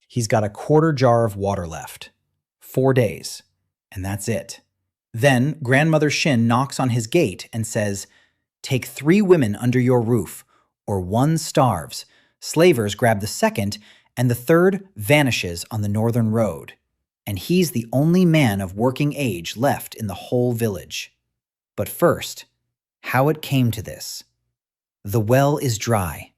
He's got a quarter jar of water left. 4 days. And that's it. Then Grandmother Shin knocks on his gate and says, "Take 3 women under your roof, or one starves. Slavers grab the second, and the third vanishes on the northern road. And he's the only man of working age left in the whole village." But first, how it came to this. The well is dry.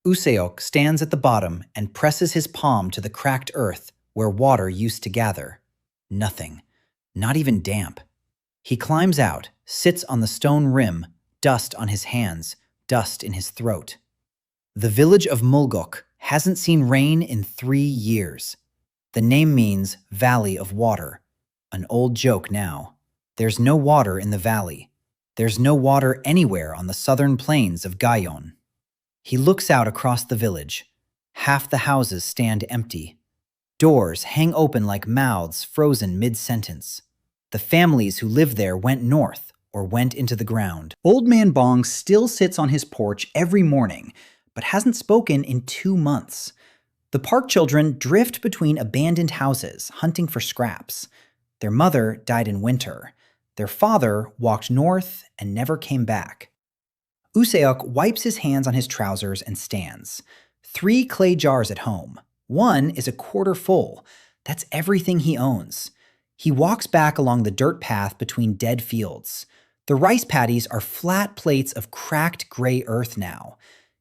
U-sok stands at the bottom and presses his palm to the cracked earth where water used to gather. Nothing. Not even damp. He climbs out, sits on the stone rim, dust on his hands, dust in his throat. The village of Mulgo-gok hasn't seen rain in 3 years. The name means Valley of Water, an old joke now. There's no water in the valley. There's no water anywhere on the southern plains of Gyeon. He looks out across the village. Half the houses stand empty. Doors hang open like mouths frozen mid-sentence. The families who lived there went north or went into the ground. Old Man Bong still sits on his porch every morning, but hasn't spoken in 2 months. The park children drift between abandoned houses, hunting for scraps. Their mother died in winter. Their father walked north and never came back. U-sok wipes his hands on his trousers and stands. 3 clay jars at home. One is a quarter full. That's everything he owns. He walks back along the dirt path between dead fields. The rice paddies are flat plates of cracked gray earth now.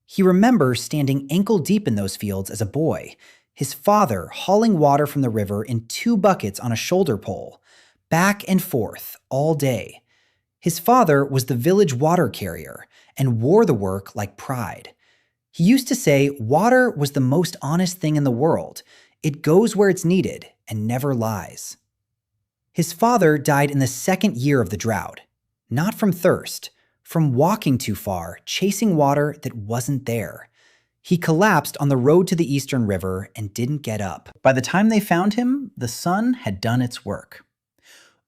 He remembers standing ankle-deep in those fields as a boy, his father hauling water from the river in 2 buckets on a shoulder pole, back and forth all day. His father was the village water carrier and wore the work like pride. He used to say water was the most honest thing in the world. It goes where it's needed and never lies. His father died in the 2nd year of the drought, not from thirst, from walking too far, chasing water that wasn't there. He collapsed on the road to the eastern river and didn't get up. By the time they found him, the sun had done its work.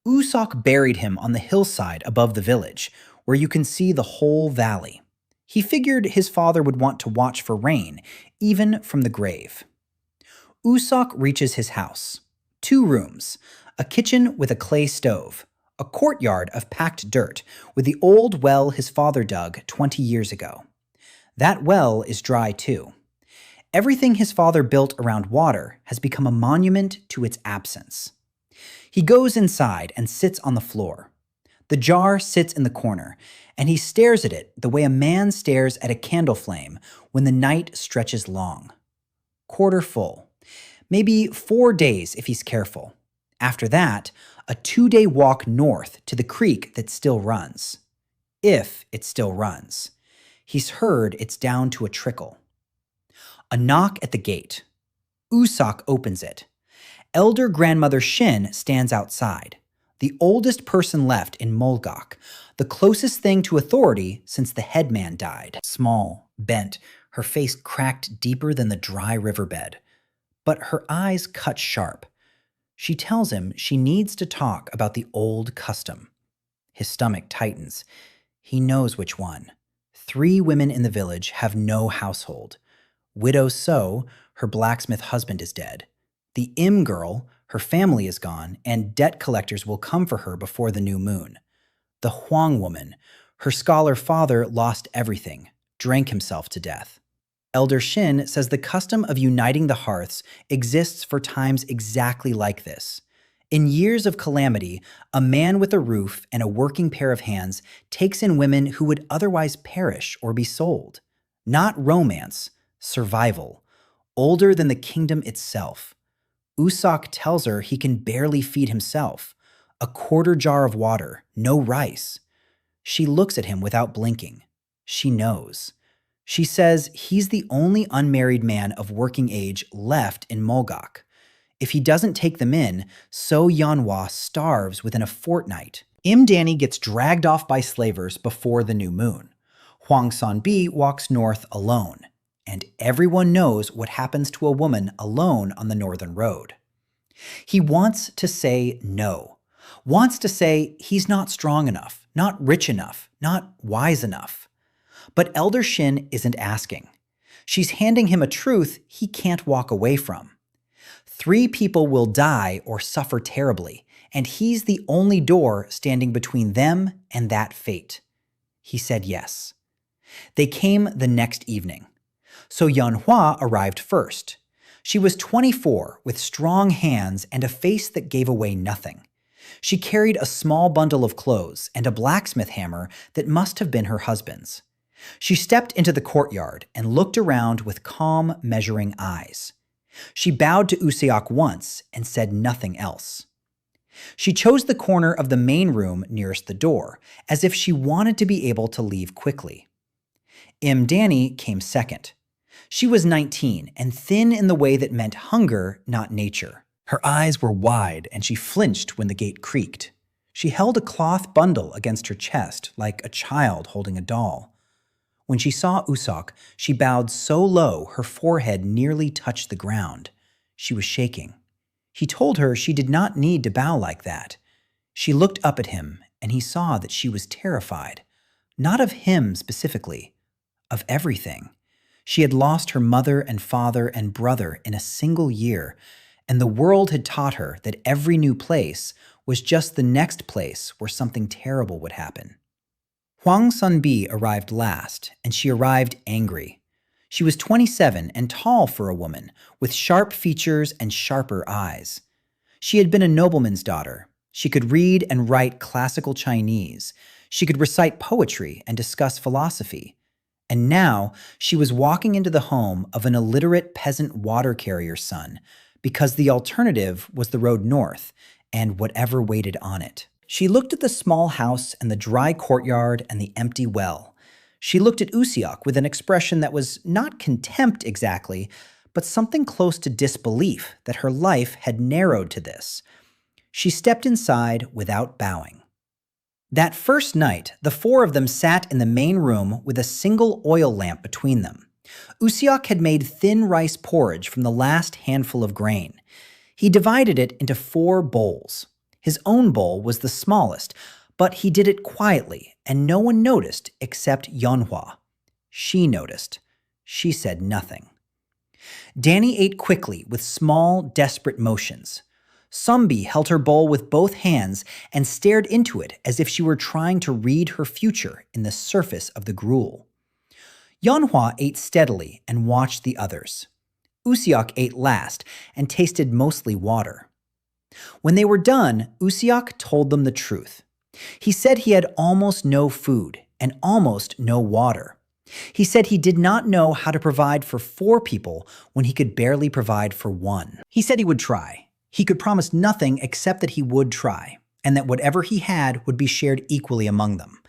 U-sok buried him on the hillside above the village, where you can see the whole valley. He figured his father would want to watch for rain, even from the grave. U-sok reaches his house. 2 rooms, a kitchen with a clay stove, a courtyard of packed dirt with the old well his father dug 20 years ago. That well is dry too. Everything his father built around water has become a monument to its absence. He goes inside and sits on the floor. The jar sits in the corner, and he stares at it the way a man stares at a candle flame when the night stretches long. Quarter full. Maybe 4 days if he's careful. After that, a 2-day walk north to the creek that still runs. If it still runs. He's heard it's down to a trickle. A knock at the gate. U-sok opens it. Elder Grandmother Shin stands outside, the oldest person left in Mulgo-gok, the closest thing to authority since the headman died. Small, bent, her face cracked deeper than the dry riverbed. But her eyes cut sharp. She tells him she needs to talk about the old custom. His stomach tightens. He knows which one. 3 women in the village have no household. Widow So, her blacksmith husband is dead. The Im girl, her family is gone, and debt collectors will come for her before the new moon. The Hwang woman, her scholar father lost everything, drank himself to death. Elder Shin says the custom of uniting the hearths exists for times exactly like this. In years of calamity, a man with a roof and a working pair of hands takes in women who would otherwise perish or be sold. Not romance, survival, older than the kingdom itself. U-sok tells her he can barely feed himself. A quarter jar of water, no rice. She looks at him without blinking. She knows. She says he's the only unmarried man of working age left in Mulgo-gok. If he doesn't take them in, so Yeonhwa starves within a fortnight. Dani gets dragged off by slavers before the new moon. Sonbi walks north alone. And everyone knows what happens to a woman alone on the northern road. He wants to say no. Wants to say he's not strong enough, not rich enough, not wise enough. But Elder Shin isn't asking. She's handing him a truth he can't walk away from. 3 people will die or suffer terribly, and he's the only door standing between them and that fate. He said yes. They came the next evening. So Yeon-hwa arrived first. She was 24 with strong hands and a face that gave away nothing. She carried a small bundle of clothes and a blacksmith hammer that must have been her husband's. She stepped into the courtyard and looked around with calm, measuring eyes. She bowed to U-sok once and said nothing else. She chose the corner of the main room nearest the door, as if she wanted to be able to leave quickly. Dani came second. She was 19 and thin in the way that meant hunger, not nature. Her eyes were wide and she flinched when the gate creaked. She held a cloth bundle against her chest like a child holding a doll. When she saw U-sok, she bowed so low her forehead nearly touched the ground. She was shaking. He told her she did not need to bow like that. She looked up at him and he saw that she was terrified. Not of him specifically, of everything. She had lost her mother and father and brother in a single year, and the world had taught her that every new place was just the next place where something terrible would happen. Sonbi arrived last, and she arrived angry. She was 27 and tall for a woman, with sharp features and sharper eyes. She had been a nobleman's daughter. She could read and write classical Chinese. She could recite poetry and discuss philosophy. And now she was walking into the home of an illiterate peasant water carrier's son, because the alternative was the road north and whatever waited on it. She looked at the small house and the dry courtyard and the empty well. She looked at U-sok with an expression that was not contempt exactly, but something close to disbelief that her life had narrowed to this. She stepped inside without bowing. That first night, the 4 of them sat in the main room with a single oil lamp between them. U-sok had made thin rice porridge from the last handful of grain. He divided it into 4 bowls. His own bowl was the smallest, but he did it quietly, and no one noticed except Yeonhwa. She noticed. She said nothing. Dani ate quickly with small, desperate motions. Sonbi held her bowl with both hands and stared into it as if she were trying to read her future in the surface of the gruel. Yeonhwa ate steadily and watched the others. U-sok ate last and tasted mostly water. When they were done, U-sok told them the truth. He said he had almost no food and almost no water. He said he did not know how to provide for 4 people when he could barely provide for 1. He said he would try. He could promise nothing except that he would try, and that whatever he had would be shared equally among them.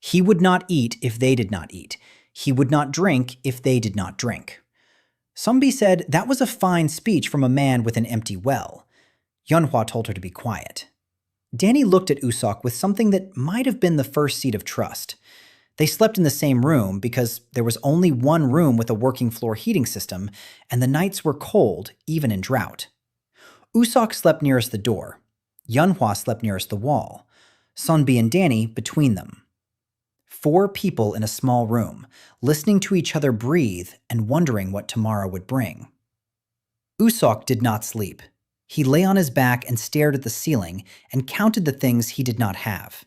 He would not eat if they did not eat. He would not drink if they did not drink. Sonbi said that was a fine speech from a man with an empty well. Yeonhwa told her to be quiet. Dani looked at U-sok with something that might have been the first seed of trust. They slept in the same room because there was only one room with a working floor heating system, and the nights were cold, even in drought. U-sok slept nearest the door. Yeonhwa slept nearest the wall. Sonbi and Dani between them. 4 people in a small room, listening to each other breathe and wondering what tomorrow would bring. U-sok did not sleep. He lay on his back and stared at the ceiling and counted the things he did not have.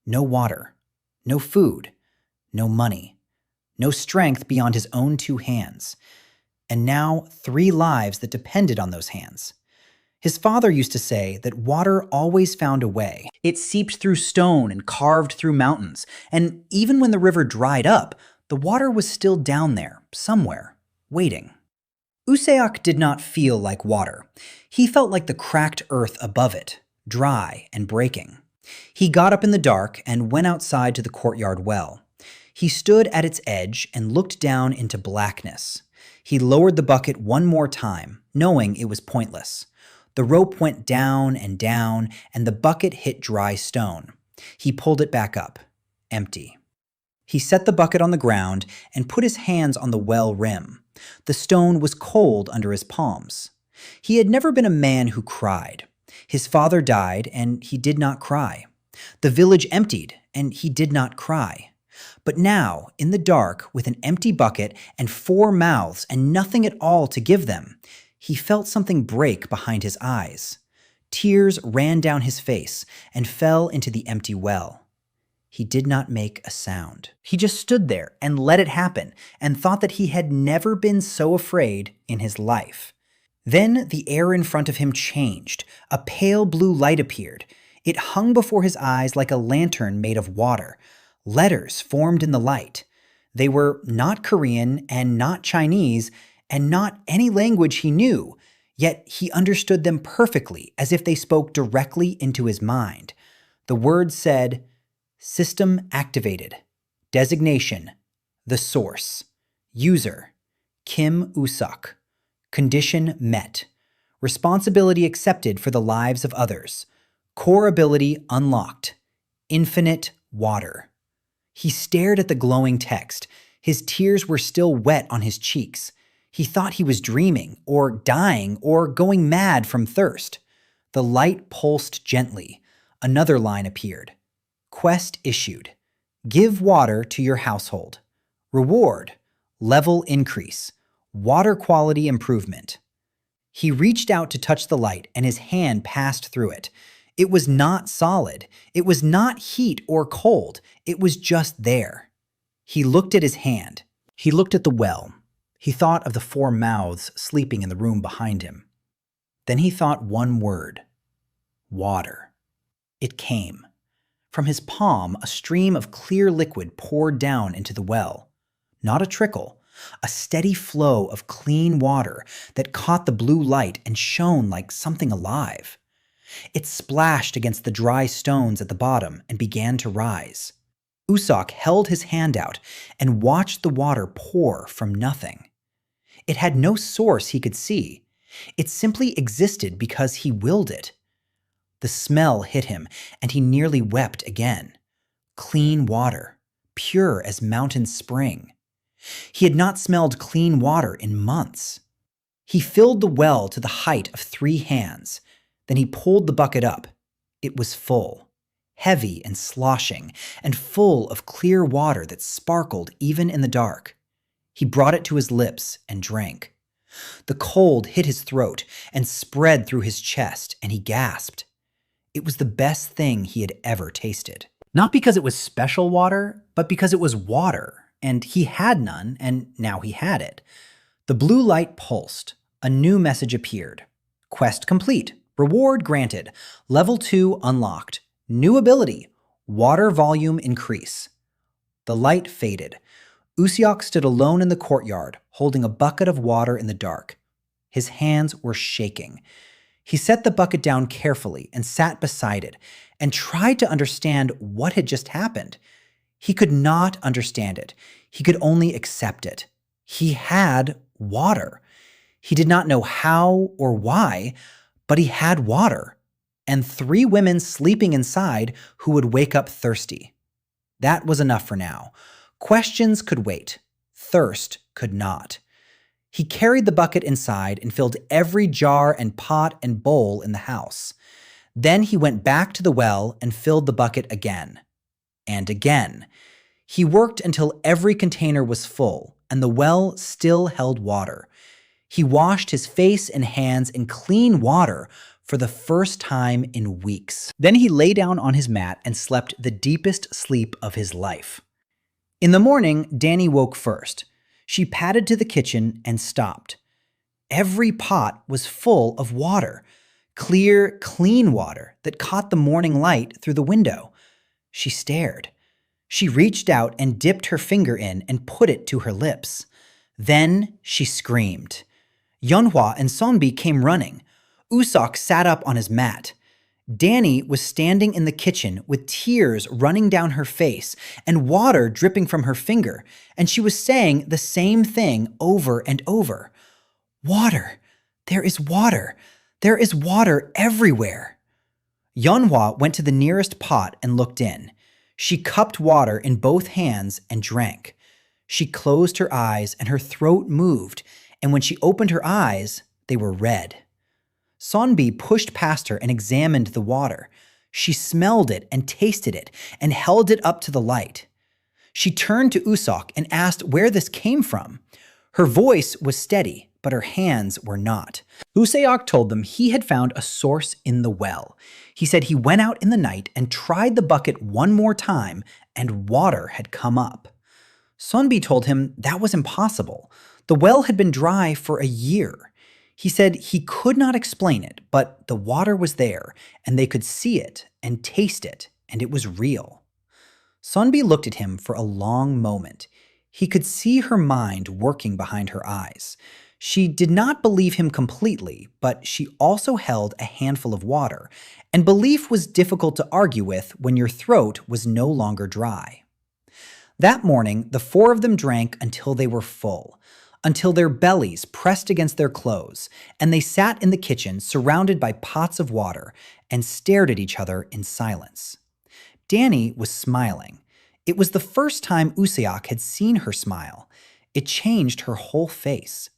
No water, no food, no money, no strength beyond his own 2 hands, and now 3 lives that depended on those hands. His father used to say that water always found a way. It seeped through stone and carved through mountains, and even when the river dried up, the water was still down there, somewhere, waiting. U-sok did not feel like water. He felt like the cracked earth above it, dry and breaking. He got up in the dark and went outside to the courtyard well. He stood at its edge and looked down into blackness. He lowered the bucket one more time, knowing it was pointless. The rope went down, and the bucket hit dry stone. He pulled it back up, empty. He set the bucket on the ground and put his hands on the well rim. The stone was cold under his palms. He had never been a man who cried. His father died, and he did not cry. The village emptied, and he did not cry. But now, in the dark, with an empty bucket and 4 mouths and nothing at all to give them, He felt something break behind his eyes. Tears ran down his face and fell into the empty well. He did not make a sound. He just stood there and let it happen and thought that he had never been so afraid in his life. Then the air in front of him changed. A pale blue light appeared. It hung before his eyes like a lantern made of water. Letters formed in the light. They were not Korean and not Chinese and not any language he knew, yet he understood them perfectly as if they spoke directly into his mind. The words said, "System activated. Designation, the source. User, Kim U-sok. Condition met. Responsibility accepted for the lives of others. Core ability unlocked. Infinite water." He stared at the glowing text. His tears were still wet on his cheeks. He thought he was dreaming, or dying, or going mad from thirst. The light pulsed gently. Another line appeared. Quest issued. Give water to your household. Reward. Level increase. Water quality improvement. He reached out to touch the light, and his hand passed through it. It was not solid. It was not heat or cold. It was just there. He looked at his hand. He looked at the well. He thought of the 4 mouths sleeping in the room behind him. Then he thought one word. Water. It came. From his palm, a stream of clear liquid poured down into the well. Not a trickle, a steady flow of clean water that caught the blue light and shone like something alive. It splashed against the dry stones at the bottom and began to rise. U-sok held his hand out and watched the water pour from nothing. It had no source he could see. It simply existed because he willed it. The smell hit him, and he nearly wept again. Clean water, pure as mountain spring. He had not smelled clean water in months. He filled the well to the height of 3 hands. Then he pulled the bucket up. It was full, heavy and sloshing, and full of clear water that sparkled even in the dark. He brought it to his lips and drank. The cold hit his throat and spread through his chest, and he gasped. It was the best thing he had ever tasted. Not because it was special water, but because it was water, and he had none, and now he had it. The blue light pulsed. A new message appeared. Quest complete. Reward granted. Level 2 unlocked. New ability. Water volume increase. The light faded. U-sok stood alone in the courtyard, holding a bucket of water in the dark. His hands were shaking. He set the bucket down carefully and sat beside it and tried to understand what had just happened. He could not understand it. He could only accept it. He had water. He did not know how or why, but he had water, and 3 women sleeping inside who would wake up thirsty. That was enough for now. Questions could wait. Thirst could not. He carried the bucket inside and filled every jar and pot and bowl in the house. Then he went back to the well and filled the bucket again. And again. He worked until every container was full, and the well still held water. He washed his face and hands in clean water for the first time in weeks. Then he lay down on his mat and slept the deepest sleep of his life. In the morning, Dani woke first. She padded to the kitchen and stopped. Every pot was full of water, clear, clean water that caught the morning light through the window. She stared. She reached out and dipped her finger in and put it to her lips. Then she screamed. Yeonhwa and Sonbi came running. U-sok sat up on his mat. Dani was standing in the kitchen with tears running down her face and water dripping from her finger, and she was saying the same thing over and over. Water! There is water! There is water everywhere! Yeonhwa went to the nearest pot and looked in. She cupped water in both hands and drank. She closed her eyes and her throat moved, and when she opened her eyes, they were red. Sonbi pushed past her and examined the water. She smelled it and tasted it and held it up to the light. She turned to U-sok and asked where this came from. Her voice was steady but her hands were not. U-sok told them he had found a source in the well. He said he went out in the night and tried the bucket one more time, and water had come up. Sonbi told him that was impossible. The well had been dry for a year. He said he could not explain it, but the water was there, and they could see it and taste it, and it was real. Sonbi looked at him for a long moment. He could see her mind working behind her eyes. She did not believe him completely, but she also held a handful of water, and belief was difficult to argue with when your throat was no longer dry. That morning, the four of them drank until they were full, until their bellies pressed against their clothes, and they sat in the kitchen surrounded by pots of water and stared at each other in silence. Dani was smiling. It was the first time U-sok had seen her smile. It changed her whole face.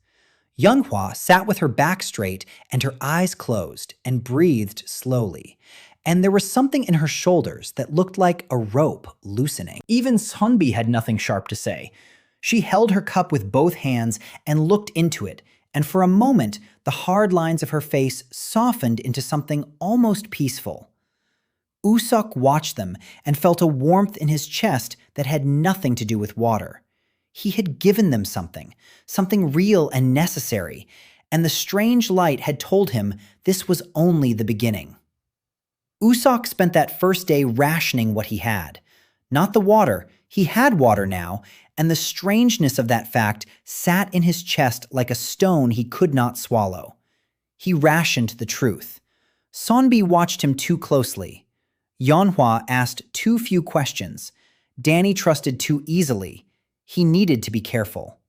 Yeonhwa sat with her back straight and her eyes closed and breathed slowly. And there was something in her shoulders that looked like a rope loosening. Even Sonbi had nothing sharp to say. She held her cup with both hands and looked into it, and for a moment, the hard lines of her face softened into something almost peaceful. U-sok watched them and felt a warmth in his chest that had nothing to do with water. He had given them something real and necessary, and the strange light had told him this was only the beginning. U-sok spent that first day rationing what he had. Not the water, he had water now, and the strangeness of that fact sat in his chest like a stone he could not swallow. He rationed the truth. Sonbi watched him too closely. Yeonhwa asked too few questions. Dani trusted too easily. He needed to be careful.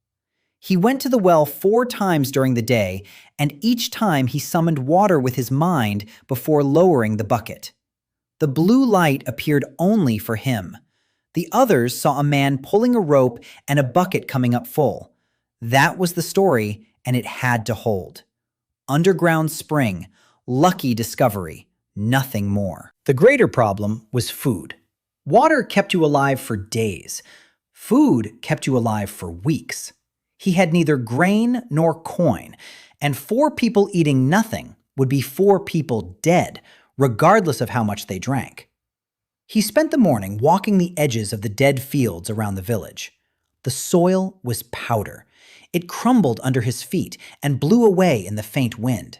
He went to the well 4 times during the day, and each time he summoned water with his mind before lowering the bucket. The blue light appeared only for him. The others saw a man pulling a rope and a bucket coming up full. That was the story, and it had to hold. Underground spring, lucky discovery, nothing more. The greater problem was food. Water kept you alive for days. Food kept you alive for weeks. He had neither grain nor coin, and 4 people eating nothing would be 4 people dead, regardless of how much they drank. He spent the morning walking the edges of the dead fields around the village. The soil was powder. It crumbled under his feet and blew away in the faint wind.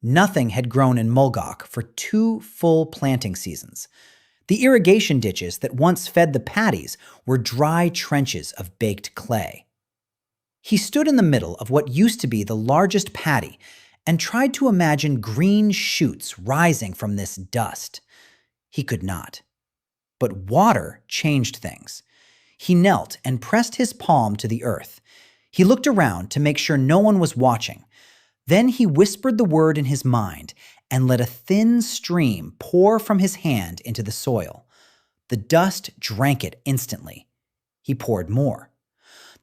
Nothing had grown in Mulgo-gok for 2 full planting seasons. The irrigation ditches that once fed the paddies were dry trenches of baked clay. He stood in the middle of what used to be the largest paddy and tried to imagine green shoots rising from this dust. He could not. But water changed things. He knelt and pressed his palm to the earth. He looked around to make sure no one was watching. Then he whispered the word in his mind and let a thin stream pour from his hand into the soil. The dust drank it instantly. He poured more.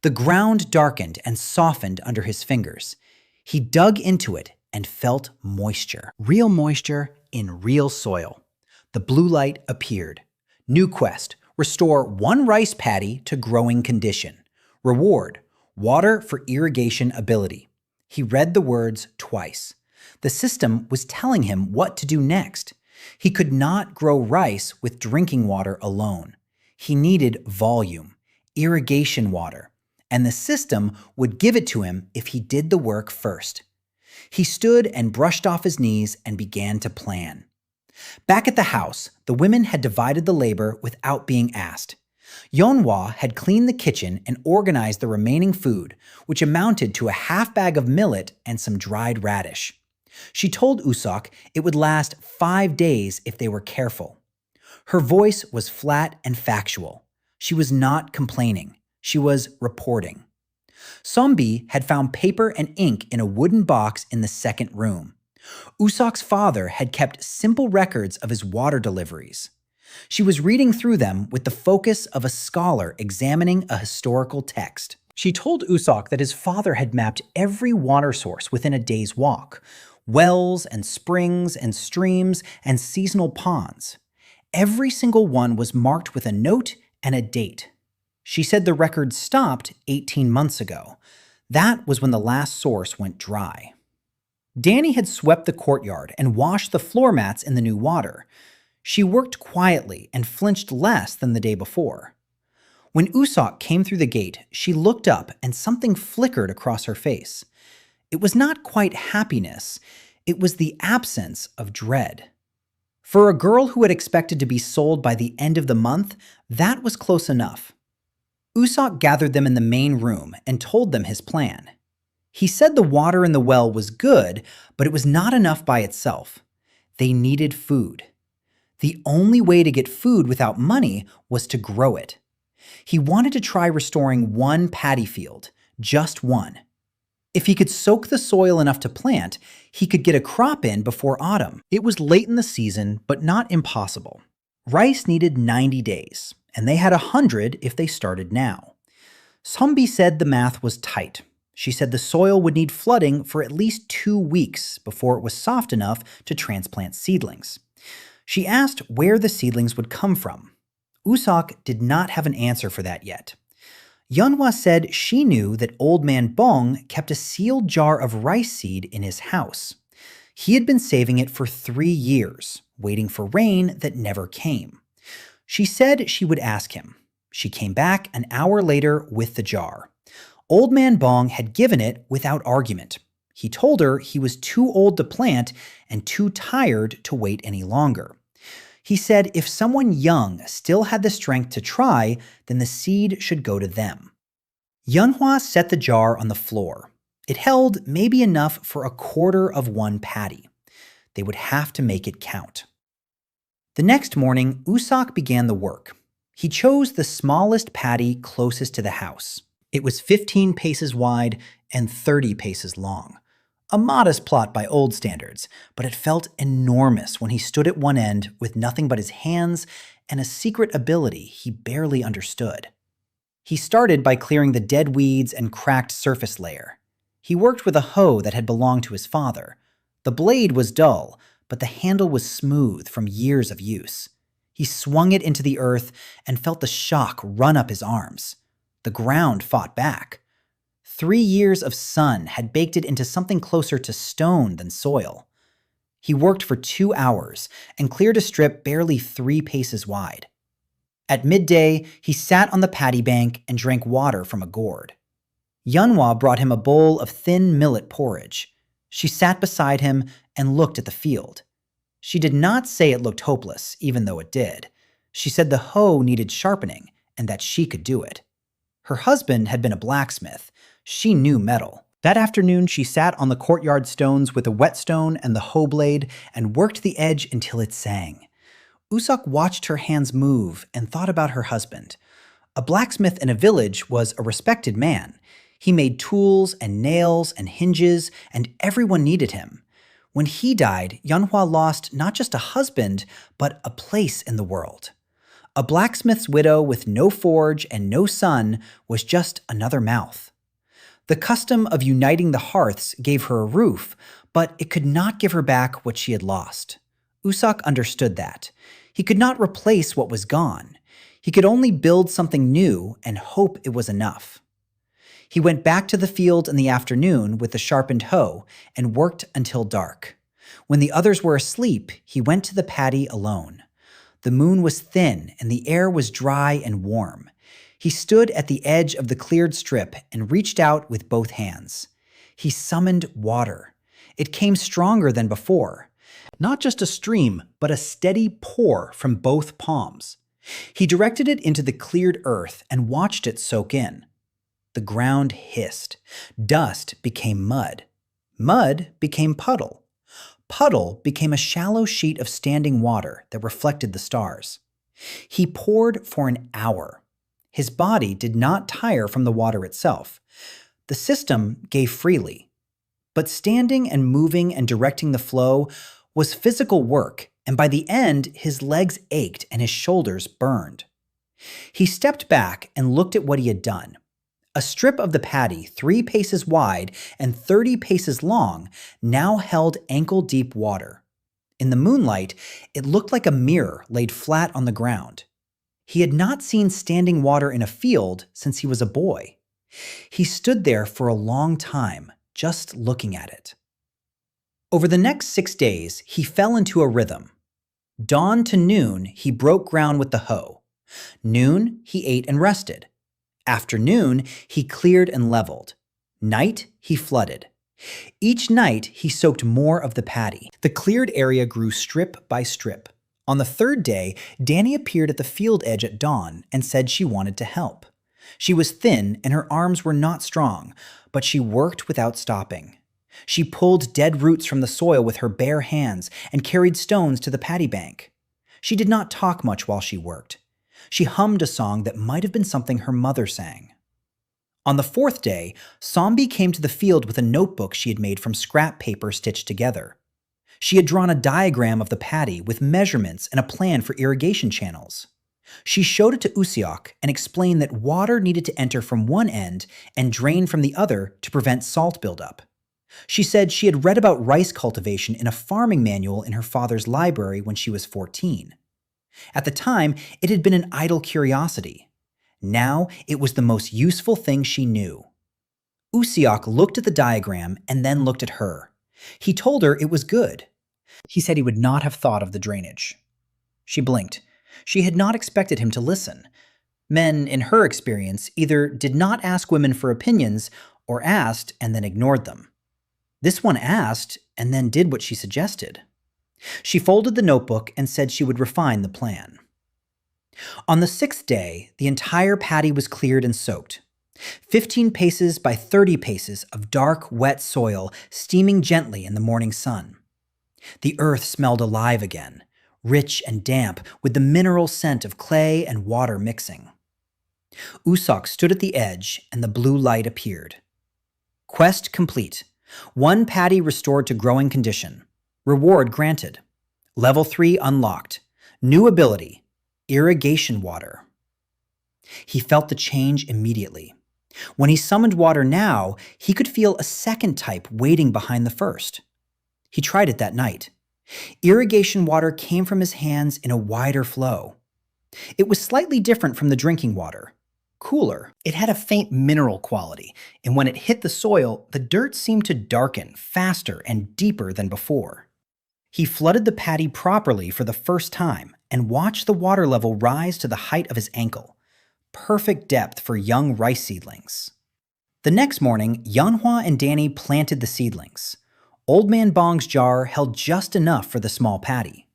The ground darkened and softened under his fingers. He dug into it and felt moisture. Real moisture in real soil. The blue light appeared. New quest: restore 1 rice paddy to growing condition. Reward: water for irrigation ability. He read the words twice. The system was telling him what to do next. He could not grow rice with drinking water alone. He needed volume, irrigation water, and the system would give it to him if he did the work first. He stood and brushed off his knees and began to plan. Back at the house, the women had divided the labor without being asked. Yeon-hwa had cleaned the kitchen and organized the remaining food, which amounted to a half bag of millet and some dried radish. She told U-sok it would last 5 days if they were careful. Her voice was flat and factual. She was not complaining. She was reporting. Sonbi had found paper and ink in a wooden box in the second room. U-sok's father had kept simple records of his water deliveries. She was reading through them with the focus of a scholar examining a historical text. She told U-sok that his father had mapped every water source within a day's walk: wells and springs and streams and seasonal ponds. Every single one was marked with a note and a date. She said the record stopped 18 months ago. That was when the last source went dry. Dani had swept the courtyard and washed the floor mats in the new water. She worked quietly and flinched less than the day before. When U-sok came through the gate, she looked up and something flickered across her face. It was not quite happiness, it was the absence of dread. For a girl who had expected to be sold by the end of the month, that was close enough. U-sok gathered them in the main room and told them his plan. He said the water in the well was good, but it was not enough by itself. They needed food. The only way to get food without money was to grow it. He wanted to try restoring one paddy field, just one. If he could soak the soil enough to plant, he could get a crop in before autumn. It was late in the season, but not impossible. Rice needed 90 days, and they had 100 if they started now. Sonbi said the math was tight. She said the soil would need flooding for at least 2 weeks before it was soft enough to transplant seedlings. She asked where the seedlings would come from. U-sok did not have an answer for that yet. Yeonhwa said she knew that Old Man Bong kept a sealed jar of rice seed in his house. He had been saving it for 3 years, waiting for rain that never came. She said she would ask him. She came back an hour later with the jar. Old Man Bong had given it without argument. He told her he was too old to plant and too tired to wait any longer. He said if someone young still had the strength to try, then the seed should go to them. Yeonhwa set the jar on the floor. It held maybe enough for 1/4 of one paddy. They would have to make it count. The next morning, U-sok began the work. He chose the smallest paddy closest to the house. It was 15 paces wide and 30 paces long. A modest plot by old standards, but it felt enormous when he stood at one end with nothing but his hands and a secret ability he barely understood. He started by clearing the dead weeds and cracked surface layer. He worked with a hoe that had belonged to his father. The blade was dull, but the handle was smooth from years of use. He swung it into the earth and felt the shock run up his arms. The ground fought back. 3 years of sun had baked it into something closer to stone than soil. He worked for 2 hours and cleared a strip barely 3 paces wide. At midday, he sat on the paddy bank and drank water from a gourd. Yeonhwa brought him a bowl of thin millet porridge. She sat beside him and looked at the field. She did not say it looked hopeless, even though it did. She said the hoe needed sharpening and that she could do it. Her husband had been a blacksmith. She knew metal. That afternoon, she sat on the courtyard stones with a whetstone and the hoe blade and worked the edge until it sang. U-sok watched her hands move and thought about her husband. A blacksmith in a village was a respected man. He made tools and nails and hinges, and everyone needed him. When he died, Yeonhwa lost not just a husband, but a place in the world. A blacksmith's widow with no forge and no son was just another mouth. The custom of uniting the hearths gave her a roof, but it could not give her back what she had lost. U-sok understood that. He could not replace what was gone. He could only build something new and hope it was enough. He went back to the field in the afternoon with the sharpened hoe and worked until dark. When the others were asleep, he went to the paddy alone. The moon was thin and the air was dry and warm. He stood at the edge of the cleared strip and reached out with both hands. He summoned water. It came stronger than before. Not just a stream, but a steady pour from both palms. He directed it into the cleared earth and watched it soak in. The ground hissed. Dust became mud. Mud became puddle. Puddle became a shallow sheet of standing water that reflected the stars. He poured for an hour. His body did not tire from the water itself. The system gave freely. But standing and moving and directing the flow was physical work, and by the end, his legs ached and his shoulders burned. He stepped back and looked at what he had done. A strip of the paddy 3 paces wide and 30 paces long now held ankle-deep water. In the moonlight, it looked like a mirror laid flat on the ground. He had not seen standing water in a field since he was a boy. He stood there for a long time, just looking at it. Over the next 6 days, he fell into a rhythm. Dawn to noon, he broke ground with the hoe. Noon, he ate and rested. Afternoon, he cleared and leveled. Night, he flooded. Each night, he soaked more of the paddy. The cleared area grew strip by strip. On the third day, Dani appeared at the field edge at dawn and said she wanted to help. She was thin and her arms were not strong, but she worked without stopping. She pulled dead roots from the soil with her bare hands and carried stones to the paddy bank. She did not talk much while she worked. She hummed a song that might have been something her mother sang. On the fourth day, Sonbi came to the field with a notebook she had made from scrap paper stitched together. She had drawn a diagram of the paddy with measurements and a plan for irrigation channels. She showed it to U-sok and explained that water needed to enter from one end and drain from the other to prevent salt buildup. She said she had read about rice cultivation in a farming manual in her father's library when she was 14. At the time, it had been an idle curiosity. Now, it was the most useful thing she knew. U-sok looked at the diagram and then looked at her. He told her it was good. He said he would not have thought of the drainage. She blinked. She had not expected him to listen. Men, in her experience, either did not ask women for opinions or asked and then ignored them. This one asked and then did what she suggested. She folded the notebook and said she would refine the plan. On the 6th day, the entire paddy was cleared and soaked. 15 paces by 30 paces of dark, wet soil steaming gently in the morning sun. The earth smelled alive again, rich and damp with the mineral scent of clay and water mixing. U-sok stood at the edge and the blue light appeared. Quest complete. 1 paddy restored to growing condition. Reward granted. Level 3 unlocked. New ability. Irrigation water. He felt the change immediately. When he summoned water now, he could feel a second type waiting behind the first. He tried it that night. Irrigation water came from his hands in a wider flow. It was slightly different from the drinking water. Cooler. It had a faint mineral quality, and when it hit the soil, the dirt seemed to darken faster and deeper than before. He flooded the paddy properly for the first time and watched the water level rise to the height of his ankle. Perfect depth for young rice seedlings. The next morning, Yeonhwa and Dani planted the seedlings. Old Man Bong's jar held just enough for the small paddy.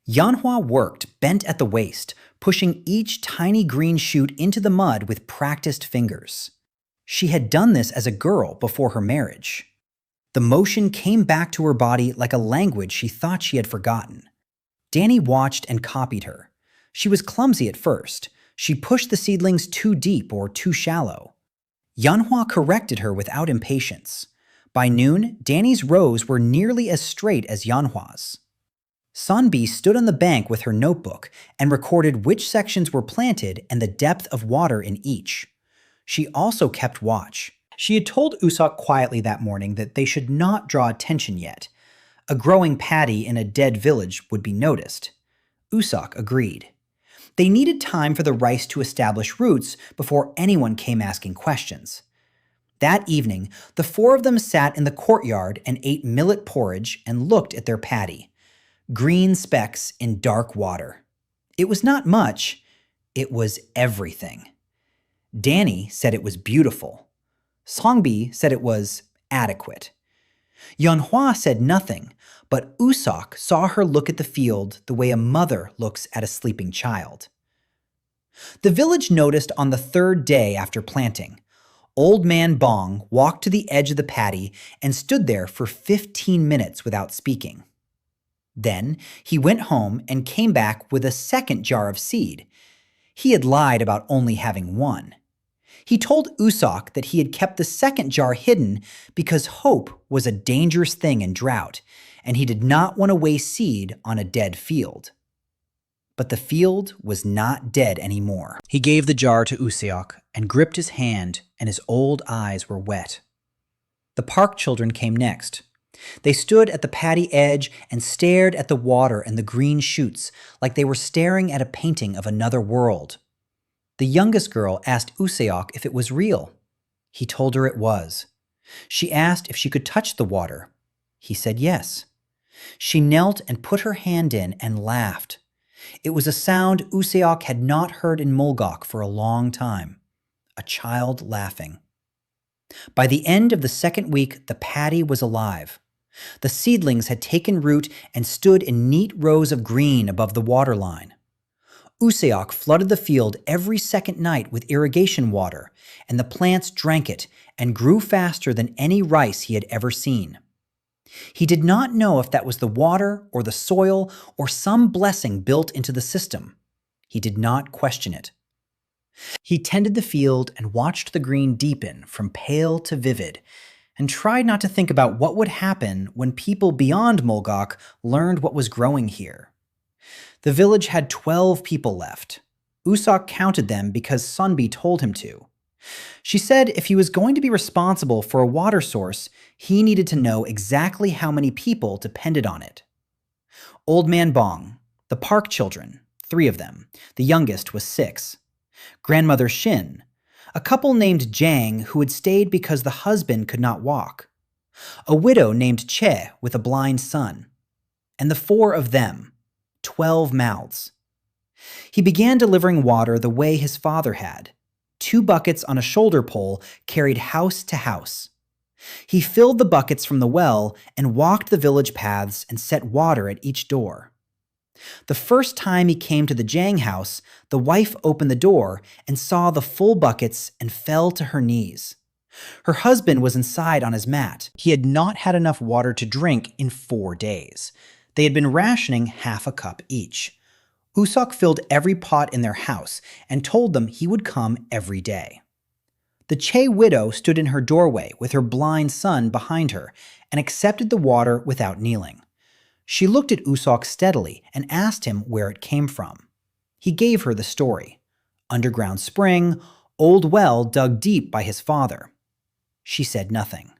Yeonhwa worked, bent at the waist, pushing each tiny green shoot into the mud with practiced fingers. She had done this as a girl before her marriage. The motion came back to her body like a language she thought she had forgotten. Dani watched and copied her. She was clumsy at first. She pushed the seedlings too deep or too shallow. Yeonhwa corrected her without impatience. By noon, Dani's rows were nearly as straight as Yeonhwa's. Sonbi stood on the bank with her notebook and recorded which sections were planted and the depth of water in each. She also kept watch. She had told U-sok quietly that morning that they should not draw attention yet. A growing paddy in a dead village would be noticed. U-sok agreed. They needed time for the rice to establish roots before anyone came asking questions. That evening, the 4 of them sat in the courtyard and ate millet porridge and looked at their paddy. Green specks in dark water. It was not much. It was everything. Dani said it was beautiful. Seong-bi said it was adequate. Yeon-hwa said nothing, but U-sok saw her look at the field the way a mother looks at a sleeping child. The village noticed on the 3rd day after planting. Old Man Bong walked to the edge of the paddy and stood there for 15 minutes without speaking. Then he went home and came back with a second jar of seed. He had lied about only having 1. He told U-sok that he had kept the second jar hidden because hope was a dangerous thing in drought, and he did not want to waste seed on a dead field. But the field was not dead anymore. He gave the jar to U-sok and gripped his hand, and his old eyes were wet. The park children came next. They stood at the paddy edge and stared at the water and the green shoots like they were staring at a painting of another world. The youngest girl asked U-sok if it was real. He told her it was. She asked if she could touch the water. He said yes. She knelt and put her hand in and laughed. It was a sound U-sok had not heard in Mulgo-gok for a long time. A child laughing. By the end of the second week, the paddy was alive. The seedlings had taken root and stood in neat rows of green above the waterline. U-sok flooded the field every second night with irrigation water, and the plants drank it and grew faster than any rice he had ever seen. He did not know if that was the water or the soil or some blessing built into the system. He did not question it. He tended the field and watched the green deepen from pale to vivid, and tried not to think about what would happen when people beyond Mulgo-gok learned what was growing here. The village had 12 people left. U-sok counted them because Sonbi told him to. She said if he was going to be responsible for a water source, he needed to know exactly how many people depended on it. Old Man Bong, the Park children, 3 of them, the youngest was 6. Grandmother Shin, a couple named Jang who had stayed because the husband could not walk, a widow named Che with a blind son, and the 4 of them, 12 mouths. He began delivering water the way his father had. 2 buckets on a shoulder pole carried house to house. He filled the buckets from the well and walked the village paths and set water at each door. The first time he came to the Jang house, the wife opened the door and saw the full buckets and fell to her knees. Her husband was inside on his mat. He had not had enough water to drink in 4 days. They had been rationing half a cup each. U-sok filled every pot in their house and told them he would come every day. The Che widow stood in her doorway with her blind son behind her and accepted the water without kneeling. She looked at U-sok steadily and asked him where it came from. He gave her the story. Underground spring, old well dug deep by his father. She said nothing.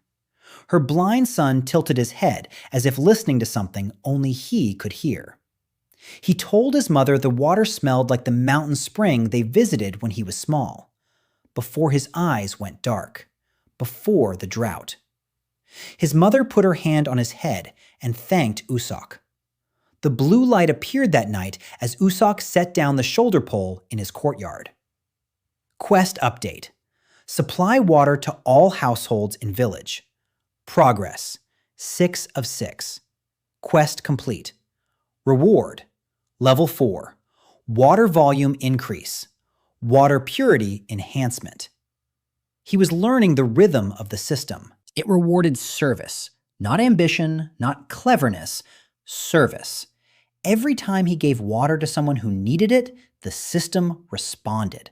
Her blind son tilted his head as if listening to something only he could hear. He told his mother the water smelled like the mountain spring they visited when he was small, before his eyes went dark, before the drought. His mother put her hand on his head and thanked U-sok. The blue light appeared that night as U-sok set down the shoulder pole in his courtyard. Quest update. Supply water to all households in village. Progress. 6 of 6. Quest complete. Reward. Level 4. Water volume increase. Water purity enhancement. He was learning the rhythm of the system. It rewarded service. Not ambition, not cleverness. Service. Every time he gave water to someone who needed it, the system responded.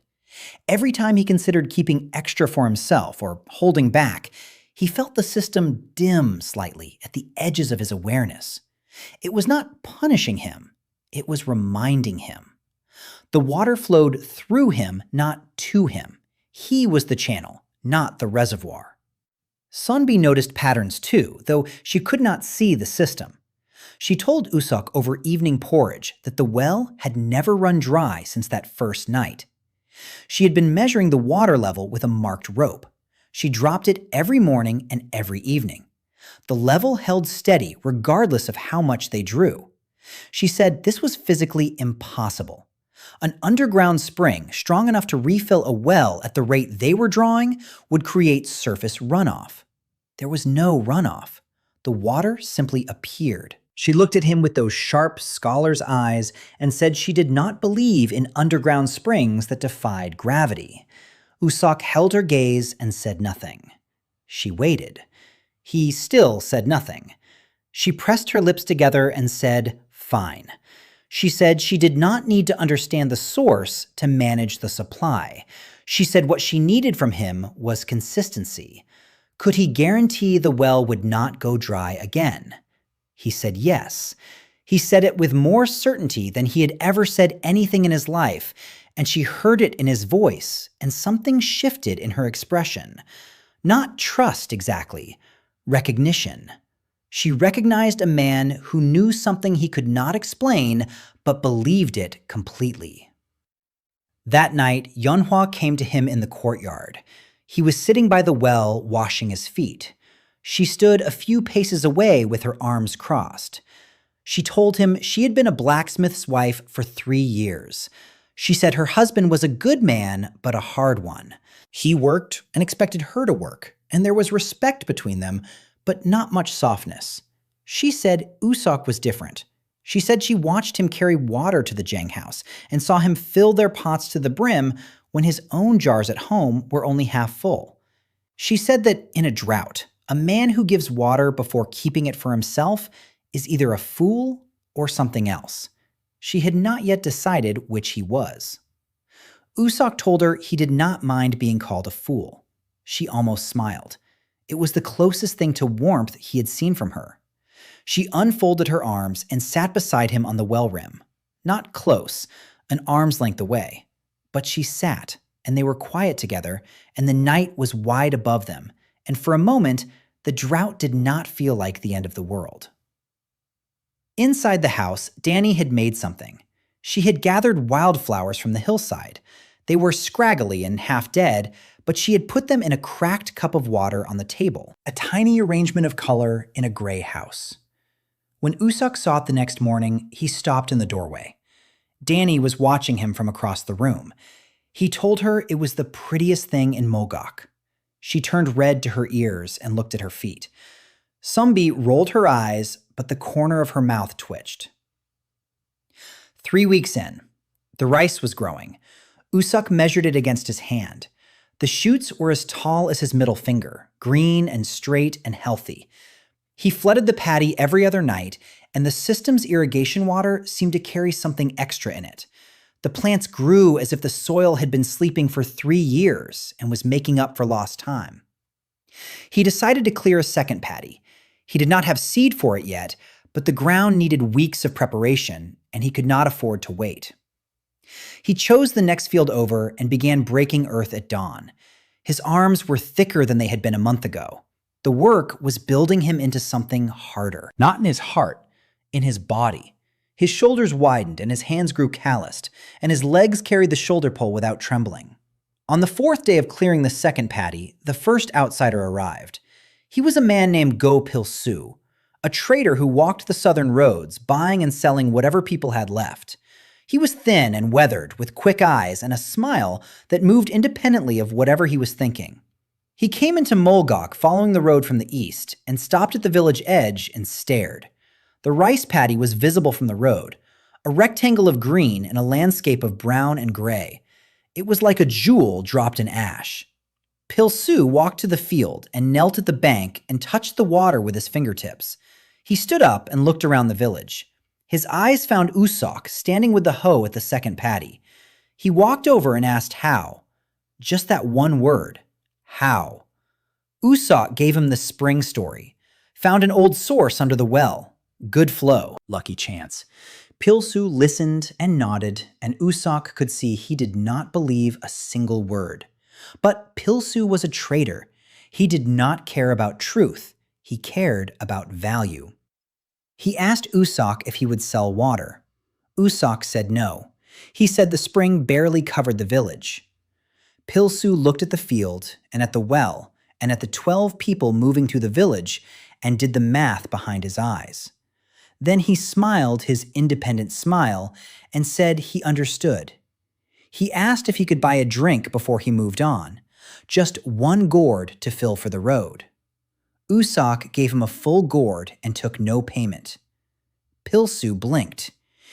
Every time he considered keeping extra for himself or holding back, he felt the system dim slightly at the edges of his awareness. It was not punishing him. It was reminding him. The water flowed through him, not to him. He was the channel, not the reservoir. Sonbi noticed patterns too, though she could not see the system. She told U-sok over evening porridge that the well had never run dry since that first night. She had been measuring the water level with a marked rope. She dropped it every morning and every evening. The level held steady regardless of how much they drew. She said this was physically impossible. An underground spring strong enough to refill a well at the rate they were drawing would create surface runoff. There was no runoff. The water simply appeared. She looked at him with those sharp scholar's eyes and said she did not believe in underground springs that defied gravity. U-sok held her gaze and said nothing. She waited. He still said nothing. She pressed her lips together and said, "Fine." She said she did not need to understand the source to manage the supply. She said what she needed from him was consistency. Could he guarantee the well would not go dry again? He said yes. He said it with more certainty than he had ever said anything in his life, and she heard it in his voice, and something shifted in her expression. Not trust exactly, recognition. She recognized a man who knew something he could not explain, but believed it completely. That night, Yeonhwa came to him in the courtyard. He was sitting by the well, washing his feet. She stood a few paces away with her arms crossed. She told him she had been a blacksmith's wife for 3 years. She said her husband was a good man, but a hard one. He worked and expected her to work, and there was respect between them, but not much softness. She said U-sok was different. She said she watched him carry water to the Jang house and saw him fill their pots to the brim when his own jars at home were only half full. She said that in a drought, a man who gives water before keeping it for himself is either a fool or something else. She had not yet decided which he was. U-sok told her he did not mind being called a fool. She almost smiled. It was the closest thing to warmth he had seen from her. She unfolded her arms and sat beside him on the well rim. Not close, an arm's length away. But she sat, and they were quiet together, and the night was wide above them, and for a moment, the drought did not feel like the end of the world. Inside the house, Dani had made something. She had gathered wildflowers from the hillside. They were scraggly and half dead, but she had put them in a cracked cup of water on the table, a tiny arrangement of color in a gray house. When U-sok saw it the next morning, he stopped in the doorway. Dani was watching him from across the room. He told her it was the prettiest thing in Mulgo-gok. She turned red to her ears and looked at her feet. Sonbi rolled her eyes, but the corner of her mouth twitched. 3 weeks in, the rice was growing. U-sok measured it against his hand. The shoots were as tall as his middle finger, green and straight and healthy. He flooded the paddy every other night, and the system's irrigation water seemed to carry something extra in it. The plants grew as if the soil had been sleeping for 3 years and was making up for lost time. He decided to clear a second paddy. He did not have seed for it yet, but the ground needed weeks of preparation, and he could not afford to wait. He chose the next field over and began breaking earth at dawn. His arms were thicker than they had been a month ago. The work was building him into something harder. Not in his heart, in his body. His shoulders widened and his hands grew calloused, and his legs carried the shoulder pole without trembling. On the 4th day of clearing the second paddy, the first outsider arrived. He was a man named Go Pil-soo, a trader who walked the southern roads, buying and selling whatever people had left. He was thin and weathered, with quick eyes and a smile that moved independently of whatever he was thinking. He came into Mulgo-gok following the road from the east and stopped at the village edge and stared. The rice paddy was visible from the road, a rectangle of green in a landscape of brown and gray. It was like a jewel dropped in ash. Pil-soo walked to the field and knelt at the bank and touched the water with his fingertips. He stood up and looked around the village. His eyes found U-sok standing with the hoe at the second paddy. He walked over and asked how. Just that one word, how. U-sok gave him the spring story. Found an old source under the well. Good flow. Lucky chance. Pil-soo listened and nodded, and U-sok could see he did not believe a single word. But Pil-soo was a trader. He did not care about truth. He cared about value. He asked U-sok if he would sell water. U-sok said no. He said the spring barely covered the village. Pil-soo looked at the field and at the well and at the 12 people moving through the village and did the math behind his eyes. Then he smiled his independent smile and said he understood. He asked if he could buy a drink before he moved on, just one gourd to fill for the road. U-sok gave him a full gourd and took no payment. Pil-soo blinked.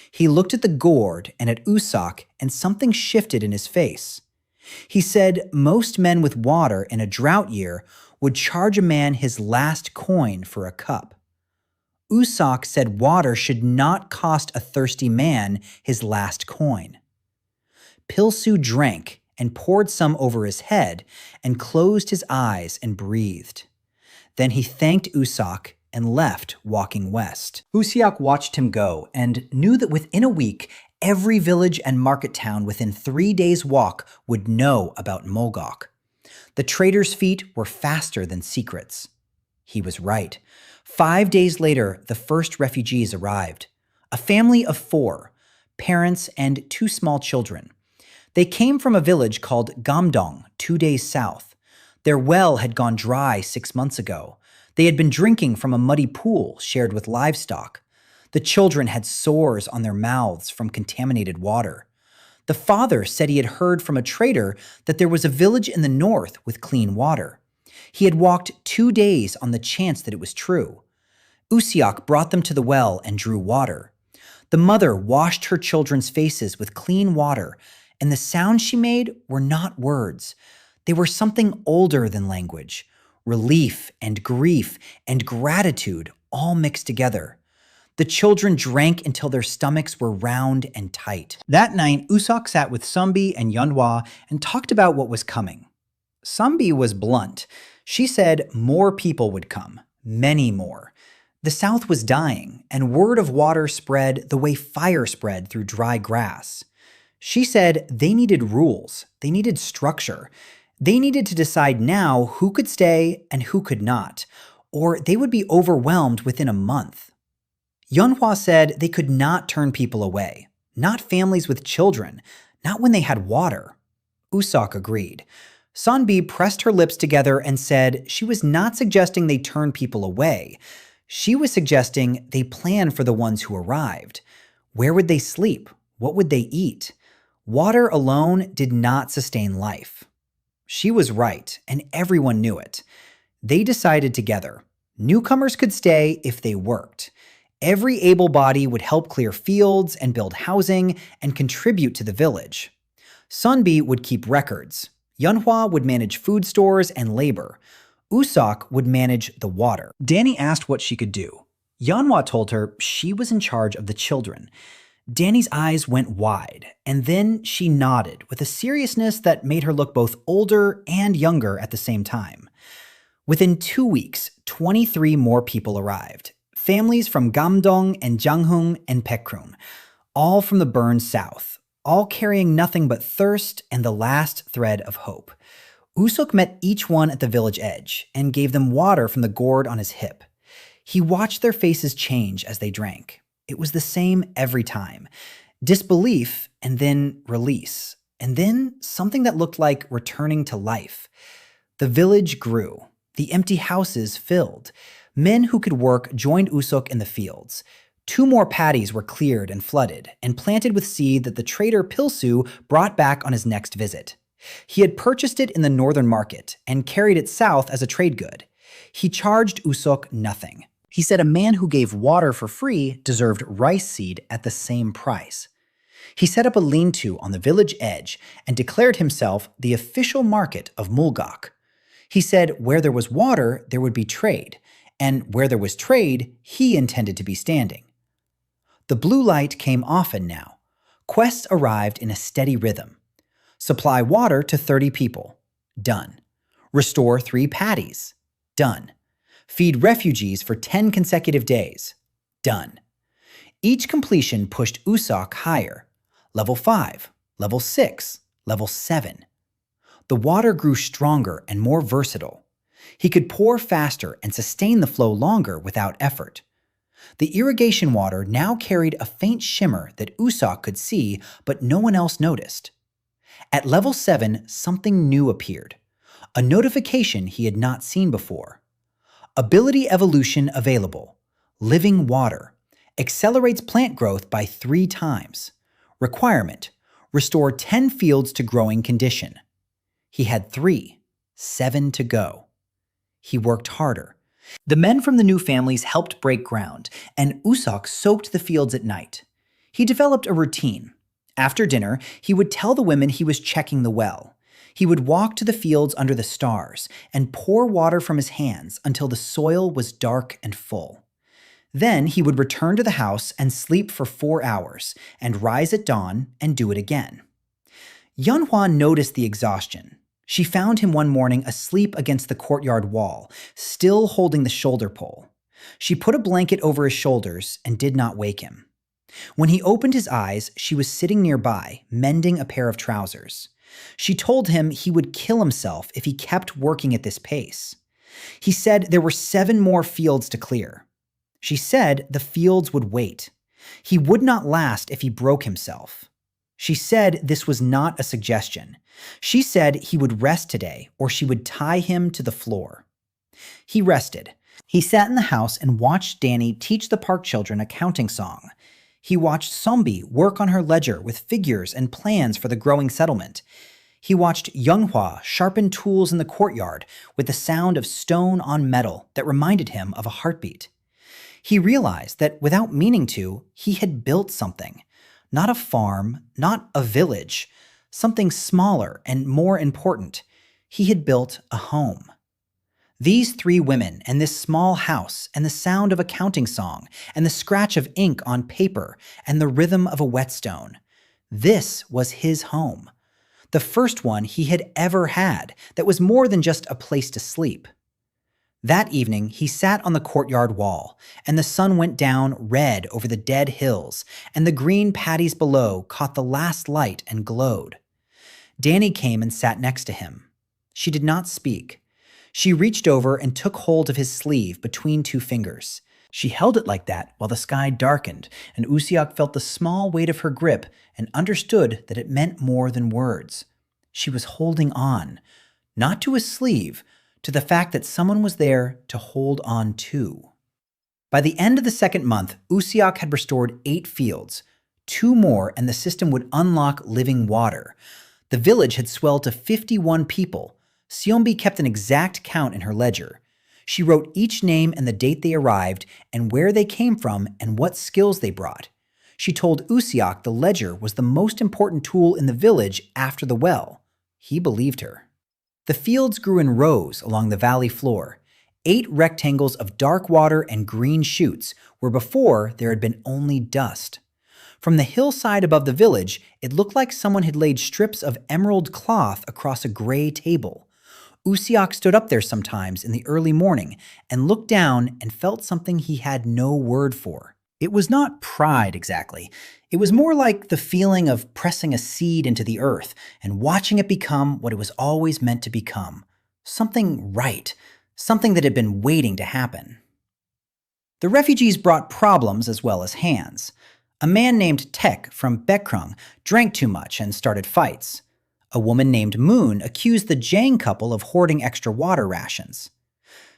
He looked at the gourd and at U-sok, and something shifted in his face. He said most men with water in a drought year would charge a man his last coin for a cup. U-sok said water should not cost a thirsty man his last coin. Pil-soo drank and poured some over his head and closed his eyes and breathed. Then he thanked U-sok and left, walking west. U-sok watched him go and knew that within a week, every village and market town within 3 days' walk would know about Mulgo-gok. The trader's feet were faster than secrets. He was right. 5 days later, the first refugees arrived. A family of 4, parents and 2 small children. They came from a village called Gamdong, 2 days south. Their well had gone dry 6 months ago. They had been drinking from a muddy pool shared with livestock. The children had sores on their mouths from contaminated water. The father said he had heard from a trader that there was a village in the north with clean water. He had walked 2 days on the chance that it was true. U-sok brought them to the well and drew water. The mother washed her children's faces with clean water, and the sounds she made were not words. They were something older than language. Relief and grief and gratitude all mixed together. The children drank until their stomachs were round and tight. That night, U-sok sat with Sonbi and Yeon-hwa and talked about what was coming. Sonbi was blunt. She said more people would come, many more. The South was dying, and word of water spread the way fire spread through dry grass. She said they needed rules, they needed structure. They needed to decide now who could stay and who could not, or they would be overwhelmed within a month. Yeonhwa said they could not turn people away, not families with children, not when they had water. U-sok agreed. Sonbi pressed her lips together and said she was not suggesting they turn people away. She was suggesting they plan for the ones who arrived. Where would they sleep? What would they eat? Water alone did not sustain life. She was right, and everyone knew it. They decided together. Newcomers could stay if they worked. Every able body would help clear fields and build housing and contribute to the village. Sonbi would keep records. Yeonhwa would manage food stores and labor. U-sok would manage the water. Dani asked what she could do. Yeonhwa told her she was in charge of the children. Dani's eyes went wide, and then she nodded with a seriousness that made her look both older and younger at the same time. Within 2 weeks, 23 more people arrived. Families from Gamdong and Janghung and Paekrum, all from the burned south, all carrying nothing but thirst and the last thread of hope. U-sok met each one at the village edge and gave them water from the gourd on his hip. He watched their faces change as they drank. It was the same every time. Disbelief and then release, and then something that looked like returning to life. The village grew. The empty houses filled. Men who could work joined U-sok in the fields. 2 more paddies were cleared and flooded and planted with seed that the trader Pilsu brought back on his next visit. He had purchased it in the northern market and carried it south as a trade good. He charged U-sok nothing. He said a man who gave water for free deserved rice seed at the same price. He set up a lean-to on the village edge and declared himself the official market of Mulgo-gok. He said where there was water, there would be trade, and where there was trade, he intended to be standing. The blue light came often now. Quests arrived in a steady rhythm. Supply water to 30 people. Done. Restore 3 paddies. Done. Feed refugees for 10 consecutive days. Done. Each completion pushed U-sok higher. Level 5, Level 6, Level 7. The water grew stronger and more versatile. He could pour faster and sustain the flow longer without effort. The irrigation water now carried a faint shimmer that U-sok could see, but no one else noticed. At Level 7, something new appeared. A notification he had not seen before. Ability evolution available. Living water. Accelerates plant growth by 3 times. Requirement. Restore 10 fields to growing condition. He had 3. 7 to go. He worked harder. The men from the new families helped break ground, and U-sok soaked the fields at night. He developed a routine. After dinner, he would tell the women he was checking the well. He would walk to the fields under the stars and pour water from his hands until the soil was dark and full. Then he would return to the house and sleep for 4 hours and rise at dawn and do it again. Yeonhwa noticed the exhaustion. She found him one morning asleep against the courtyard wall, still holding the shoulder pole. She put a blanket over his shoulders and did not wake him. When he opened his eyes, she was sitting nearby, mending a pair of trousers. She told him he would kill himself if he kept working at this pace. He said there were 7 more fields to clear. She said the fields would wait. He would not last if he broke himself. She said this was not a suggestion. She said he would rest today or she would tie him to the floor. He rested. He sat in the house and watched Dani teach the park children a counting song. He watched Sonbi work on her ledger with figures and plans for the growing settlement. He watched Yeonhwa sharpen tools in the courtyard with the sound of stone on metal that reminded him of a heartbeat. He realized that without meaning to, he had built something. Not a farm, not a village, something smaller and more important. He had built a home. These three women and this small house and the sound of a counting song and the scratch of ink on paper and the rhythm of a whetstone. This was his home. The first one he had ever had that was more than just a place to sleep. That evening, he sat on the courtyard wall, and the sun went down red over the dead hills, and the green paddies below caught the last light and glowed. Dani came and sat next to him. She did not speak. She reached over and took hold of his sleeve between two fingers. She held it like that while the sky darkened, and U-sok felt the small weight of her grip and understood that it meant more than words. She was holding on, not to his sleeve, to the fact that someone was there to hold on to. By the end of the second month, U-sok had restored 8 fields. 2 more and the system would unlock living water. The village had swelled to 51 people. Seong-bi kept an exact count in her ledger. She wrote each name and the date they arrived and where they came from and what skills they brought. She told U-sok the ledger was the most important tool in the village after the well. He believed her. The fields grew in rows along the valley floor. 8 rectangles of dark water and green shoots, where before there had been only dust. From the hillside above the village, it looked like someone had laid strips of emerald cloth across a gray table. U-sok stood up there sometimes in the early morning and looked down and felt something he had no word for. It was not pride exactly. It was more like the feeling of pressing a seed into the earth and watching it become what it was always meant to become. Something right. Something that had been waiting to happen. The refugees brought problems as well as hands. A man named Tek from Baekkrung drank too much and started fights. A woman named Moon accused the Jang couple of hoarding extra water rations.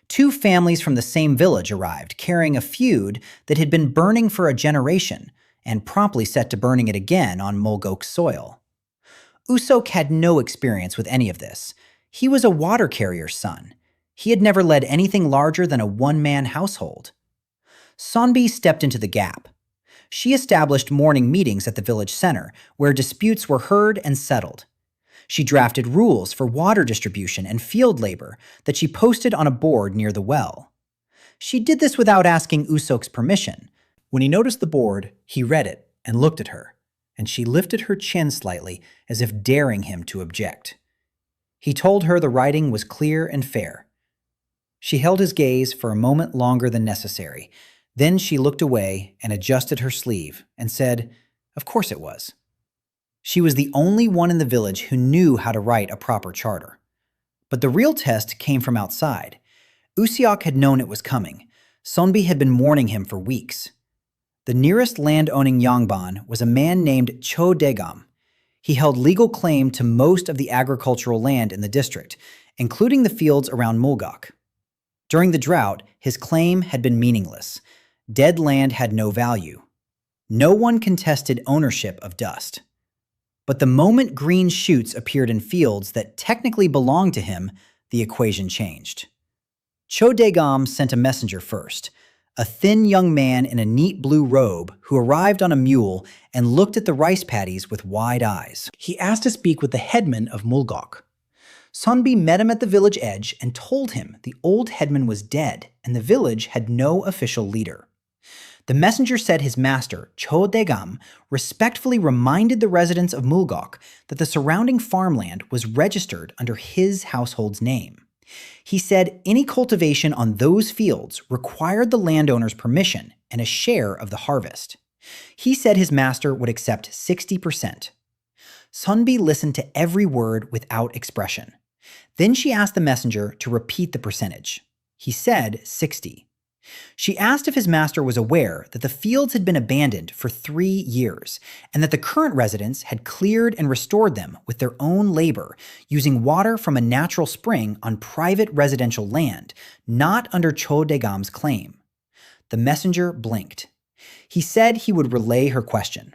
2 families from the same village arrived, carrying a feud that had been burning for a generation and promptly set to burning it again on Mulgo-gok soil. U-sok had no experience with any of this. He was a water carrier's son. He had never led anything larger than a one-man household. Sonbi stepped into the gap. She established morning meetings at the village center, where disputes were heard and settled. She drafted rules for water distribution and field labor that she posted on a board near the well. She did this without asking U-sok's permission. When he noticed the board, he read it and looked at her, and she lifted her chin slightly as if daring him to object. He told her the writing was clear and fair. She held his gaze for a moment longer than necessary. Then she looked away and adjusted her sleeve and said, "Of course it was." She was the only one in the village who knew how to write a proper charter. But the real test came from outside. U-sok had known it was coming. Sonbi had been warning him for weeks. The nearest land-owning Yangban was a man named Cho Daegam. He held legal claim to most of the agricultural land in the district, including the fields around Mulgo-gok. During the drought, his claim had been meaningless. Dead land had no value. No one contested ownership of dust. But the moment green shoots appeared in fields that technically belonged to him, the equation changed. Cho Daegam sent a messenger first, a thin young man in a neat blue robe who arrived on a mule and looked at the rice paddies with wide eyes. He asked to speak with the headman of Mulgo-gok. Sonbi met him at the village edge and told him the old headman was dead and the village had no official leader. The messenger said his master, Cho Daegam, respectfully reminded the residents of Mulgo-gok that the surrounding farmland was registered under his household's name. He said any cultivation on those fields required the landowner's permission and a share of the harvest. He said his master would accept 60%. Sonbi listened to every word without expression. Then she asked the messenger to repeat the percentage. He said 60. She asked if his master was aware that the fields had been abandoned for 3 years and that the current residents had cleared and restored them with their own labor using water from a natural spring on private residential land, not under Cho Dae-gam's claim. The messenger blinked. He said he would relay her question.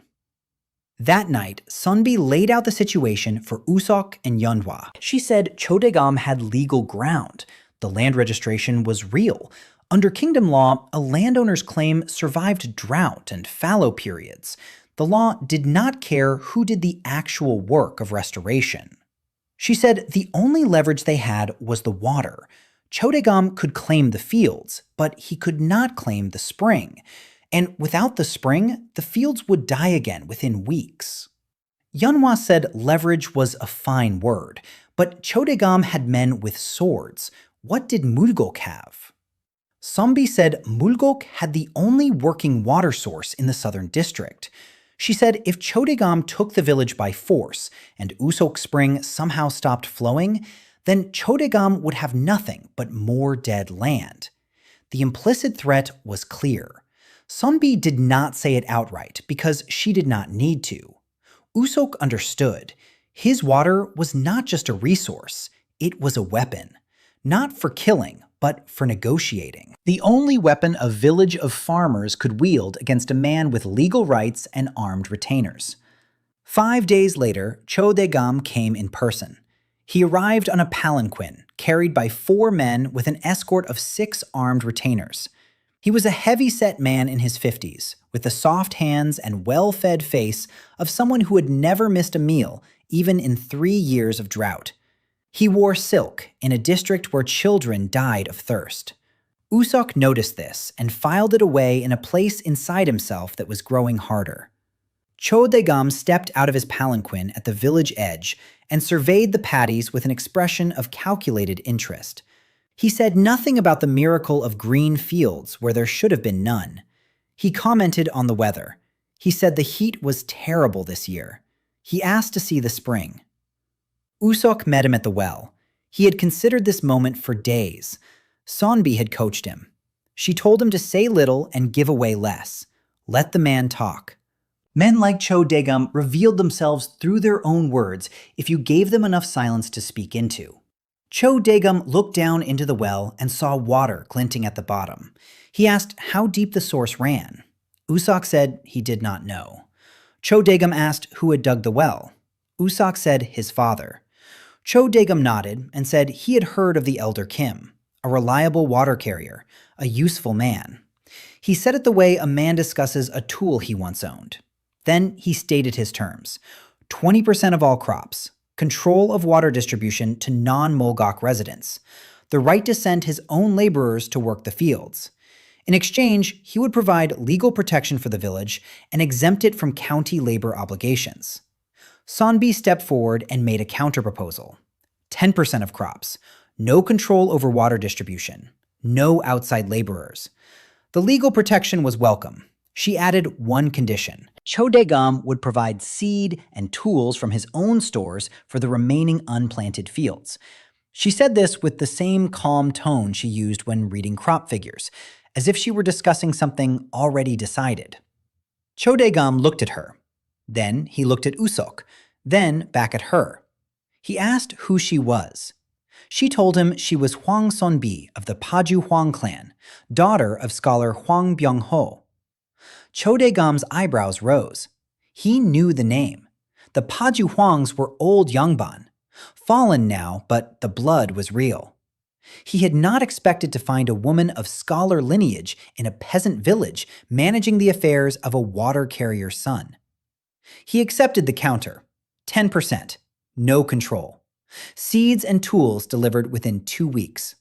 That night, Sonbi laid out the situation for U-sok and Yeon-hwa. She said Cho Dae-gam had legal ground. The land registration was real. Under kingdom law, a landowner's claim survived drought and fallow periods. The law did not care who did the actual work of restoration. She said the only leverage they had was the water. Cho Dae-gam could claim the fields, but he could not claim the spring. And without the spring, the fields would die again within weeks. Yeonhwa said leverage was a fine word, but Cho Dae-gam had men with swords. What did Mulgo-gok have? Sonbi said Mulgo-gok had the only working water source in the southern district. She said if Cho Dae-gam took the village by force and U-sok Spring somehow stopped flowing, then Cho Dae-gam would have nothing but more dead land. The implicit threat was clear. Sonbi did not say it outright because she did not need to. U-sok understood. His water was not just a resource, it was a weapon. Not for killing, but for negotiating. The only weapon a village of farmers could wield against a man with legal rights and armed retainers. 5 days later, Cho Dae-gam came in person. He arrived on a palanquin, carried by 4 men with an escort of 6 armed retainers. He was a heavy-set man in his 50s, with the soft hands and well-fed face of someone who had never missed a meal, even in 3 years of drought. He wore silk in a district where children died of thirst. U-sok noticed this and filed it away in a place inside himself that was growing harder. Cho Dae-gam stepped out of his palanquin at the village edge and surveyed the paddies with an expression of calculated interest. He said nothing about the miracle of green fields where there should have been none. He commented on the weather. He said the heat was terrible this year. He asked to see the spring. U-sok met him at the well. He had considered this moment for days. Sonbi had coached him. She told him to say little and give away less. Let the man talk. Men like Cho Dae-gam revealed themselves through their own words if you gave them enough silence to speak into. Cho Dae-gam looked down into the well and saw water glinting at the bottom. He asked how deep the source ran. U-sok said he did not know. Cho Dae-gam asked who had dug the well. U-sok said his father. Cho Dae-gam nodded and said he had heard of the elder Kim, a reliable water carrier, a useful man. He said it the way a man discusses a tool he once owned. Then he stated his terms. 20% of all crops, control of water distribution to non-Mulgo-gok residents, the right to send his own laborers to work the fields. In exchange, he would provide legal protection for the village and exempt it from county labor obligations. Sonbi stepped forward and made a counterproposal. 10% of crops, no control over water distribution, no outside laborers. The legal protection was welcome. She added one condition. Cho Dae-gam would provide seed and tools from his own stores for the remaining unplanted fields. She said this with the same calm tone she used when reading crop figures, as if she were discussing something already decided. Cho Dae-gam looked at her. Then he looked at U-sok, then back at her. He asked who she was. She told him she was Hwang Sonbi of the Paju Hwang clan, daughter of scholar Hwang Byung-ho. Cho Dae-gam's eyebrows rose. He knew the name. The Paju Hwangs were old Yangban, fallen now, but the blood was real. He had not expected to find a woman of scholar lineage in a peasant village managing the affairs of a water carrier's son. He accepted the counter. 10%. No control. Seeds and tools delivered within 2 weeks.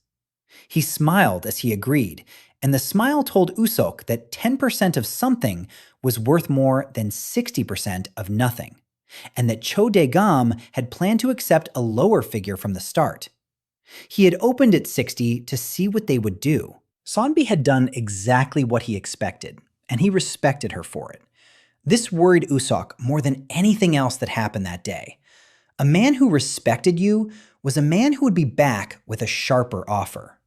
He smiled as he agreed, and the smile told U-sok that 10% of something was worth more than 60% of nothing, and that Cho Dae-gam had planned to accept a lower figure from the start. He had opened at 60 to see what they would do. Sonbi had done exactly what he expected, and he respected her for it. This worried U-sok more than anything else that happened that day. A man who respected you was a man who would be back with a sharper offer.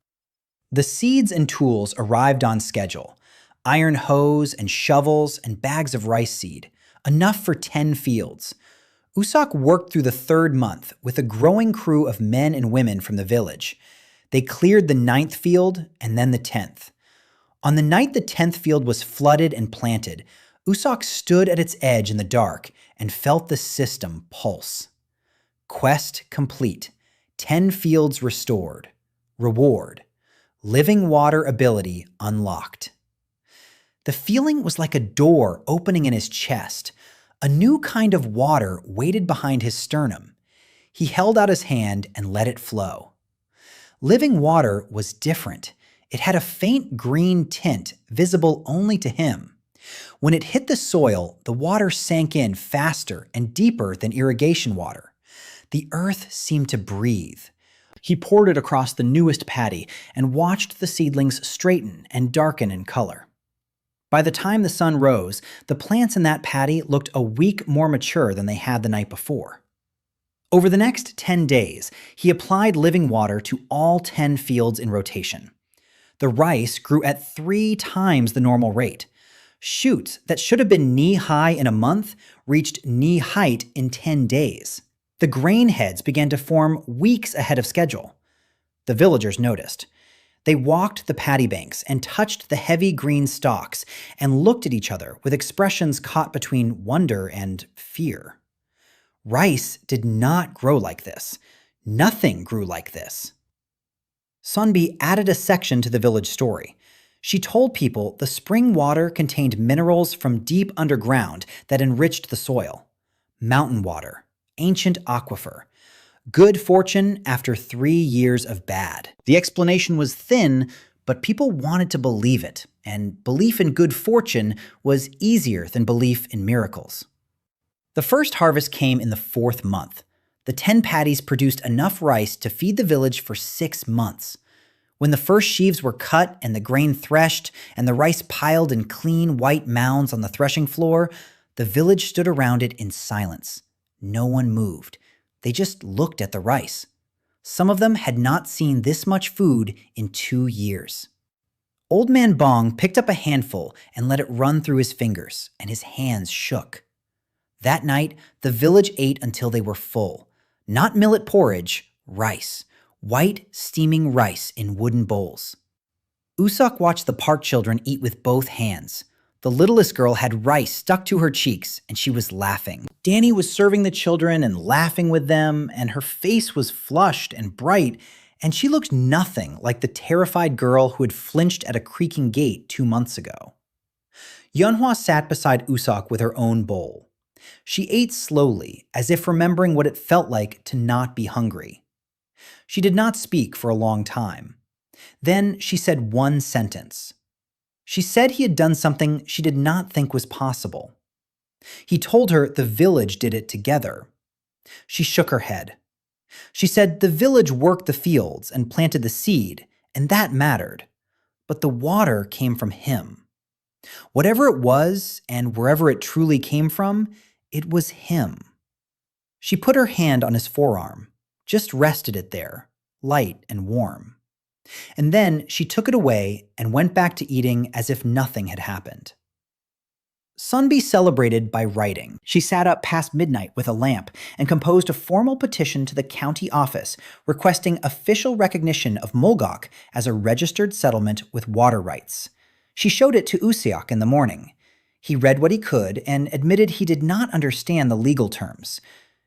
The seeds and tools arrived on schedule. Iron hoes and shovels and bags of rice seed, enough for 10 fields. U-sok worked through the 3rd month with a growing crew of men and women from the village. They cleared the 9th field and then the 10th. On the night the 10th field was flooded and planted, U-sok stood at its edge in the dark and felt the system pulse. Quest complete. 10 fields restored. Reward. Living water ability unlocked. The feeling was like a door opening in his chest. A new kind of water waited behind his sternum. He held out his hand and let it flow. Living water was different. It had a faint green tint visible only to him. When it hit the soil, the water sank in faster and deeper than irrigation water. The earth seemed to breathe. He poured it across the newest paddy and watched the seedlings straighten and darken in color. By the time the sun rose, the plants in that paddy looked a week more mature than they had the night before. Over the next 10 days, he applied living water to all 10 fields in rotation. The rice grew at 3 times the normal rate. Shoots that should have been knee-high in a month reached knee-height in 10 days. The grain heads began to form weeks ahead of schedule. The villagers noticed. They walked the paddy banks and touched the heavy green stalks and looked at each other with expressions caught between wonder and fear. Rice did not grow like this. Nothing grew like this. Sonbi added a section to the village story. She told people the spring water contained minerals from deep underground that enriched the soil. Mountain water, ancient aquifer, good fortune after 3 years of bad. The explanation was thin, but people wanted to believe it, and belief in good fortune was easier than belief in miracles. The first harvest came in the 4th month. The 10 paddies produced enough rice to feed the village for 6 months. When the first sheaves were cut and the grain threshed and the rice piled in clean white mounds on the threshing floor, the village stood around it in silence. No one moved. They just looked at the rice. Some of them had not seen this much food in 2 years. Old Man Bong picked up a handful and let it run through his fingers, and his hands shook. That night, the village ate until they were full. Not millet porridge, rice. White, steaming rice in wooden bowls. U-sok watched the park children eat with both hands. The littlest girl had rice stuck to her cheeks, and she was laughing. Dani was serving the children and laughing with them, and her face was flushed and bright, and she looked nothing like the terrified girl who had flinched at a creaking gate 2 months ago. Yeonhwa sat beside U-sok with her own bowl. She ate slowly, as if remembering what it felt like to not be hungry. She did not speak for a long time. Then she said one sentence. She said he had done something she did not think was possible. He told her the village did it together. She shook her head. She said the village worked the fields and planted the seed, and that mattered. But the water came from him. Whatever it was, and wherever it truly came from, it was him. She put her hand on his forearm, just rested it there, light and warm. And then she took it away and went back to eating as if nothing had happened. Sonbi celebrated by writing. She sat up past midnight with a lamp and composed a formal petition to the county office requesting official recognition of Mulgo-gok as a registered settlement with water rights. She showed it to U-sok in the morning. He read what he could and admitted he did not understand the legal terms.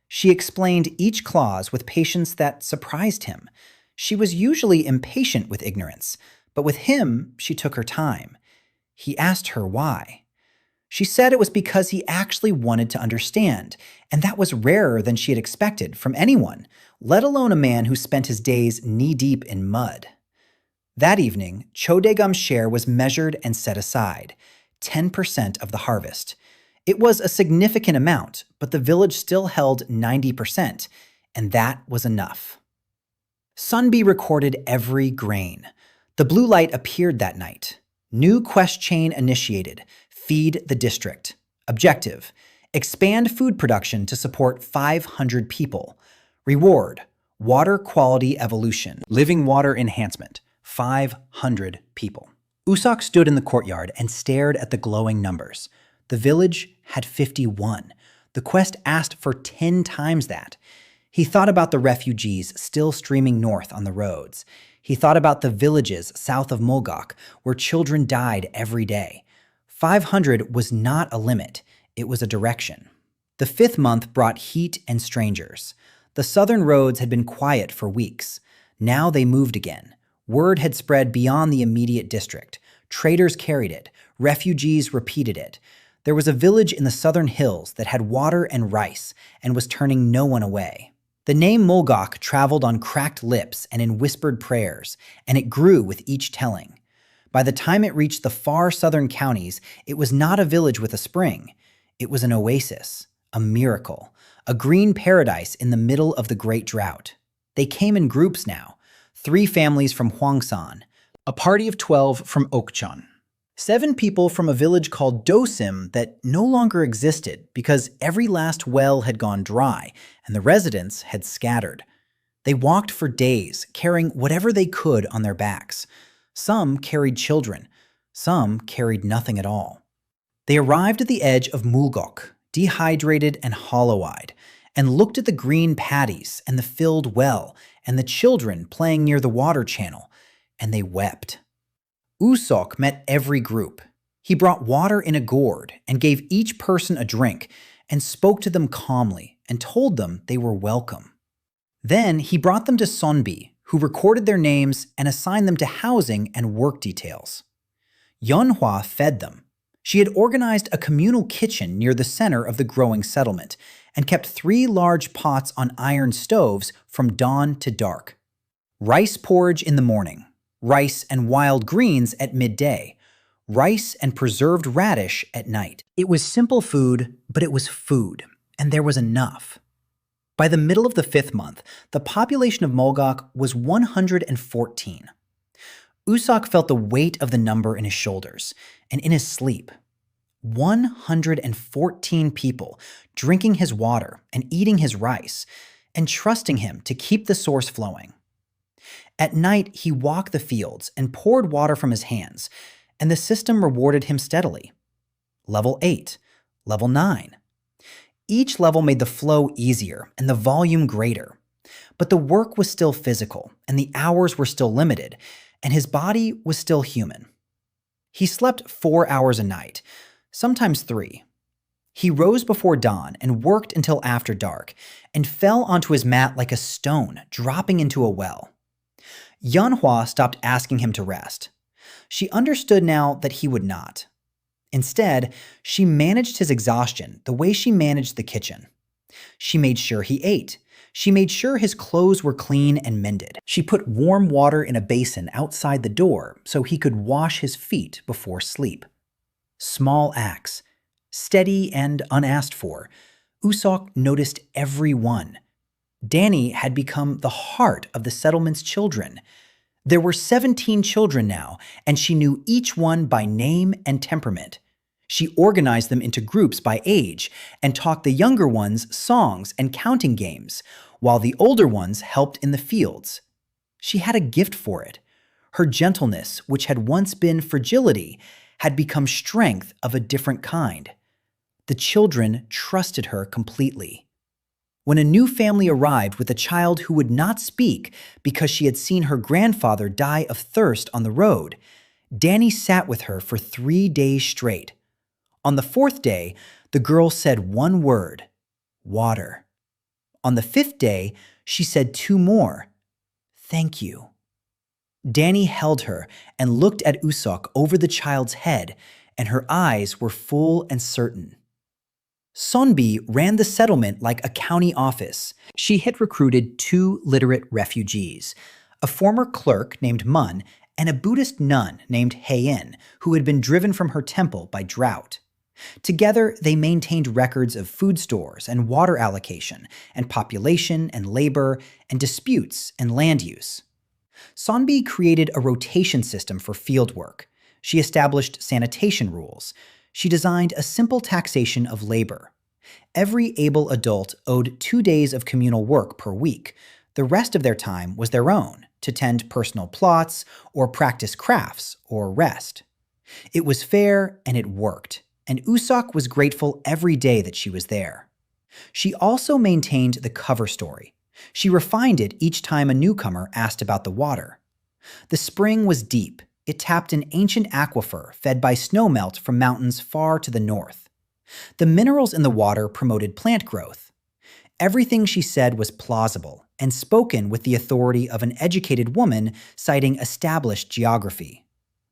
She explained each clause with patience that surprised him. She was usually impatient with ignorance, but with him, she took her time. He asked her why. She said it was because he actually wanted to understand, and that was rarer than she had expected from anyone, let alone a man who spent his days knee-deep in mud. That evening, Chodegum's share was measured and set aside, 10% of the harvest. It was a significant amount, but the village still held 90%, and that was enough. Sonbi recorded every grain. The blue light appeared that night. New quest chain initiated. Feed the district. Objective: expand food production to support 500 people. Reward: water quality evolution. Living water enhancement. 500 people. U-sok stood in the courtyard and stared at the glowing numbers. The village had 51. The quest asked for 10 times that. He thought about the refugees still streaming north on the roads. He thought about the villages south of Mulgo-gok, where children died every day. 500 was not a limit, it was a direction. The 5th month brought heat and strangers. The southern roads had been quiet for weeks. Now they moved again. Word had spread beyond the immediate district. Traders carried it. Refugees repeated it. There was a village in the southern hills that had water and rice and was turning no one away. The name Mulgo-gok traveled on cracked lips and in whispered prayers, and it grew with each telling. By the time it reached the far southern counties, it was not a village with a spring. It was an oasis, a miracle, a green paradise in the middle of the great drought. They came in groups now. 3 families from Hwangsan, a party of 12 from Okcheon, 7 people from a village called Dosim that no longer existed because every last well had gone dry and the residents had scattered. They walked for days, carrying whatever they could on their backs. Some carried children. Some carried nothing at all. They arrived at the edge of Mulgo-gok, dehydrated and hollow-eyed, and looked at the green paddies and the filled well and the children playing near the water channel, and they wept. U-sok met every group. He brought water in a gourd and gave each person a drink and spoke to them calmly and told them they were welcome. Then he brought them to Sonbi, who recorded their names and assigned them to housing and work details. Yeonhwa fed them. She had organized a communal kitchen near the center of the growing settlement and kept 3 large pots on iron stoves from dawn to dark. Rice porridge in the morning, rice and wild greens at midday, rice and preserved radish at night. It was simple food, but it was food, and there was enough. By the middle of the 5th month, the population of Mulgo-gok was 114. U-sok felt the weight of the number in his shoulders and in his sleep. 114 people drinking his water and eating his rice and trusting him to keep the source flowing. At night, he walked the fields and poured water from his hands, and the system rewarded him steadily. Level 8, level 9. Each level made the flow easier and the volume greater. But the work was still physical, and the hours were still limited, and his body was still human. He slept 4 hours a night, sometimes 3. He rose before dawn and worked until after dark, and fell onto his mat like a stone, dropping into a well. Yeon-hwa stopped asking him to rest. She understood now that he would not. Instead, she managed his exhaustion the way she managed the kitchen. She made sure he ate. She made sure his clothes were clean and mended. She put warm water in a basin outside the door so he could wash his feet before sleep. Small acts, steady and unasked for. U-sok noticed every one. Dani had become the heart of the settlement's children. There were 17 children now, and she knew each one by name and temperament. She organized them into groups by age and taught the younger ones songs and counting games, while the older ones helped in the fields. She had a gift for it. Her gentleness, which had once been fragility, had become strength of a different kind. The children trusted her completely. When a new family arrived with a child who would not speak because she had seen her grandfather die of thirst on the road, Dani sat with her for 3 days straight. On the 4th day, the girl said one word, water. On the 5th day, she said 2 more, thank you. Dani held her and looked at U-sok over the child's head, and her eyes were full and certain. Sonbi ran the settlement like a county office. She had recruited 2 literate refugees, a former clerk named Mun and a Buddhist nun named Haein, who had been driven from her temple by drought. Together, they maintained records of food stores and water allocation and population and labor and disputes and land use. Sonbi created a rotation system for field work. She established sanitation rules. She designed a simple taxation of labor. Every able adult owed 2 days of communal work per week. The rest of their time was their own. to tend personal plots or practice crafts or rest. It was fair and it worked, and U-sok was grateful every day that she was there. She also maintained the cover story. She refined it each time a newcomer asked about the water. The spring was deep. It tapped an ancient aquifer fed by snowmelt from mountains far to the north. The minerals in the water promoted plant growth. Everything she said was plausible and spoken with the authority of an educated woman citing established geography.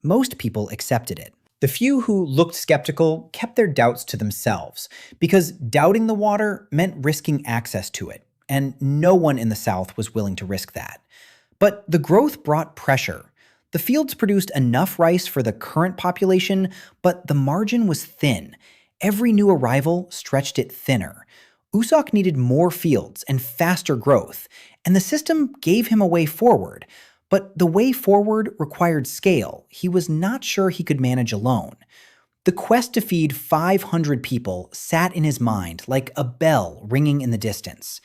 Most people accepted it. The few who looked skeptical kept their doubts to themselves, because doubting the water meant risking access to it, and no one in the South was willing to risk that. But the growth brought pressure. The fields produced enough rice for the current population, but the margin was thin. Every new arrival stretched it thinner. U-sok needed more fields and faster growth, and the system gave him a way forward. But the way forward required scale. He was not sure he could manage alone. The quest to feed 500 people sat in his mind like a bell ringing in the distance.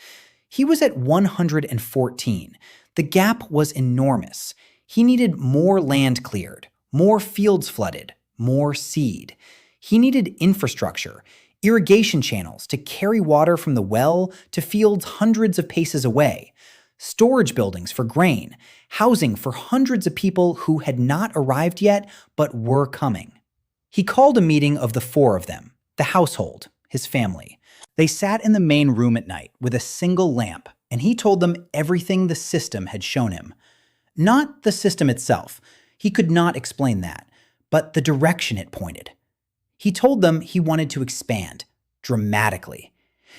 He was at 114. The gap was enormous. He needed more land cleared, more fields flooded, more seed. He needed infrastructure, irrigation channels to carry water from the well to fields hundreds of paces away, storage buildings for grain, housing for hundreds of people who had not arrived yet but were coming. He called a meeting of the four of them, the household, his family. They sat in the main room at night with a single lamp, and he told them everything the system had shown him. Not the system itself. He could not explain that, but the direction it pointed. He told them he wanted to expand, dramatically.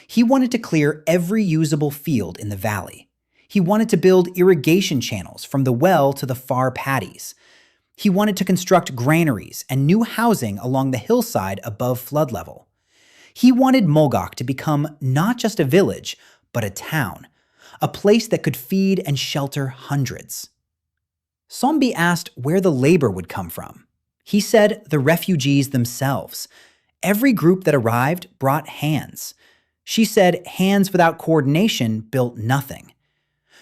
He wanted to clear every usable field in the valley. He wanted to build irrigation channels from the well to the far paddies. He wanted to construct granaries and new housing along the hillside above flood level. He wanted Mulgo-gok to become not just a village, but a town, a place that could feed and shelter hundreds. Sonbi asked where the labor would come from. He said the refugees themselves. Every group that arrived brought hands. She said hands without coordination built nothing.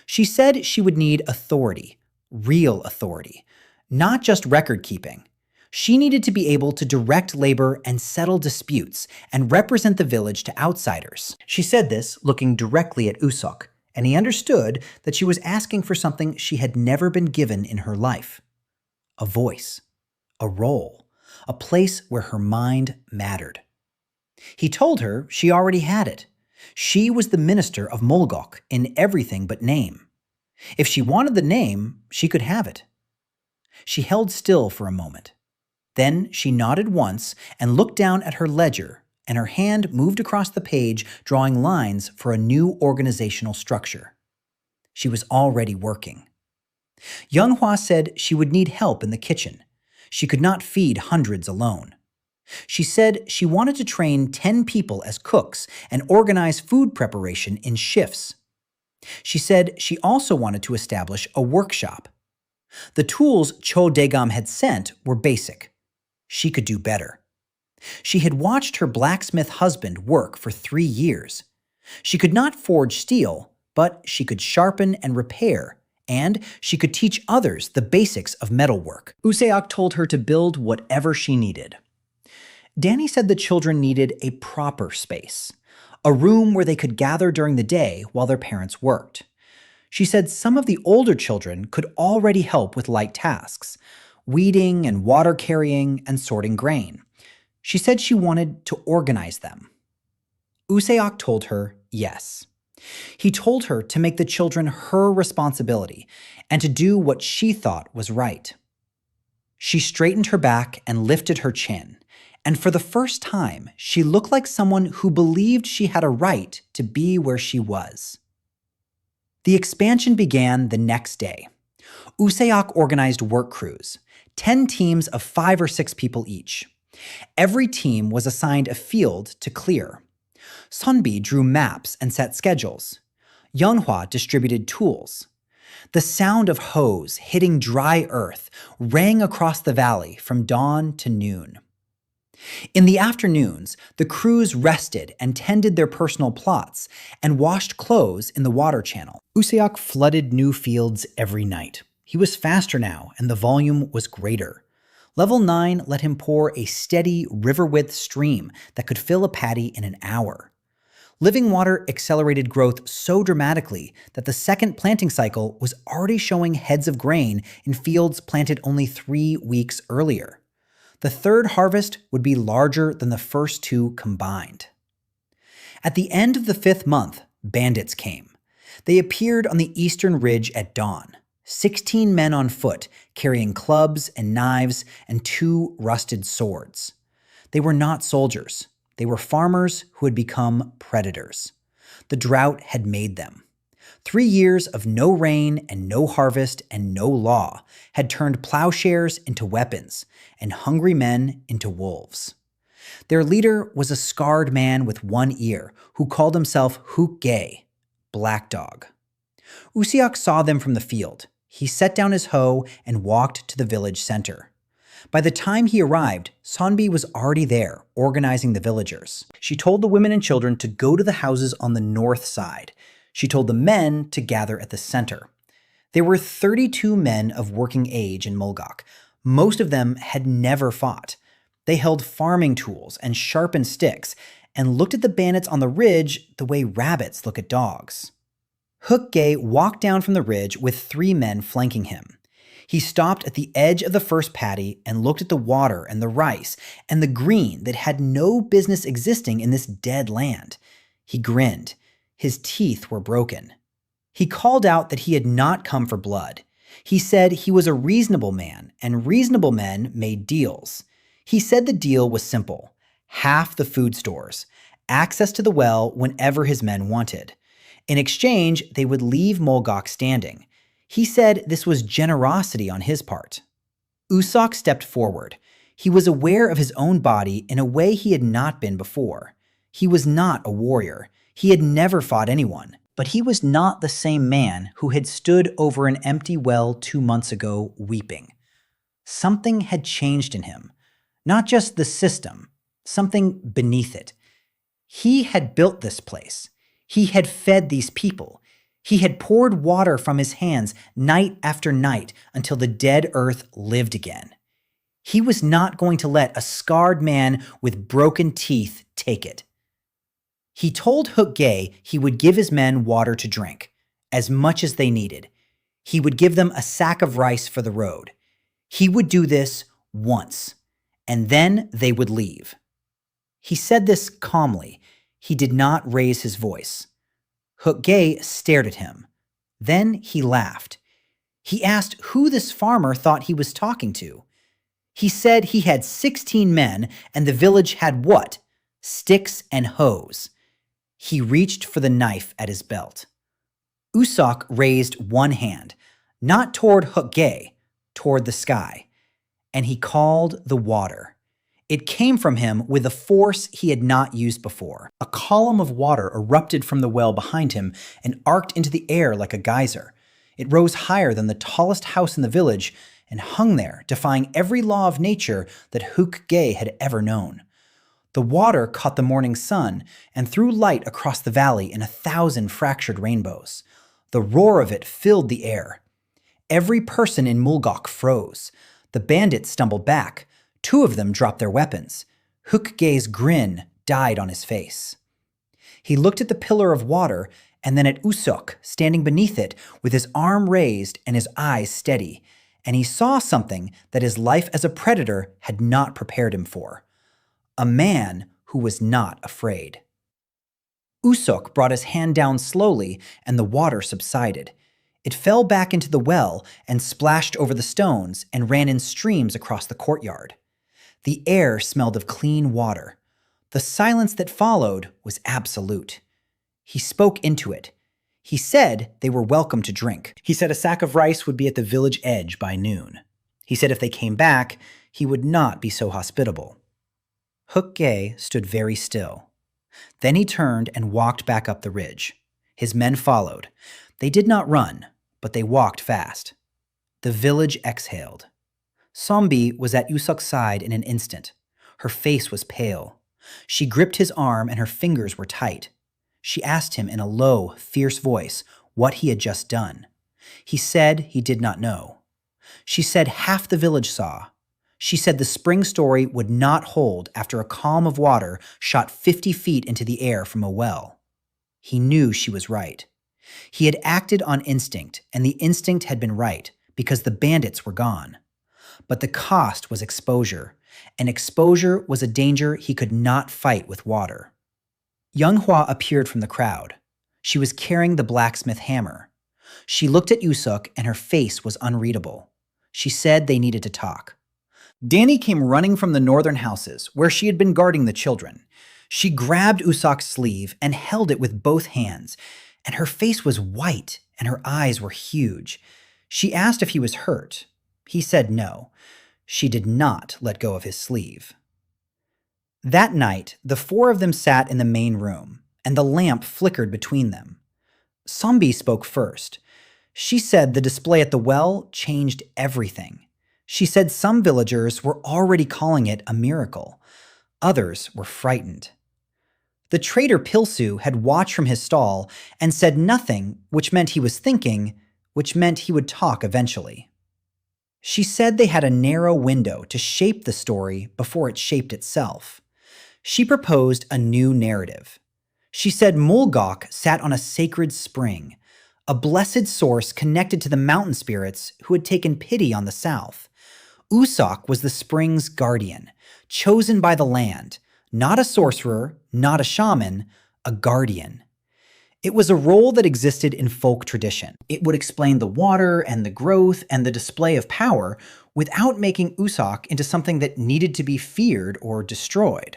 She said she would need authority, real authority, not just record keeping. She needed to be able to direct labor and settle disputes and represent the village to outsiders. She said this looking directly at U-sok, and he understood that she was asking for something she had never been given in her life. A voice, a role, a place where her mind mattered. He told her she already had it. She was the minister of Mulgo-gok in everything but name. If she wanted the name, she could have it. She held still for a moment. Then she nodded once and looked down at her ledger, and her hand moved across the page, drawing lines for a new organizational structure. She was already working. Yeon-hwa said she would need help in the kitchen. She could not feed hundreds alone. She said she wanted to train 10 people as cooks and organize food preparation in shifts. She said she also wanted to establish a workshop. The tools Cho Daegam had sent were basic. She could do better. She had watched her blacksmith husband work for 3 years. She could not forge steel, but she could sharpen and repair, and she could teach others the basics of metalwork. U-sok told her to build whatever she needed. Dani said the children needed a proper space, a room where they could gather during the day while their parents worked. She said some of the older children could already help with light tasks, weeding and water carrying and sorting grain. She said she wanted to organize them. U-sok told her yes. He told her to make the children her responsibility and to do what she thought was right. She straightened her back and lifted her chin, and for the first time, she looked like someone who believed she had a right to be where she was. The expansion began the next day. U-sok organized work crews, 10 teams of 5 or 6 people each. Every team was assigned a field to clear. Sonbi drew maps and set schedules. Yeonhwa distributed tools. The sound of hoes hitting dry earth rang across the valley from dawn to noon. In the afternoons, the crews rested and tended their personal plots and washed clothes in the water channel. U-sok flooded new fields every night. He was faster now, and the volume was greater. Level 9 let him pour a steady, river-width stream that could fill a paddy in an hour. Living water accelerated growth so dramatically that the second planting cycle was already showing heads of grain in fields planted only 3 weeks earlier. The third harvest would be larger than the first two combined. At the end of the 5th month, bandits came. They appeared on the eastern ridge at dawn, 16 men on foot, carrying clubs and knives and 2 rusted swords. They were not soldiers. They were farmers who had become predators. The drought had made them. 3 years of no rain and no harvest and no law had turned plowshares into weapons and hungry men into wolves. Their leader was a scarred man with one ear who called himself Huk-gae, Black Dog. U-sok saw them from the field. He set down his hoe and walked to the village center. By the time he arrived, Sonbi was already there, organizing the villagers. She told the women and children to go to the houses on the north side. She told the men to gather at the center. There were 32 men of working age in Mulgo-gok. Most of them had never fought. They held farming tools and sharpened sticks and looked at the bandits on the ridge the way rabbits look at dogs. Huk-gae walked down from the ridge with 3 men flanking him. He stopped at the edge of the first paddy and looked at the water and the rice and the green that had no business existing in this dead land. He grinned. His teeth were broken. He called out that he had not come for blood. He said he was a reasonable man, and reasonable men made deals. He said the deal was simple: half the food stores, access to the well whenever his men wanted. In exchange, they would leave Mulgo-gok standing. He said this was generosity on his part. U-sok stepped forward. He was aware of his own body in a way he had not been before. He was not a warrior. He had never fought anyone. But he was not the same man who had stood over an empty well 2 months ago weeping. Something had changed in him. Not just the system, something beneath it. He had built this place. He had fed these people. He had poured water from his hands night after night until the dead earth lived again. He was not going to let a scarred man with broken teeth take it. He told Huk-gae he would give his men water to drink, as much as they needed. He would give them a sack of rice for the road. He would do this once, and then they would leave. He said this calmly. He did not raise his voice. Huk-gae stared at him. Then he laughed. He asked who this farmer thought he was talking to. He said he had 16 men and the village had what? Sticks and hoes. He reached for the knife at his belt. U-sok raised one hand, not toward Huk-gae, toward the sky, and he called the water. It came from him with a force he had not used before. A column of water erupted from the well behind him and arced into the air like a geyser. It rose higher than the tallest house in the village and hung there, defying every law of nature that Huk-gae had ever known. The water caught the morning sun and threw light across the valley in 1,000 fractured rainbows. The roar of it filled the air. Every person in Mulgo-gok froze. The bandits stumbled back. 2 of them dropped their weapons. Huk-gae's grin died on his face. He looked at the pillar of water and then at U-sok standing beneath it with his arm raised and his eyes steady, and he saw something that his life as a predator had not prepared him for. A man who was not afraid. U-sok brought his hand down slowly and the water subsided. It fell back into the well and splashed over the stones and ran in streams across the courtyard. The air smelled of clean water. The silence that followed was absolute. He spoke into it. He said they were welcome to drink. He said a sack of rice would be at the village edge by noon. He said if they came back, he would not be so hospitable. Huk-gae stood very still. Then he turned and walked back up the ridge. His men followed. They did not run, but they walked fast. The village exhaled. Sonbi was at U-sok's side in an instant. Her face was pale. She gripped his arm and her fingers were tight. She asked him in a low, fierce voice what he had just done. He said he did not know. She said half the village saw. She said the spring story would not hold after a column of water shot 50 feet into the air from a well. He knew she was right. He had acted on instinct, and the instinct had been right because the bandits were gone. But the cost was exposure, and exposure was a danger he could not fight with water. Yeonhwa appeared from the crowd. She was carrying the blacksmith hammer. She looked at U-sok and her face was unreadable. She said they needed to talk. Dani came running from the northern houses, where she had been guarding the children. She grabbed U-sok's sleeve and held it with both hands, and her face was white and her eyes were huge. She asked if he was hurt. He said no. She did not let go of his sleeve. That night, the four of them sat in the main room, and the lamp flickered between them. Sonbi spoke first. She said the display at the well changed everything. She said some villagers were already calling it a miracle. Others were frightened. The trader Pilsu had watched from his stall and said nothing, which meant he was thinking, which meant he would talk eventually. She said they had a narrow window to shape the story before it shaped itself. She proposed a new narrative. She said Mulgo-gok sat on a sacred spring, a blessed source connected to the mountain spirits who had taken pity on the south. U-sok was the spring's guardian, chosen by the land, not a sorcerer, not a shaman, a guardian. It was a role that existed in folk tradition. It would explain the water and the growth and the display of power without making U-sok into something that needed to be feared or destroyed.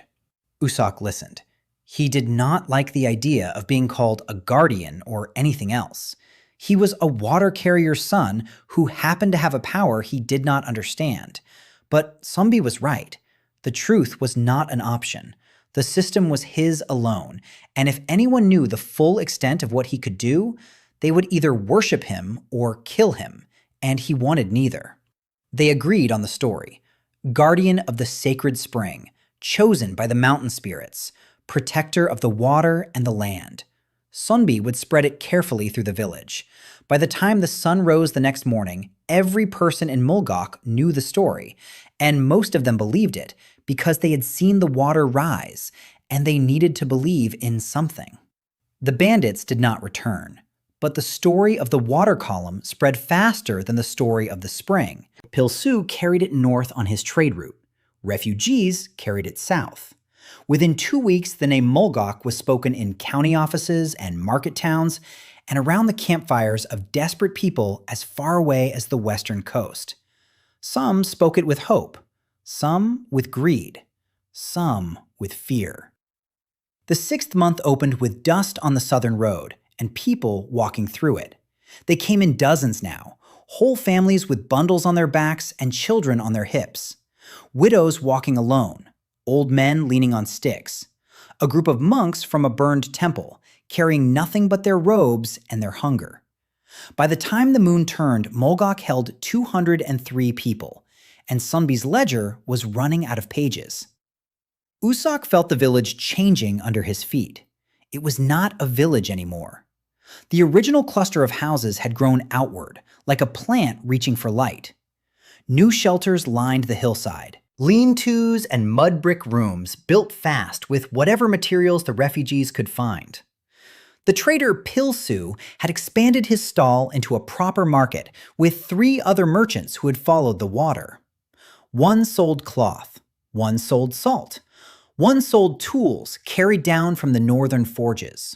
U-sok listened. He did not like the idea of being called a guardian or anything else. He was a water carrier's son who happened to have a power he did not understand. But Sonbi was right. The truth was not an option. The system was his alone, and if anyone knew the full extent of what he could do, they would either worship him or kill him, and he wanted neither. They agreed on the story. Guardian of the sacred spring, chosen by the mountain spirits, protector of the water and the land. Sonbi would spread it carefully through the village. By the time the sun rose the next morning, every person in Mulgo-gok knew the story, and most of them believed it because they had seen the water rise, and they needed to believe in something. The bandits did not return, but the story of the water column spread faster than the story of the spring. Pilsu carried it north on his trade route. Refugees carried it south. Within 2 weeks, the name Mulgo-gok was spoken in county offices and market towns and around the campfires of desperate people as far away as the western coast. Some spoke it with hope, some with greed, some with fear. The 6th month opened with dust on the southern road and people walking through it. They came in dozens now, whole families with bundles on their backs and children on their hips. Widows walking alone, old men leaning on sticks. A group of monks from a burned temple, carrying nothing but their robes and their hunger. By the time the moon turned, Mulgo-gok held 203 people, and Sonbi's ledger was running out of pages. U-sok felt the village changing under his feet. It was not a village anymore. The original cluster of houses had grown outward, like a plant reaching for light. New shelters lined the hillside. Lean-tos and mud brick rooms built fast with whatever materials the refugees could find. The trader Pilsu had expanded his stall into a proper market with 3 other merchants who had followed the water. One sold cloth, one sold salt, one sold tools carried down from the northern forges.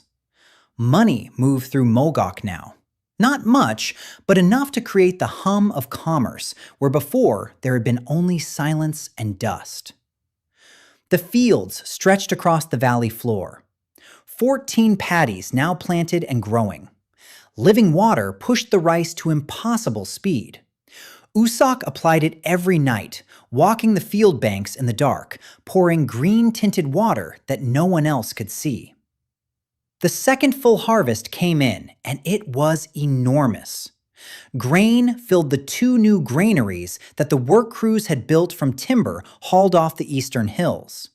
Money moved through Mulgo-gok now. Not much, but enough to create the hum of commerce, where before there had been only silence and dust. The fields stretched across the valley floor. 14 paddies now planted and growing. Living water pushed the rice to impossible speed. U-sok applied it every night, walking the field banks in the dark, pouring green-tinted water that no one else could see. The second full harvest came in, and it was enormous. Grain filled the two new granaries that the work crews had built from timber hauled off the eastern hills.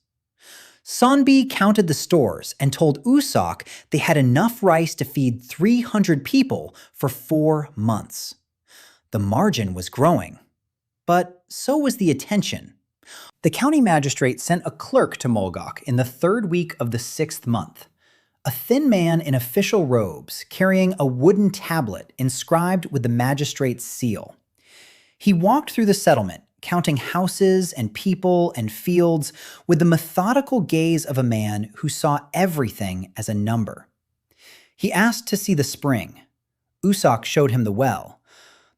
Sonbi counted the stores and told U-sok they had enough rice to feed 300 people for 4 months. The margin was growing, but so was the attention. The county magistrate sent a clerk to Mulgo-gok in the 3rd week of the 6th month. A thin man in official robes, carrying a wooden tablet inscribed with the magistrate's seal. He walked through the settlement, counting houses and people and fields with the methodical gaze of a man who saw everything as a number. He asked to see the spring. U-sok showed him the well.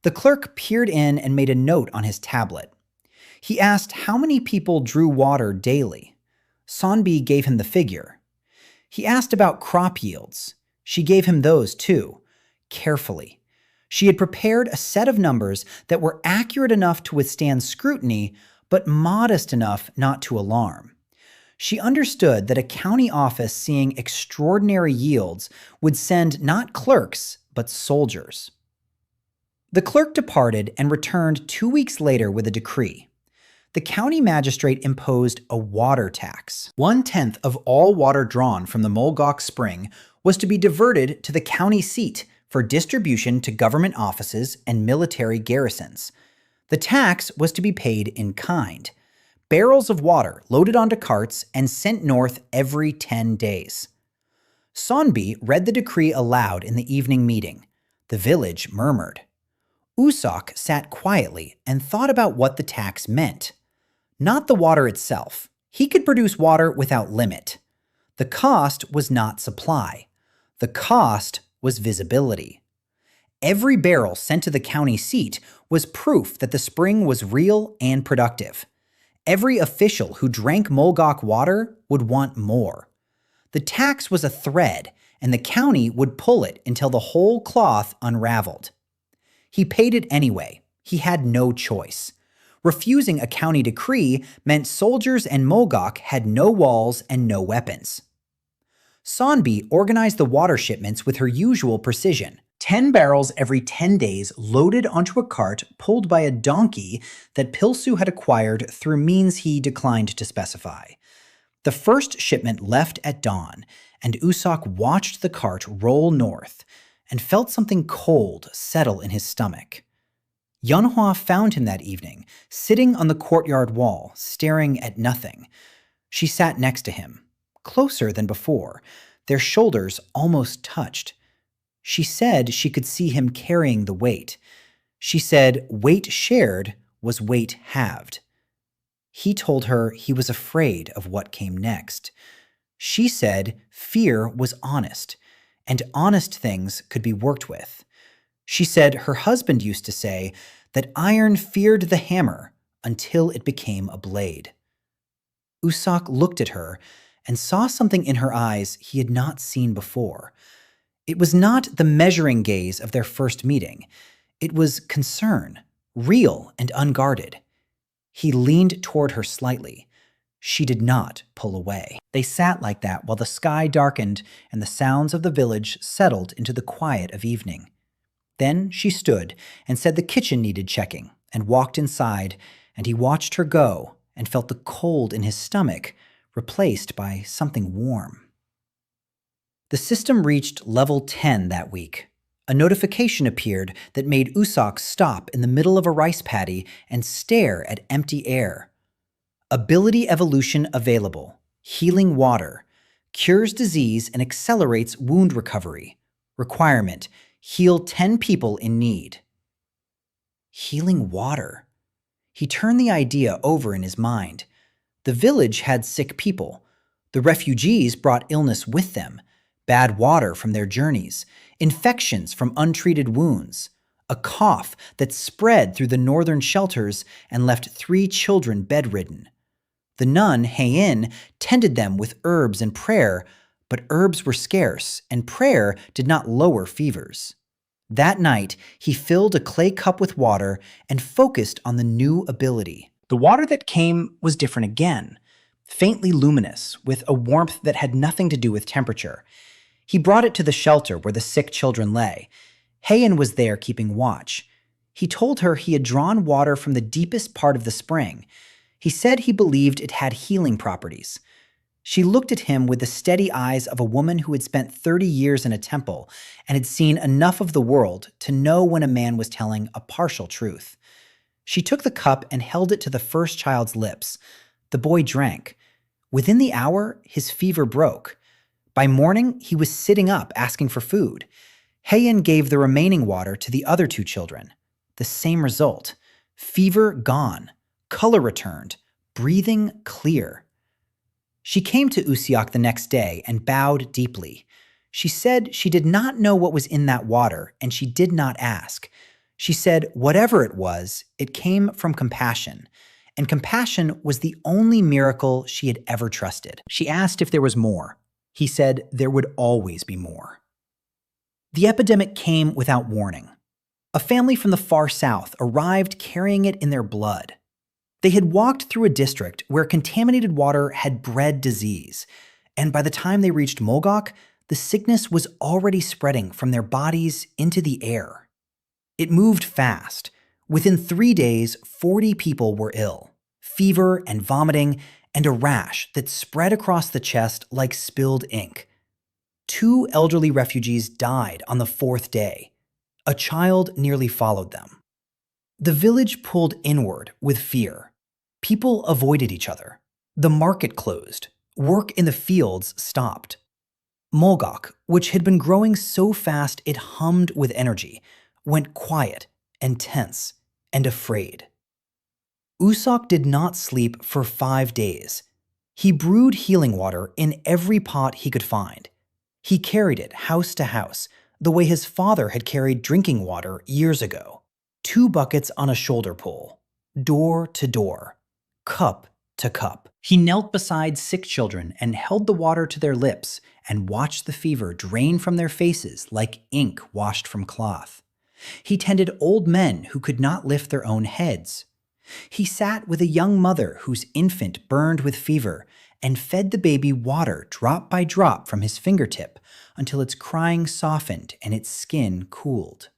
The clerk peered in and made a note on his tablet. He asked how many people drew water daily. Sonbi gave him the figure. He asked about crop yields. She gave him those too, carefully. She had prepared a set of numbers that were accurate enough to withstand scrutiny, but modest enough not to alarm. She understood that a county office seeing extraordinary yields would send not clerks, but soldiers. The clerk departed and returned 2 weeks later with a decree. The county magistrate imposed a water tax. 1/10 of all water drawn from the Mulgo-gok spring was to be diverted to the county seat for distribution to government offices and military garrisons. The tax was to be paid in kind. Barrels of water loaded onto carts and sent north every 10 days. Sonbi read the decree aloud in the evening meeting. The village murmured. U-sok sat quietly and thought about what the tax meant. Not the water itself. He could produce water without limit. The cost was not supply. The cost was visibility. Every barrel sent to the county seat was proof that the spring was real and productive. Every official who drank Mulgo-gok water would want more. The tax was a thread, and the county would pull it until the whole cloth unraveled. He paid it anyway. He had no choice. Refusing a county decree meant soldiers and Mulgo-gok had no walls and no weapons. Sonbi organized the water shipments with her usual precision. 10 barrels every 10 days loaded onto a cart pulled by a donkey that Pilsu had acquired through means he declined to specify. The first shipment left at dawn, and U-sok watched the cart roll north and felt something cold settle in his stomach. Yeonhwa found him that evening, sitting on the courtyard wall, staring at nothing. She sat next to him, closer than before. Their shoulders almost touched. She said she could see him carrying the weight. She said weight shared was weight halved. He told her he was afraid of what came next. She said fear was honest, and honest things could be worked with. She said her husband used to say that iron feared the hammer until it became a blade. U-sok looked at her and saw something in her eyes he had not seen before. It was not the measuring gaze of their first meeting. It was concern, real and unguarded. He leaned toward her slightly. She did not pull away. They sat like that while the sky darkened and the sounds of the village settled into the quiet of evening. Then she stood and said the kitchen needed checking and walked inside, and he watched her go and felt the cold in his stomach replaced by something warm. The system reached level 10 that week. A notification appeared that made U-sok stop in the middle of a rice paddy and stare at empty air. Ability evolution available. Healing water. Cures disease and accelerates wound recovery. Requirement: heal 10 people in need. Healing water. He turned the idea over in his mind. The village had sick people. The refugees brought illness with them. Bad water from their journeys. Infections from untreated wounds. A cough that spread through the northern shelters and left 3 children bedridden. The nun, Hae-in, tended them with herbs and prayer, but herbs were scarce, and prayer did not lower fevers. That night, he filled a clay cup with water and focused on the new ability. The water that came was different again, faintly luminous, with a warmth that had nothing to do with temperature. He brought it to the shelter where the sick children lay. Haein was there keeping watch. He told her he had drawn water from the deepest part of the spring. He said he believed it had healing properties. She looked at him with the steady eyes of a woman who had spent 30 years in a temple and had seen enough of the world to know when a man was telling a partial truth. She took the cup and held it to the first child's lips. The boy drank. Within the hour, his fever broke. By morning, he was sitting up asking for food. Haein gave the remaining water to the other two children. The same result. Fever gone. Color returned. Breathing clear. She came to U-sok the next day and bowed deeply. She said she did not know what was in that water, and she did not ask. She said whatever it was, it came from compassion, and compassion was the only miracle she had ever trusted. She asked if there was more. He said there would always be more. The epidemic came without warning. A family from the far south arrived carrying it in their blood. They had walked through a district where contaminated water had bred disease, and by the time they reached Mulgo-gok, the sickness was already spreading from their bodies into the air. It moved fast. Within 3 days, 40 people were ill, fever and vomiting, and a rash that spread across the chest like spilled ink. 2 elderly refugees died on the 4th day. A child nearly followed them. The village pulled inward with fear. People avoided each other. The market closed. Work in the fields stopped. Mulgo-gok, which had been growing so fast it hummed with energy, went quiet and tense and afraid. U-sok did not sleep for 5 days. He brewed healing water in every pot he could find. He carried it house to house, the way his father had carried drinking water years ago. 2 buckets on a shoulder pull, door to door, cup to cup. He knelt beside sick children and held the water to their lips and watched the fever drain from their faces like ink washed from cloth. He tended old men who could not lift their own heads. He sat with a young mother whose infant burned with fever and fed the baby water drop by drop from his fingertip until its crying softened and its skin cooled.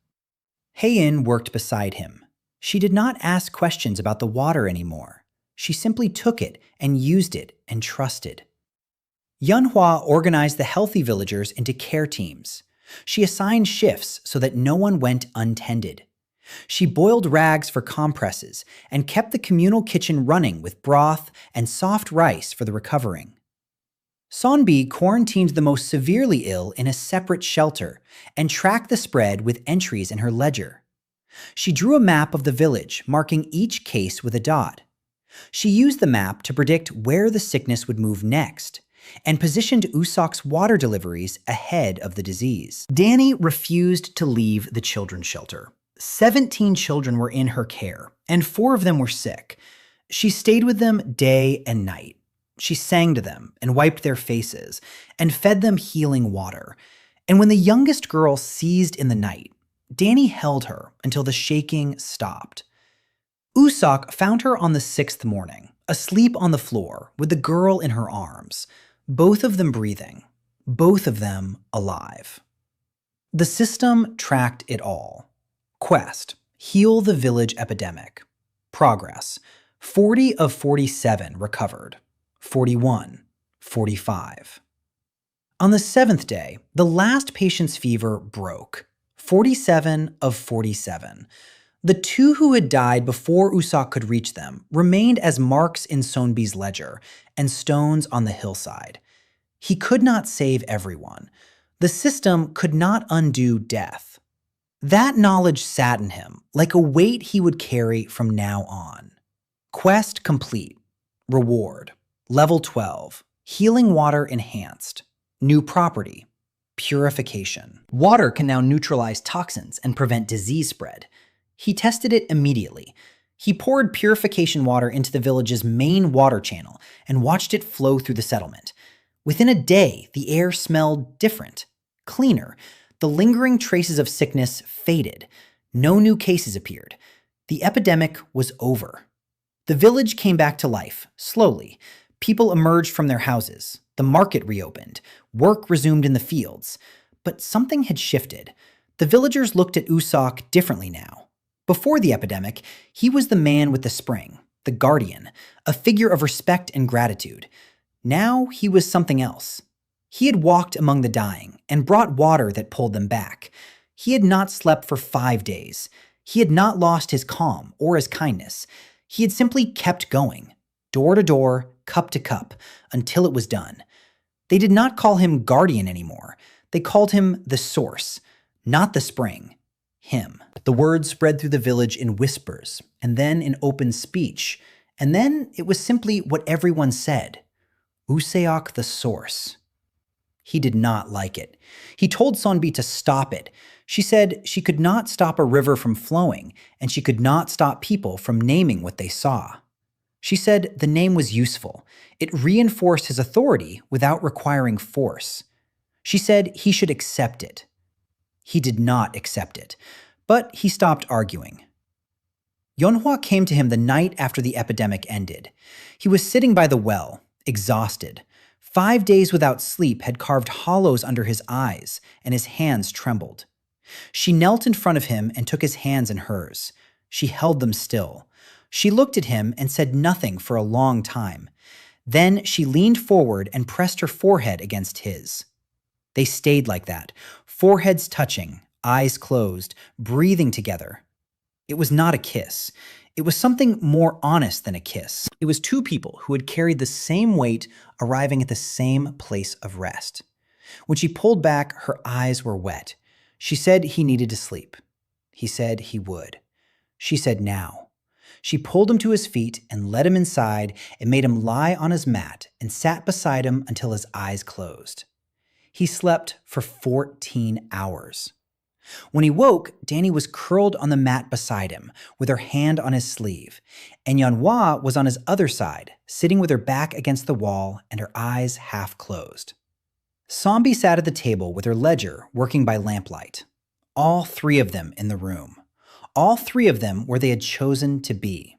Haein worked beside him. She did not ask questions about the water anymore. She simply took it and used it and trusted. Yeonhwa organized the healthy villagers into care teams. She assigned shifts so that no one went untended. She boiled rags for compresses and kept the communal kitchen running with broth and soft rice for the recovering. Sonbi quarantined the most severely ill in a separate shelter and tracked the spread with entries in her ledger. She drew a map of the village, marking each case with a dot. She used the map to predict where the sickness would move next and positioned U-sok's water deliveries ahead of the disease. Dani refused to leave the children's shelter. 17 children were in her care, and 4 of them were sick. She stayed with them day and night. She sang to them and wiped their faces and fed them healing water. And when the youngest girl seized in the night, Dani held her until the shaking stopped. U-sok found her on the 6th morning, asleep on the floor with the girl in her arms, both of them breathing, both of them alive. The system tracked it all. Quest: heal the village epidemic. Progress: 40 of 47 recovered. 41, 45. On the 7th day, the last patient's fever broke. 47 of 47. The 2 who had died before U-sok could reach them remained as marks in Sonbi's ledger and stones on the hillside. He could not save everyone. The system could not undo death. That knowledge sat in him like a weight he would carry from now on. Quest complete. Reward: Level 12. Healing water enhanced. New property: purification. Water can now neutralize toxins and prevent disease spread. He tested it immediately. He poured purification water into the village's main water channel and watched it flow through the settlement. Within a day, the air smelled different, cleaner. The lingering traces of sickness faded. No new cases appeared. The epidemic was over. The village came back to life, slowly. People emerged from their houses. The market reopened. Work resumed in the fields. But something had shifted. The villagers looked at U-sok differently now. Before the epidemic, he was the man with the spring, the guardian, a figure of respect and gratitude. Now he was something else. He had walked among the dying and brought water that pulled them back. He had not slept for 5 days. He had not lost his calm or his kindness. He had simply kept going, door to door, cup to cup, until it was done. They did not call him guardian anymore. They called him the source, not the spring, him. The words spread through the village in whispers, and then in open speech, and then it was simply what everyone said. U-seok the source. He did not like it. He told Sonbi to stop it. She said she could not stop a river from flowing, and she could not stop people from naming what they saw. She said the name was useful. It reinforced his authority without requiring force. She said he should accept it. He did not accept it, but he stopped arguing. Yeonhwa came to him the night after the epidemic ended. He was sitting by the well, exhausted. 5 days without sleep had carved hollows under his eyes, and his hands trembled. She knelt in front of him and took his hands in hers. She held them still. She looked at him and said nothing for a long time. Then she leaned forward and pressed her forehead against his. They stayed like that, foreheads touching, eyes closed, breathing together. It was not a kiss. It was something more honest than a kiss. It was two people who had carried the same weight, arriving at the same place of rest. When she pulled back, her eyes were wet. She said he needed to sleep. He said he would. She said now. She pulled him to his feet and led him inside and made him lie on his mat and sat beside him until his eyes closed. He slept for 14 hours. When he woke, Dani was curled on the mat beside him, with her hand on his sleeve, and Yeon-hwa was on his other side, sitting with her back against the wall and her eyes half closed. Sonbi sat at the table with her ledger, working by lamplight. All three of them in the room. All three of them where they had chosen to be.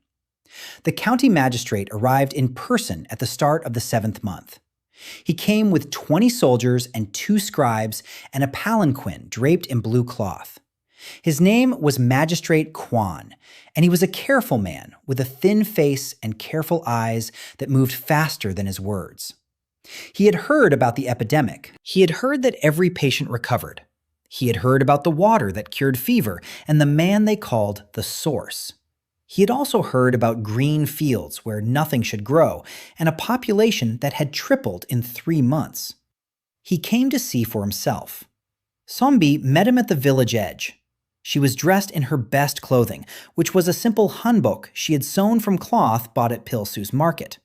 The county magistrate arrived in person at the start of the 7th month. He came with 20 soldiers and 2 scribes and a palanquin draped in blue cloth. His name was Magistrate Kwon, and he was a careful man with a thin face and careful eyes that moved faster than his words. He had heard about the epidemic. He had heard that every patient recovered. He had heard about the water that cured fever and the man they called the source. He had also heard about green fields where nothing should grow and a population that had tripled in 3 months. He came to see for himself. Sonbi met him at the village edge. She was dressed in her best clothing, which was a simple hanbok she had sewn from cloth bought at Pilsu's market.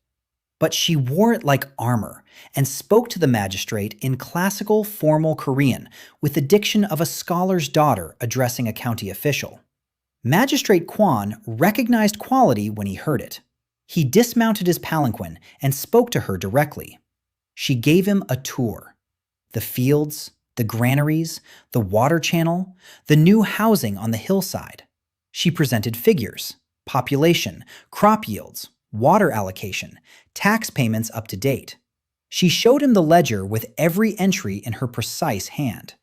But she wore it like armor and spoke to the magistrate in classical formal Korean with the diction of a scholar's daughter addressing a county official. Magistrate Kwon recognized quality when he heard it. He dismounted his palanquin and spoke to her directly. She gave him a tour. The fields, the granaries, the water channel, the new housing on the hillside. She presented figures, population, crop yields, water allocation, tax payments up to date. She showed him the ledger with every entry in her precise hand.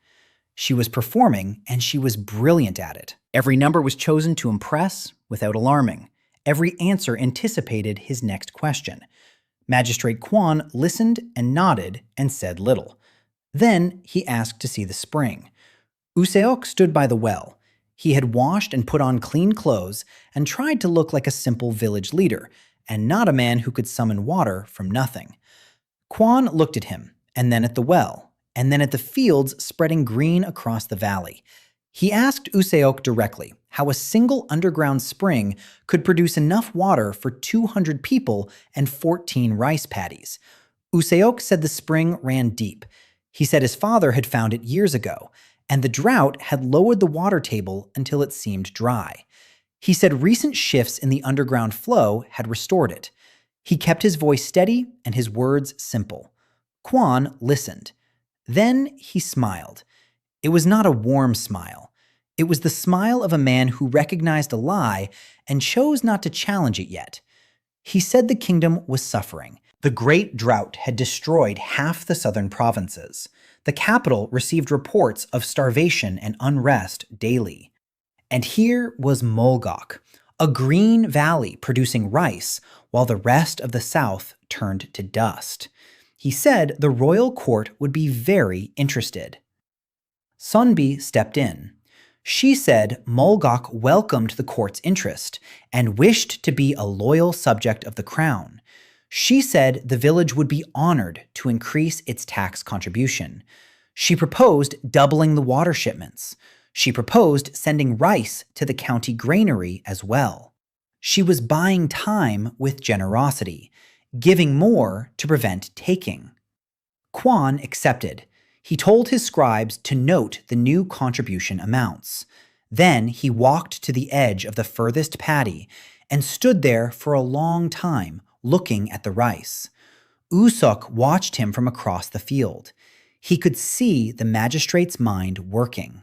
She was performing, and she was brilliant at it. Every number was chosen to impress without alarming. Every answer anticipated his next question. Magistrate Kwon listened and nodded and said little. Then he asked to see the spring. U-seok stood by the well. He had washed and put on clean clothes and tried to look like a simple village leader, and not a man who could summon water from nothing. Kwon looked at him, and then at the well, and then at the fields spreading green across the valley. He asked U-seok directly how a single underground spring could produce enough water for 200 people and 14 rice paddies. U-seok said the spring ran deep. He said his father had found it years ago, and the drought had lowered the water table until it seemed dry. He said recent shifts in the underground flow had restored it. He kept his voice steady and his words simple. Kwon listened. Then he smiled. It was not a warm smile. It was the smile of a man who recognized a lie and chose not to challenge it yet. He said the kingdom was suffering, The Great Drought had destroyed half the southern provinces. The capital received reports of starvation and unrest daily. And here was Mulgo-gok, a green valley producing rice, while the rest of the south turned to dust. He said the royal court would be very interested. Sonbi stepped in. She said Mulgo-gok welcomed the court's interest and wished to be a loyal subject of the crown. She said the village would be honored to increase its tax contribution. She proposed doubling the water shipments. She proposed sending rice to the county granary as well. She was buying time with generosity, giving more to prevent taking. Kwon accepted. He told his scribes to note the new contribution amounts. Then he walked to the edge of the furthest paddy and stood there for a long time, looking at the rice. U-sok watched him from across the field. He could see the magistrate's mind working.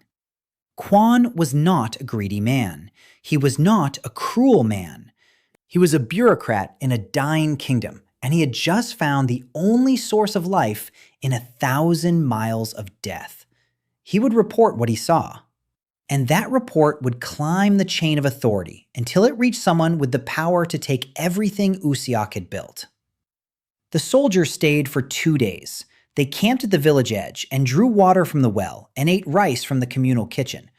Kwon was not a greedy man. He was not a cruel man. He was a bureaucrat in a dying kingdom, and he had just found the only source of life in 1,000 miles of death. He would report what he saw. And that report would climb the chain of authority until it reached someone with the power to take everything U-sok had built. The soldiers stayed for 2 days. They camped at the village edge and drew water from the well and ate rice from the communal kitchen.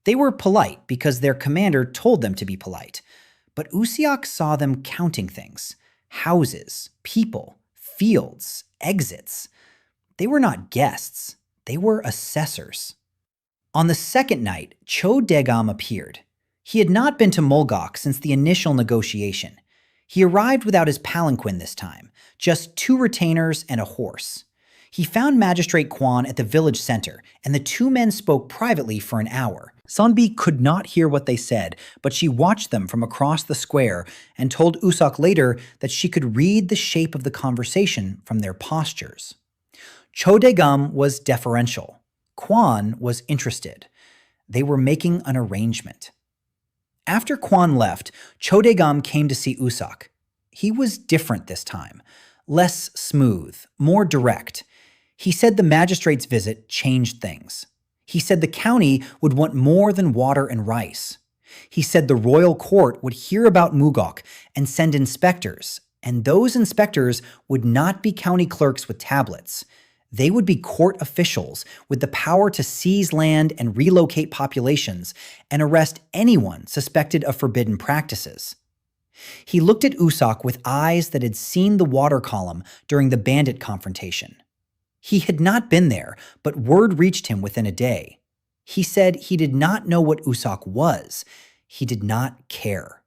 They were polite because their commander told them to be polite. But U-sok saw them counting things: houses, people, fields, exits. They were not guests. They were assessors. On the second night, Cho Daegam appeared. He had not been to Mulgo-gok since the initial negotiation. He arrived without his palanquin this time, just 2 retainers and a horse. He found Magistrate Kwon at the village center, and the 2 men spoke privately for an hour. Sonbi could not hear what they said, but she watched them from across the square and told U-sok later that she could read the shape of the conversation from their postures. Cho Daegam was deferential. Kwon was interested. They were making an arrangement. After Kwon left, Cho Daegam came to see U-sok. He was different this time, less smooth, more direct. He said the magistrate's visit changed things. He said the county would want more than water and rice. He said the royal court would hear about Mulgo-gok and send inspectors, and those inspectors would not be county clerks with tablets. They would be court officials with the power to seize land and relocate populations and arrest anyone suspected of forbidden practices. He looked at U-sok with eyes that had seen the water column during the bandit confrontation. He had not been there, but word reached him within a day. He said he did not know what U-sok was. He did not care.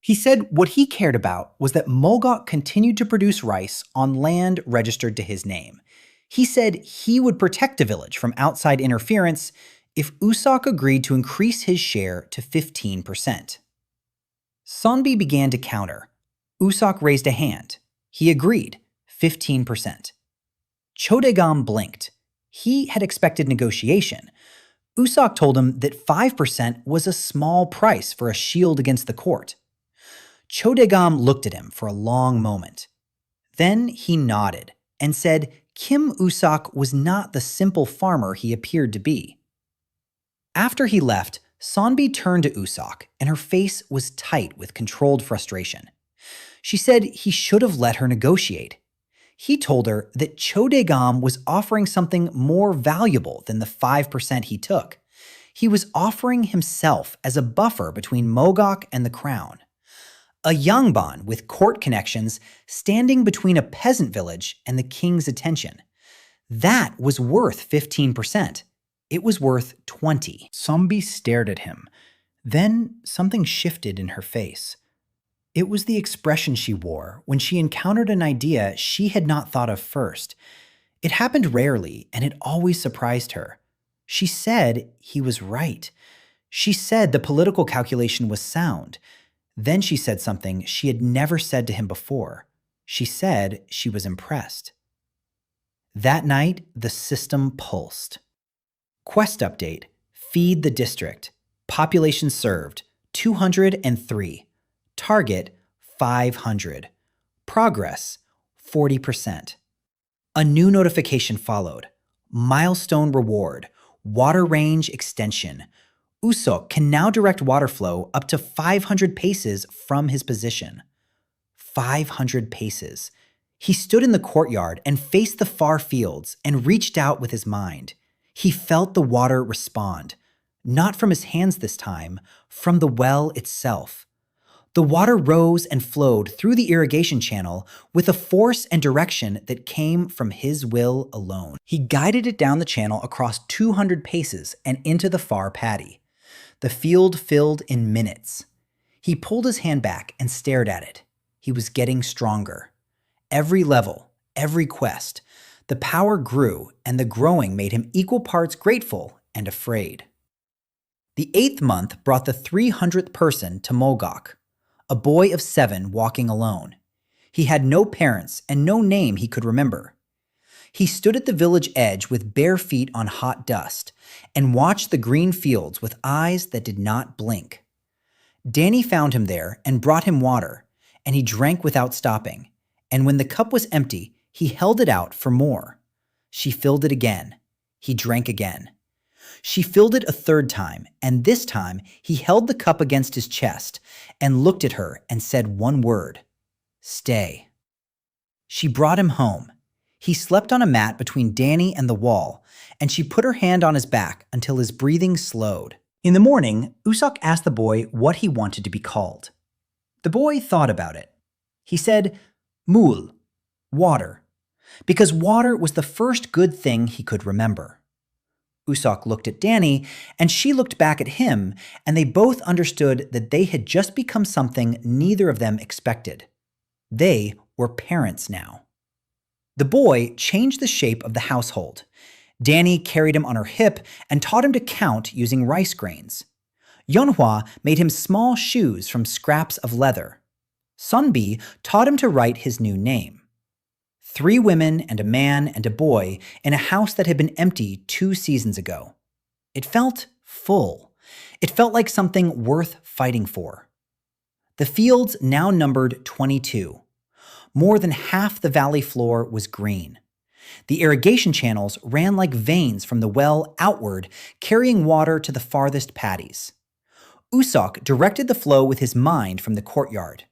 He said what he cared about was that Mulgo-gok continued to produce rice on land registered to his name. He said he would protect the village from outside interference if U-sok agreed to increase his share to 15%. Sonbi began to counter. U-sok raised a hand. He agreed, 15%. Cho Daegam blinked. He had expected negotiation. U-sok told him that 5% was a small price for a shield against the court. Cho Daegam looked at him for a long moment. Then he nodded and said Kim U-sok was not the simple farmer he appeared to be. After he left, Sonbi turned to U-sok, and her face was tight with controlled frustration. She said he should have let her negotiate. He told her that Cho Daegam was offering something more valuable than the 5% he took. He was offering himself as a buffer between Mulgo-gok and the crown. A yangban with court connections standing between a peasant village and the king's attention. That was worth 15%. It was worth 20. Sonbi stared at him. Then something shifted in her face. It was the expression she wore when she encountered an idea she had not thought of first. It happened rarely, and it always surprised her. She said he was right. She said the political calculation was sound. Then she said something she had never said to him before. She said she was impressed. That night, the system pulsed. Quest update: feed the district. Population served: 203. Target: 500. Progress: 40%. A new notification followed. Milestone reward. Water range extension. U-sok can now direct water flow up to 500 paces from his position. 500 paces. He stood in the courtyard and faced the far fields and reached out with his mind. He felt the water respond. Not from his hands this time, from the well itself. The water rose and flowed through the irrigation channel with a force and direction that came from his will alone. He guided it down the channel across 200 paces and into the far paddy. The field filled in minutes. He pulled his hand back and stared at it. He was getting stronger. Every level, every quest, the power grew, and the growing made him equal parts grateful and afraid. The 8th month brought the 300th person to Mulgo-gok, a boy of 7 walking alone. He had no parents and no name he could remember. He stood at the village edge with bare feet on hot dust and watched the green fields with eyes that did not blink. Dani found him there and brought him water, and he drank without stopping, and when the cup was empty, he held it out for more. She filled it again. He drank again. She filled it a 3rd time, and this time he held the cup against his chest and looked at her and said one word, "Stay." She brought him home. He slept on a mat between Dani and the wall, and she put her hand on his back until his breathing slowed. In the morning, U-sok asked the boy what he wanted to be called. The boy thought about it. He said, "Muly," water, because water was the first good thing he could remember. U-sok looked at Dani, and she looked back at him, and they both understood that they had just become something neither of them expected. They were parents now. The boy changed the shape of the household. Dani carried him on her hip and taught him to count using rice grains. Yeon-hwa made him small shoes from scraps of leather. Sonbi taught him to write his new name. 3 women and a man and a boy in a house that had been empty 2 seasons ago. It felt full. It felt like something worth fighting for. The fields now numbered 22. More than half the valley floor was green. The irrigation channels ran like veins from the well outward, carrying water to the farthest paddies. U-sok directed the flow with his mind from the courtyard.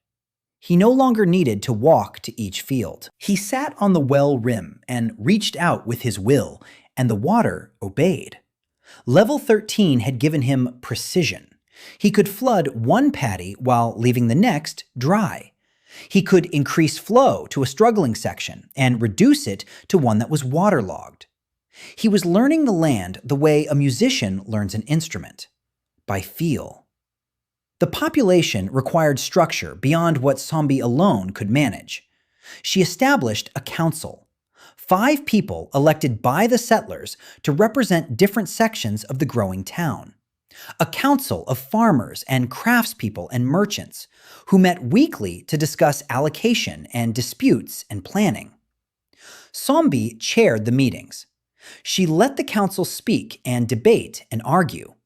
He no longer needed to walk to each field. He sat on the well rim and reached out with his will, and the water obeyed. Level 13 had given him precision. He could flood one paddy while leaving the next dry. He could increase flow to a struggling section and reduce it to one that was waterlogged. He was learning the land the way a musician learns an instrument, by feel. The population required structure beyond what Sonbi alone could manage. She established a council, 5 people elected by the settlers to represent different sections of the growing town. A council of farmers and craftspeople and merchants who met weekly to discuss allocation and disputes and planning. Sonbi chaired the meetings. She let the council speak and debate and argue.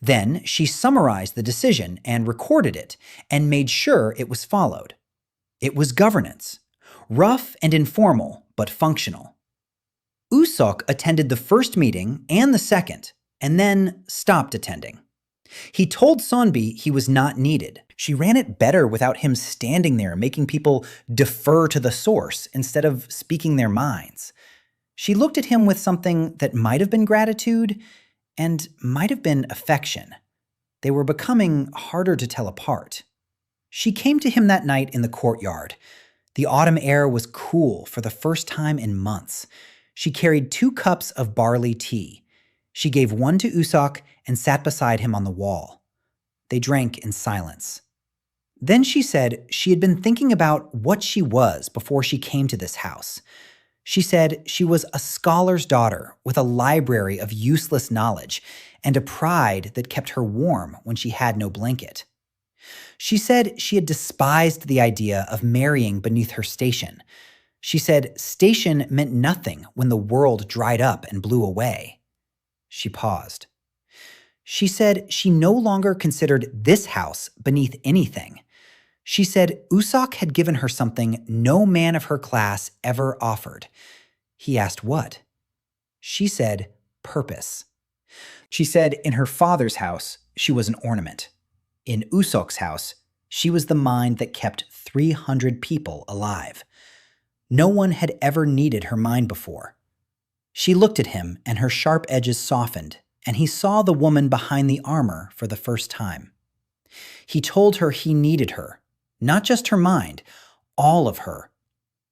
Then she summarized the decision and recorded it and made sure it was followed. It was governance, rough and informal, but functional. U-sok attended the first meeting and the second, and then stopped attending. He told Sonbi he was not needed. She ran it better without him standing there making people defer to the source instead of speaking their minds. She looked at him with something that might have been gratitude and might have been affection. They were becoming harder to tell apart. She came to him that night in the courtyard. The autumn air was cool for the first time in months. She carried 2 cups of barley tea. She gave one to U-sok and sat beside him on the wall. They drank in silence. Then she said she had been thinking about what she was before she came to this house. She said she was a scholar's daughter with a library of useless knowledge and a pride that kept her warm when she had no blanket. She said she had despised the idea of marrying beneath her station. She said station meant nothing when the world dried up and blew away. She paused. She said she no longer considered this house beneath anything. She said U-sok had given her something no man of her class ever offered. He asked what? She said purpose. She said in her father's house, she was an ornament. In U-sok's house, she was the mind that kept 300 people alive. No one had ever needed her mind before. She looked at him, and her sharp edges softened, and he saw the woman behind the armor for the first time. He told her he needed her, not just her mind, all of her.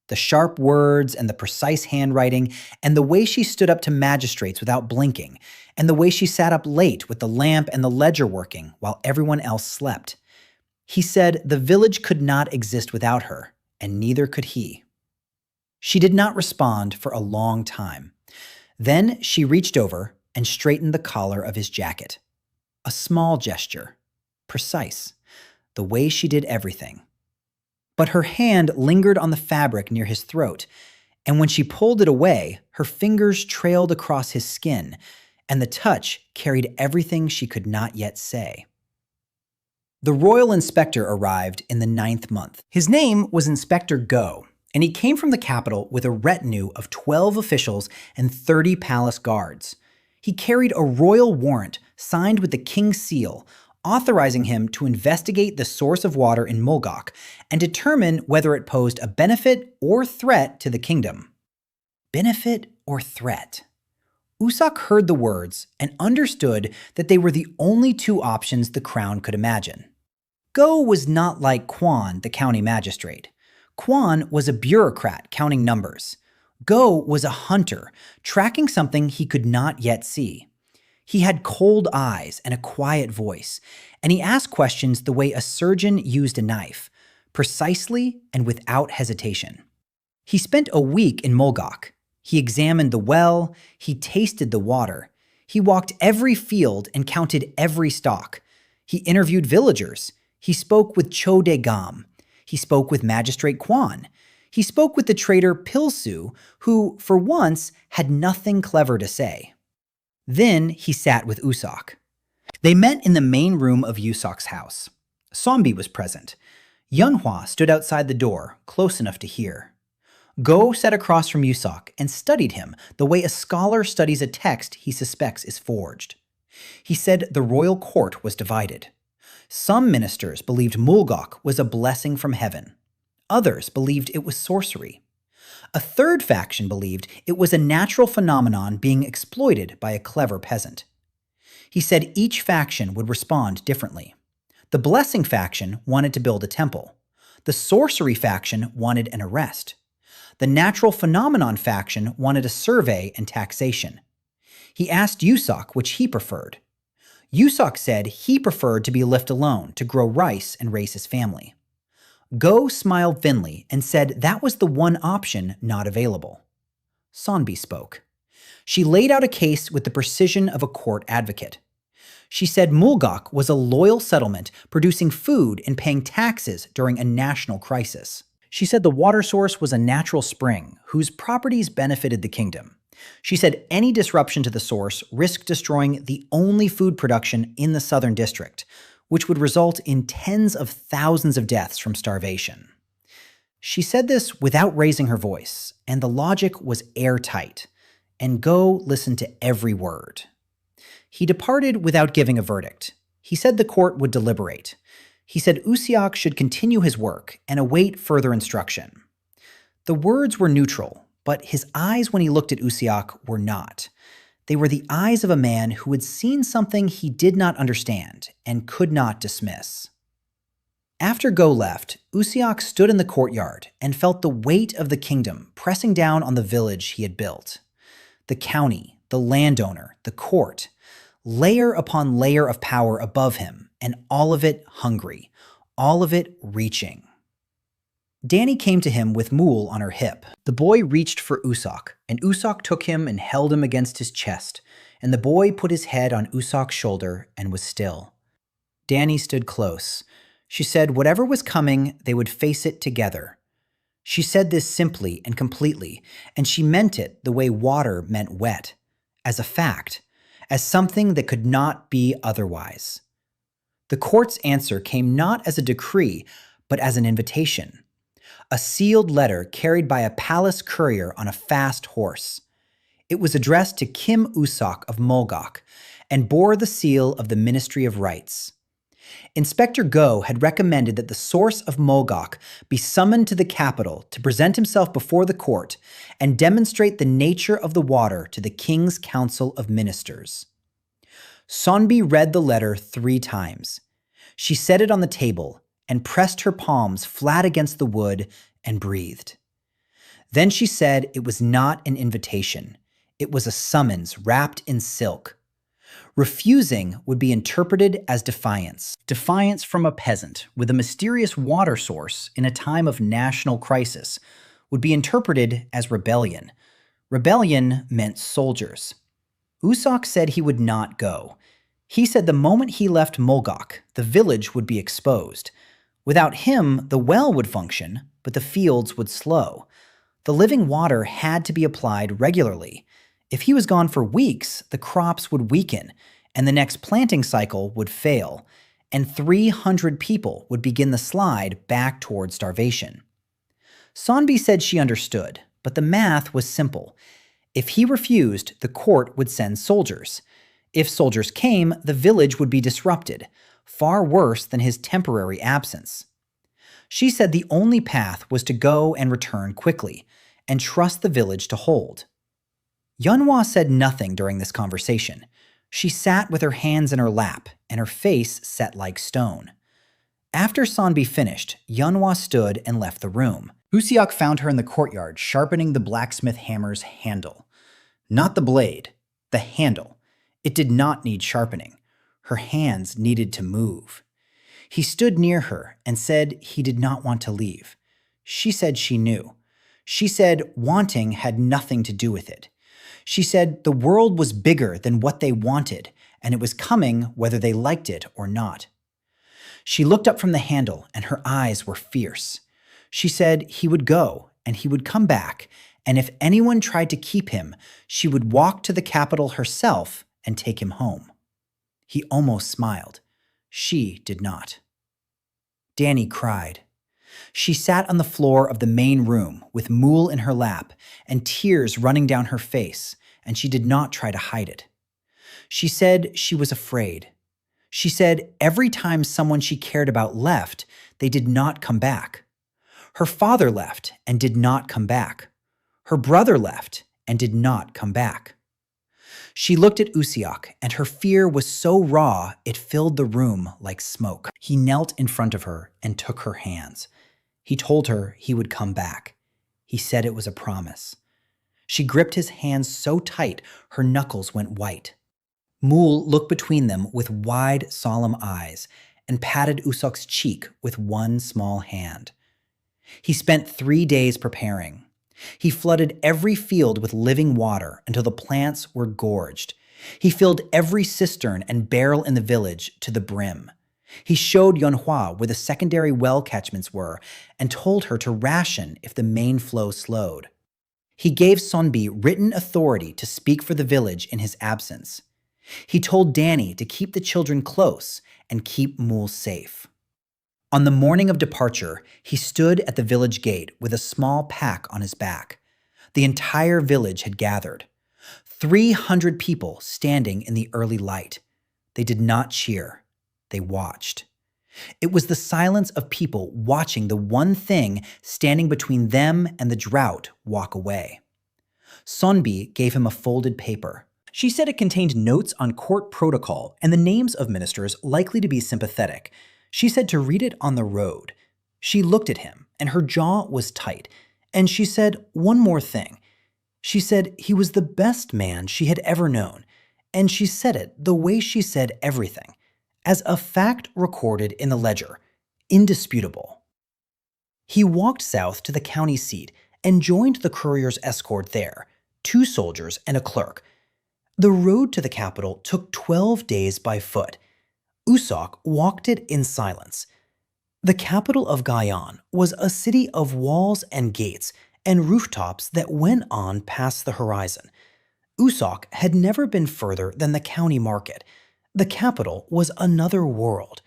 The sharp words and the precise handwriting, and the way she stood up to magistrates without blinking, and the way she sat up late with the lamp and the ledger working while everyone else slept. He said the village could not exist without her, and neither could he. She did not respond for a long time. Then she reached over and straightened the collar of his jacket. A small gesture, precise, the way she did everything. But her hand lingered on the fabric near his throat, and when she pulled it away, her fingers trailed across his skin, and the touch carried everything she could not yet say. The royal inspector arrived in the 9th month. His name was Inspector Go, and he came from the capital with a retinue of 12 officials and 30 palace guards. He carried a royal warrant signed with the king's seal, authorizing him to investigate the source of water in Mulgo-gok and determine whether it posed a benefit or threat to the kingdom. Benefit or threat? U-sok heard the words and understood that they were the only two options the crown could imagine. Go was not like Kwon, the county magistrate. Kwon was a bureaucrat counting numbers. Go was a hunter, tracking something he could not yet see. He had cold eyes and a quiet voice, and he asked questions the way a surgeon used a knife, precisely and without hesitation. He spent a week in Mulgo-gok. He examined the well, he tasted the water, he walked every field and counted every stalk. He interviewed villagers, he spoke with Cho De-gam, he spoke with Magistrate Kwon, he spoke with the trader Pilsu, who, for once, had nothing clever to say. Then he sat with U-sok. They met in the main room of U-sok's house. Sonbi was present. Yeon-hwa stood outside the door, close enough to hear. Go sat across from U-sok and studied him the way a scholar studies a text he suspects is forged. He said the royal court was divided. Some ministers believed Mulgo-gok was a blessing from heaven. Others believed it was sorcery. A third faction believed it was a natural phenomenon being exploited by a clever peasant. He said each faction would respond differently. The blessing faction wanted to build a temple. The sorcery faction wanted an arrest. The natural phenomenon faction wanted a survey and taxation. He asked U-sok which he preferred. U-sok said he preferred to be left alone to grow rice and raise his family. Go smiled thinly and said that was the one option not available. Sonbi spoke. She laid out a case with the precision of a court advocate. She said Mulgo-gok was a loyal settlement producing food and paying taxes during a national crisis. She said the water source was a natural spring whose properties benefited the kingdom. She said any disruption to the source risked destroying the only food production in the southern district, which would result in tens of thousands of deaths from starvation. She said this without raising her voice, and the logic was airtight, and Go listened to every word. He departed without giving a verdict. He said the court would deliberate. He said U-sok should continue his work and await further instruction. The words were neutral, but his eyes when he looked at U-sok were not. They were the eyes of a man who had seen something he did not understand and could not dismiss. After Go left, U-sok stood in the courtyard and felt the weight of the kingdom pressing down on the village he had built. The county, the landowner, the court, layer upon layer of power above him, and all of it hungry, all of it reaching. Dani came to him with Muly on her hip. The boy reached for U-sok, and U-sok took him and held him against his chest, and the boy put his head on U-sok's shoulder and was still. Dani stood close. She said whatever was coming, they would face it together. She said this simply and completely, and she meant it the way water meant wet, as a fact, as something that could not be otherwise. The court's answer came not as a decree, but as an invitation. A sealed letter carried by a palace courier on a fast horse. It was addressed to Kim U-sok of Mulgo-gok and bore the seal of the Ministry of Rights. Inspector Go had recommended that the source of Mulgo-gok be summoned to the capital to present himself before the court and demonstrate the nature of the water to the King's Council of Ministers. Sonbi read the letter 3 times. She set it on the table and pressed her palms flat against the wood and breathed. Then she said it was not an invitation. It was a summons wrapped in silk. Refusing would be interpreted as defiance. Defiance from a peasant with a mysterious water source in a time of national crisis would be interpreted as rebellion. Rebellion meant soldiers. U-sok said he would not go. He said the moment he left Mulgo-gok, the village would be exposed. Without him, the well would function, but the fields would slow. The living water had to be applied regularly. If he was gone for weeks, the crops would weaken, and the next planting cycle would fail, and 300 people would begin the slide back toward starvation. Sonbi said she understood, but the math was simple. If he refused, the court would send soldiers. If soldiers came, the village would be disrupted, far worse than his temporary absence. She said the only path was to go and return quickly, and trust the village to hold. Yeonhwa said nothing during this conversation. She sat with her hands in her lap and her face set like stone. After Sonbi finished, Yeonhwa stood and left the room. U-sok found her in the courtyard sharpening the blacksmith hammer's handle. Not the blade, the handle. It did not need sharpening. Her hands needed to move. He stood near her and said he did not want to leave. She said she knew. She said wanting had nothing to do with it. She said the world was bigger than what they wanted, and it was coming whether they liked it or not. She looked up from the handle, and her eyes were fierce. She said he would go, and he would come back, and if anyone tried to keep him, she would walk to the capital herself and take him home. He almost smiled. She did not. Dani cried. She sat on the floor of the main room with Muly in her lap and tears running down her face, and she did not try to hide it. She said she was afraid. She said every time someone she cared about left, they did not come back. Her father left and did not come back. Her brother left and did not come back. She looked at U-sok, and her fear was so raw it filled the room like smoke. He knelt in front of her and took her hands. He told her he would come back. He said it was a promise. She gripped his hands so tight her knuckles went white. Muly looked between them with wide, solemn eyes and patted U-sok's cheek with one small hand. He spent 3 days preparing. He flooded every field with living water until the plants were gorged. He filled every cistern and barrel in the village to the brim. He showed Yeonhwa where the secondary well catchments were and told her to ration if the main flow slowed. He gave Sonbi written authority to speak for the village in his absence. He told Dani to keep the children close and keep Muly safe. On the morning of departure, he stood at the village gate with a small pack on his back. The entire village had gathered. 300 people standing in the early light. They did not cheer. They watched. It was the silence of people watching the one thing standing between them and the drought walk away. Sonbi gave him a folded paper. She said it contained notes on court protocol and the names of ministers likely to be sympathetic. She said to read it on the road. She looked at him, and her jaw was tight, and she said one more thing. She said he was the best man she had ever known, and she said it the way she said everything, as a fact recorded in the ledger, indisputable. He walked south to the county seat and joined the courier's escort there, 2 soldiers and a clerk. The road to the capital took 12 days by foot. U-sok walked it in silence. The capital of Gyeon was a city of walls and gates and rooftops that went on past the horizon. U-sok had never been further than the county market. The capital was another world.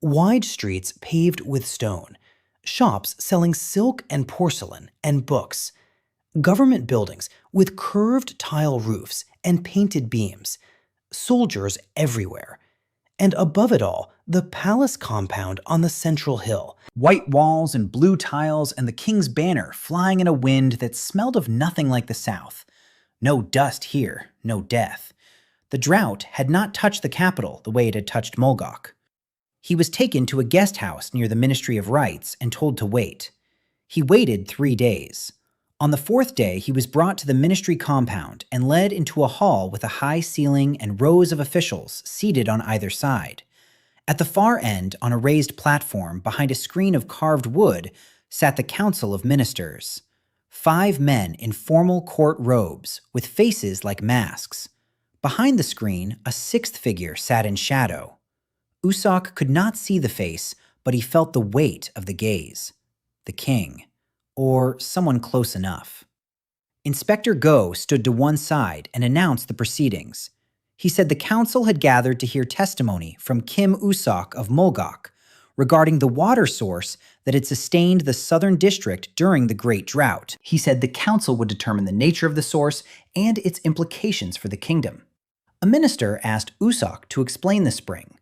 Wide streets paved with stone, shops selling silk and porcelain and books, government buildings with curved tile roofs and painted beams, soldiers everywhere, and above it all, the palace compound on the central hill, white walls and blue tiles and the king's banner flying in a wind that smelled of nothing like the south. No dust here, no death. The drought had not touched the capital the way it had touched Mulgo-gok. He was taken to a guest house near the Ministry of Rights and told to wait. He waited 3 days. On the 4th day, he was brought to the ministry compound and led into a hall with a high ceiling and rows of officials seated on either side. At the far end, on a raised platform behind a screen of carved wood, sat the Council of Ministers. 5 men in formal court robes with faces like masks. Behind the screen, a 6th figure sat in shadow. U-sok could not see the face, but he felt the weight of the gaze. The king. Or someone close enough. Inspector Go stood to one side and announced the proceedings. He said the council had gathered to hear testimony from Kim U-sok of Mulgo-gok regarding the water source that had sustained the southern district during the Great Drought. He said the council would determine the nature of the source and its implications for the kingdom. A minister asked U-sok to explain the spring.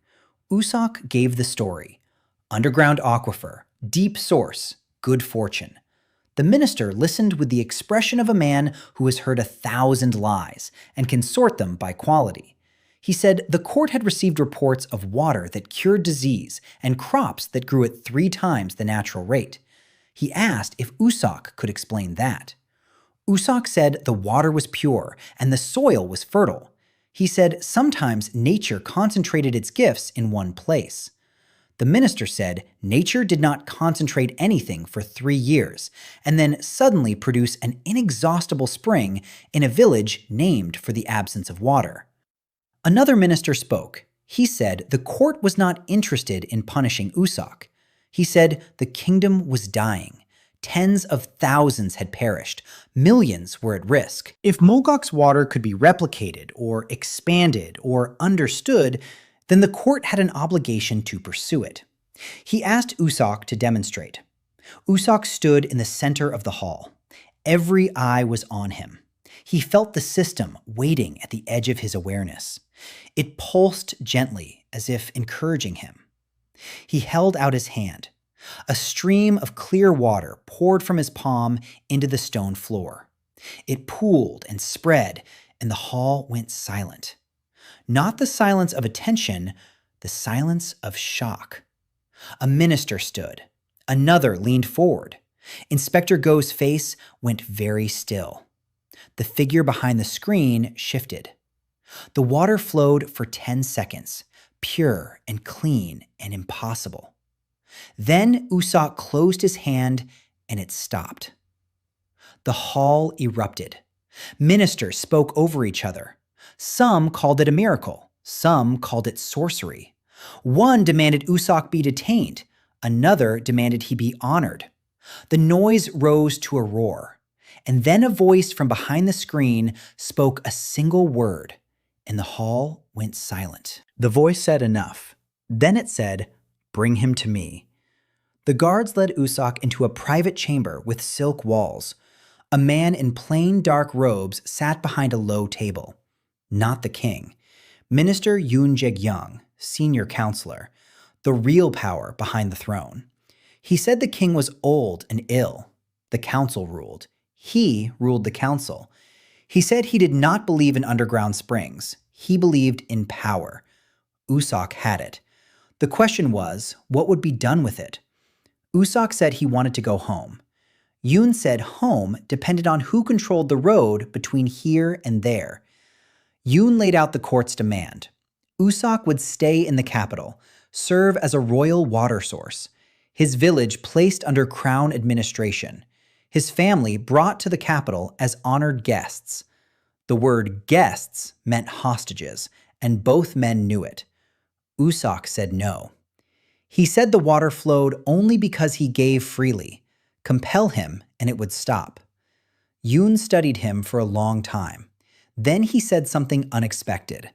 U-sok gave the story. Underground aquifer, deep source, good fortune. The minister listened with the expression of a man who has heard 1,000 lies and can sort them by quality. He said the court had received reports of water that cured disease and crops that grew at 3 times the natural rate. He asked if U-sok could explain that. U-sok said the water was pure and the soil was fertile. He said sometimes nature concentrated its gifts in one place. The minister said nature did not concentrate anything for 3 years and then suddenly produce an inexhaustible spring in a village named for the absence of water. Another minister spoke. He said the court was not interested in punishing U-sok. He said the kingdom was dying. Tens of thousands had perished. Millions were at risk. If Mulgo-gok's water could be replicated or expanded or understood, then the court had an obligation to pursue it. He asked U-sok to demonstrate. U-sok stood in the center of the hall. Every eye was on him. He felt the system waiting at the edge of his awareness. It pulsed gently, as if encouraging him. He held out his hand. A stream of clear water poured from his palm into the stone floor. It pooled and spread, and the hall went silent. Not the silence of attention, the silence of shock. A minister stood. Another leaned forward. Inspector Go's face went very still. The figure behind the screen shifted. The water flowed for 10 seconds, pure and clean and impossible. Then U-sok closed his hand and it stopped. The hall erupted. Ministers spoke over each other. Some called it a miracle. Some called it sorcery. One demanded U-sok be detained. Another demanded he be honored. The noise rose to a roar. And then a voice from behind the screen spoke a single word, and the hall went silent. The voice said enough. Then it said, "Bring him to me." The guards led U-sok into a private chamber with silk walls. A man in plain dark robes sat behind a low table. Not the king. Minister Yoon-jae-young, senior counselor, the real power behind the throne. He said the king was old and ill. The council ruled. He ruled the council. He said he did not believe in underground springs. He believed in power. U-sok had it. The question was, what would be done with it? U-sok said he wanted to go home. Yoon said home depended on who controlled the road between here and there. Yoon laid out the court's demand. U-sok would stay in the capital, serve as a royal water source. His village placed under crown administration. His family brought to the capital as honored guests. The word guests meant hostages, and both men knew it. U-sok said no. He said the water flowed only because he gave freely. Compel him, and it would stop. Yoon studied him for a long time. Then he said something unexpected.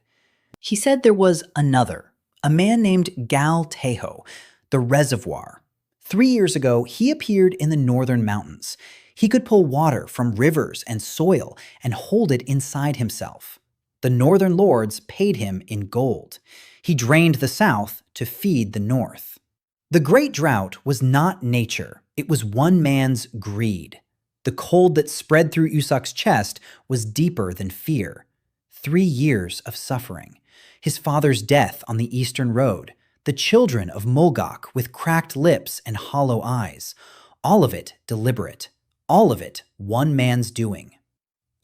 He said there was another, a man named Kal Taeho, the Reservoir. 3 years ago, he appeared in the northern mountains. He could pull water from rivers and soil and hold it inside himself. The northern lords paid him in gold. He drained the south to feed the north. The Great Drought was not nature. It was one man's greed. The cold that spread through U-sok's chest was deeper than fear. 3 years of suffering. His father's death on the eastern road. The children of Mulgo-gok with cracked lips and hollow eyes. All of it deliberate. All of it one man's doing.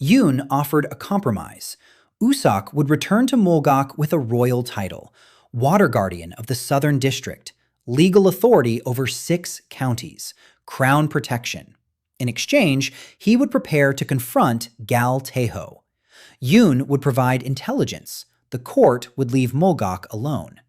Yoon offered a compromise. U-sok would return to Mulgo-gok with a royal title, Water Guardian of the Southern District, legal authority over 6 counties, crown protection. In exchange, he would prepare to confront Kal Taeho. Yoon would provide intelligence. The court would leave Mulgo-gok alone.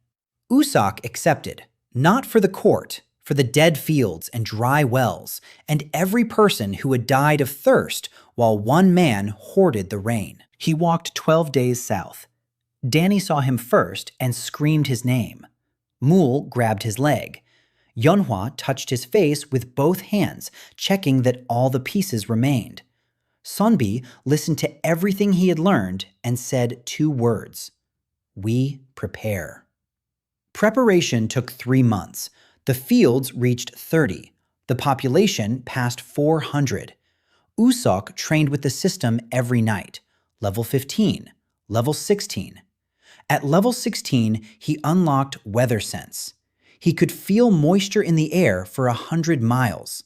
U-sok accepted, not for the court, for the dead fields and dry wells, and every person who had died of thirst while one man hoarded the rain. He walked 12 days south. Dani saw him first and screamed his name. Muly grabbed his leg. Yeonhwa touched his face with both hands, checking that all the pieces remained. Sonbi listened to everything he had learned and said 2 words. We prepare. Preparation took 3 months. The fields reached 30. The population passed 400. U-sok trained with the system every night. Level 15, level 16. At level 16, he unlocked weather sense. He could feel moisture in the air for 100 miles.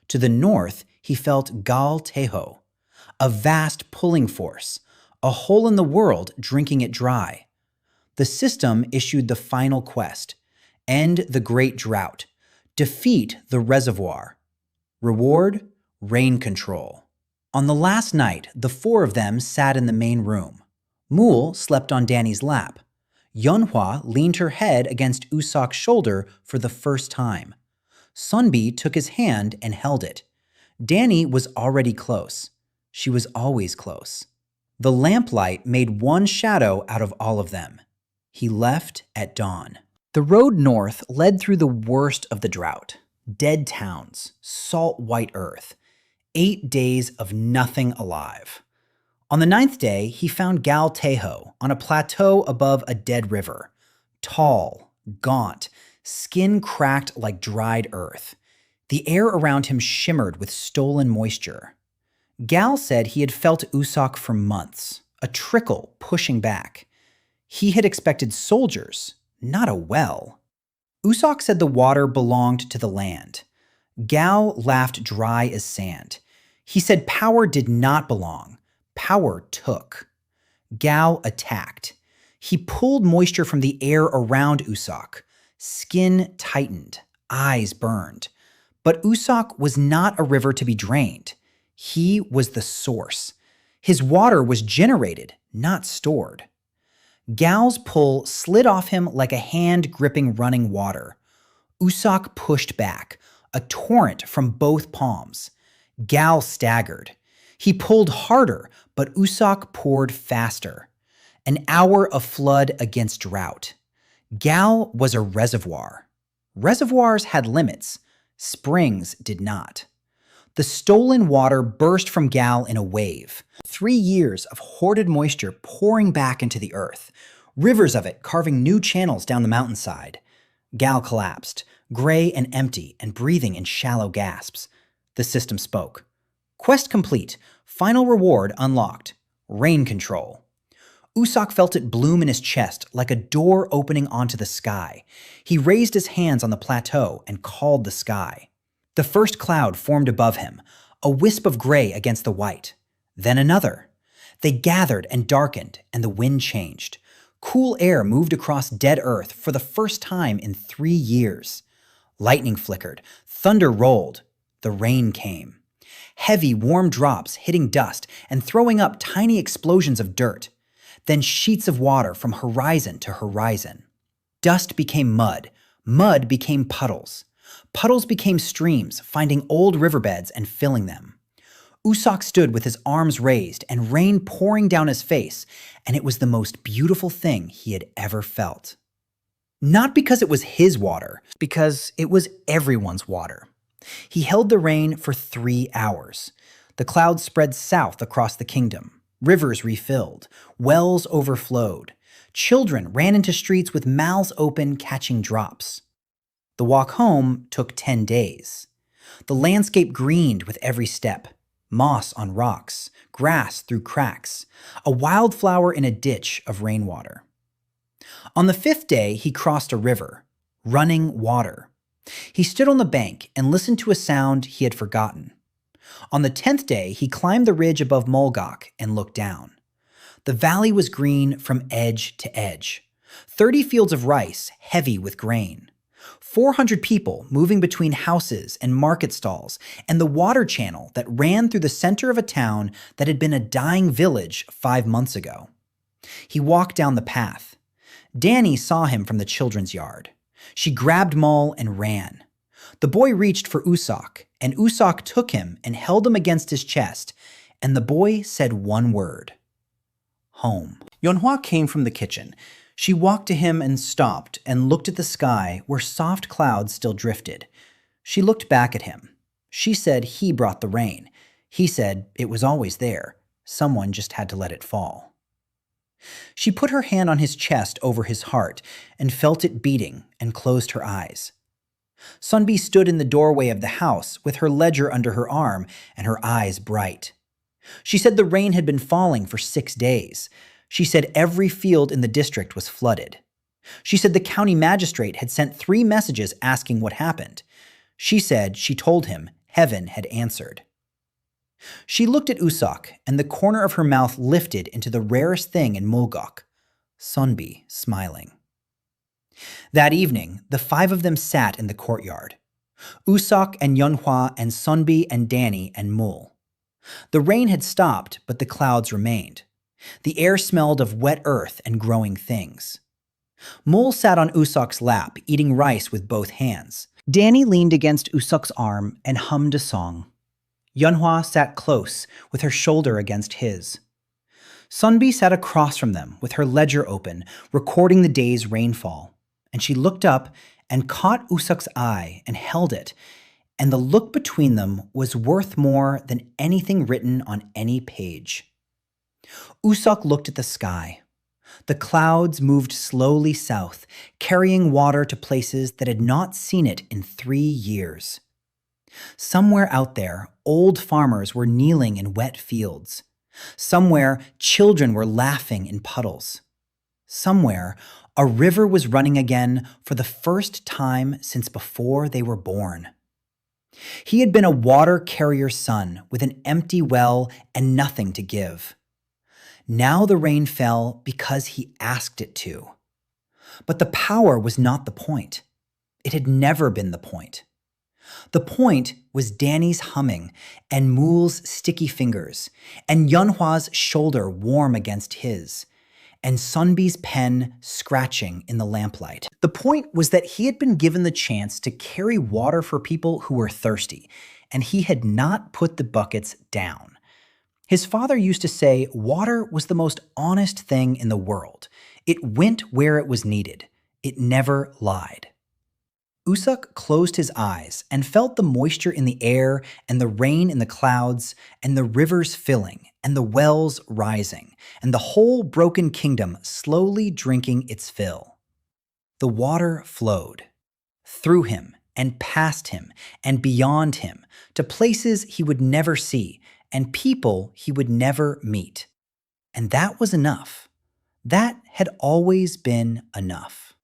To the north, he felt Kal Taeho, a vast pulling force, a hole in the world drinking it dry. The system issued the final quest: end the Great Drought, defeat the Reservoir. Reward: rain control. On the last night, the 4 of them sat in the main room. Muly slept on Dani's lap. Yeonhwa leaned her head against U-sok's shoulder for the first time. Sonbi took his hand and held it. Dani was already close. She was always close. The lamplight made one shadow out of all of them. He left at dawn. The road north led through the worst of the drought. Dead towns, salt white earth. 8 days of nothing alive. On the 9th day, he found Kal Taeho on a plateau above a dead river. Tall, gaunt, skin cracked like dried earth. The air around him shimmered with stolen moisture. Kal said he had felt U-sok for months, a trickle pushing back. He had expected soldiers, not a well. U-sok said the water belonged to the land. Kal laughed dry as sand. He said power did not belong. Power took. Kal attacked. He pulled moisture from the air around U-sok. Skin tightened, eyes burned. But U-sok was not a river to be drained. He was the source. His water was generated, not stored. Kal's pull slid off him like a hand gripping running water. U-sok pushed back, a torrent from both palms. Kal staggered. He pulled harder, but U-sok poured faster. An hour of flood against drought. Kal was a reservoir. Reservoirs had limits. Springs did not. The stolen water burst from Kal in a wave. 3 years of hoarded moisture pouring back into the earth. Rivers of it carving new channels down the mountainside. Kal collapsed, gray and empty and breathing in shallow gasps. The system spoke. Quest complete. Final reward unlocked. Rain control. U-sok felt it bloom in his chest like a door opening onto the sky. He raised his hands on the plateau and called the sky. The first cloud formed above him, a wisp of gray against the white. Then another. They gathered and darkened, and the wind changed. Cool air moved across dead earth for the first time in 3 years. Lightning flickered, thunder rolled. The rain came. Heavy, warm drops hitting dust and throwing up tiny explosions of dirt. Then sheets of water from horizon to horizon. Dust became mud. Mud became puddles. Puddles became streams, finding old riverbeds and filling them. U-sok stood with his arms raised and rain pouring down his face, and it was the most beautiful thing he had ever felt. Not because it was his water, because it was everyone's water. He held the rain for 3 hours. The clouds spread south across the kingdom. Rivers refilled. Wells overflowed. Children ran into streets with mouths open, catching drops. The walk home took 10 days. The landscape greened with every step. Moss on rocks, grass through cracks, a wildflower in a ditch of rainwater. On the 5th day, he crossed a river, running water. He stood on the bank and listened to a sound he had forgotten. On the 10th day, he climbed the ridge above Mulgo-gok and looked down. The valley was green from edge to edge. 30 fields of rice, heavy with grain. 400 people moving between houses and market stalls, and the water channel that ran through the center of a town that had been a dying village 5 months ago. He walked down the path. Dani saw him from the children's yard. She grabbed Muly and ran. The boy reached for U-sok, and U-sok took him and held him against his chest, and the boy said one word. Home. Yeon-hwa came from the kitchen. She walked to him and stopped and looked at the sky where soft clouds still drifted. She looked back at him. She said he brought the rain. He said it was always there. Someone just had to let it fall. She put her hand on his chest over his heart and felt it beating and closed her eyes. Sonbi stood in the doorway of the house with her ledger under her arm and her eyes bright. She said the rain had been falling for 6 days. She said every field in the district was flooded. She said the county magistrate had sent 3 messages asking what happened. She said she told him heaven had answered. She looked at U-sok, and the corner of her mouth lifted into the rarest thing in Mulgo-gok, Sonbi smiling. That evening, the 5 of them sat in the courtyard. U-sok and Yeonhwa and Sonbi and Dani and Muly. The rain had stopped, but the clouds remained. The air smelled of wet earth and growing things. Muly sat on U-sok's lap, eating rice with both hands. Dani leaned against U-sok's arm and hummed a song. Yeonhwa sat close, with her shoulder against his. Sonbi sat across from them, with her ledger open, recording the day's rainfall. And she looked up and caught U-sok's eye and held it, and the look between them was worth more than anything written on any page. U-sok looked at the sky. The clouds moved slowly south, carrying water to places that had not seen it in 3 years. Somewhere out there, old farmers were kneeling in wet fields. Somewhere, children were laughing in puddles. Somewhere, a river was running again for the first time since before they were born. He had been a water carrier's son with an empty well and nothing to give. Now the rain fell because he asked it to. But the power was not the point. It had never been the point. The point was Dani's humming and Muly's sticky fingers and Yeonhwa's shoulder warm against his and Sonbi's pen scratching in the lamplight. The point was that he had been given the chance to carry water for people who were thirsty, and he had not put the buckets down. His father used to say water was the most honest thing in the world. It went where it was needed. It never lied. U-sok closed his eyes and felt the moisture in the air and the rain in the clouds and the rivers filling and the wells rising and the whole broken kingdom slowly drinking its fill. The water flowed through him and past him and beyond him to places he would never see and people he would never meet. And that was enough. That had always been enough.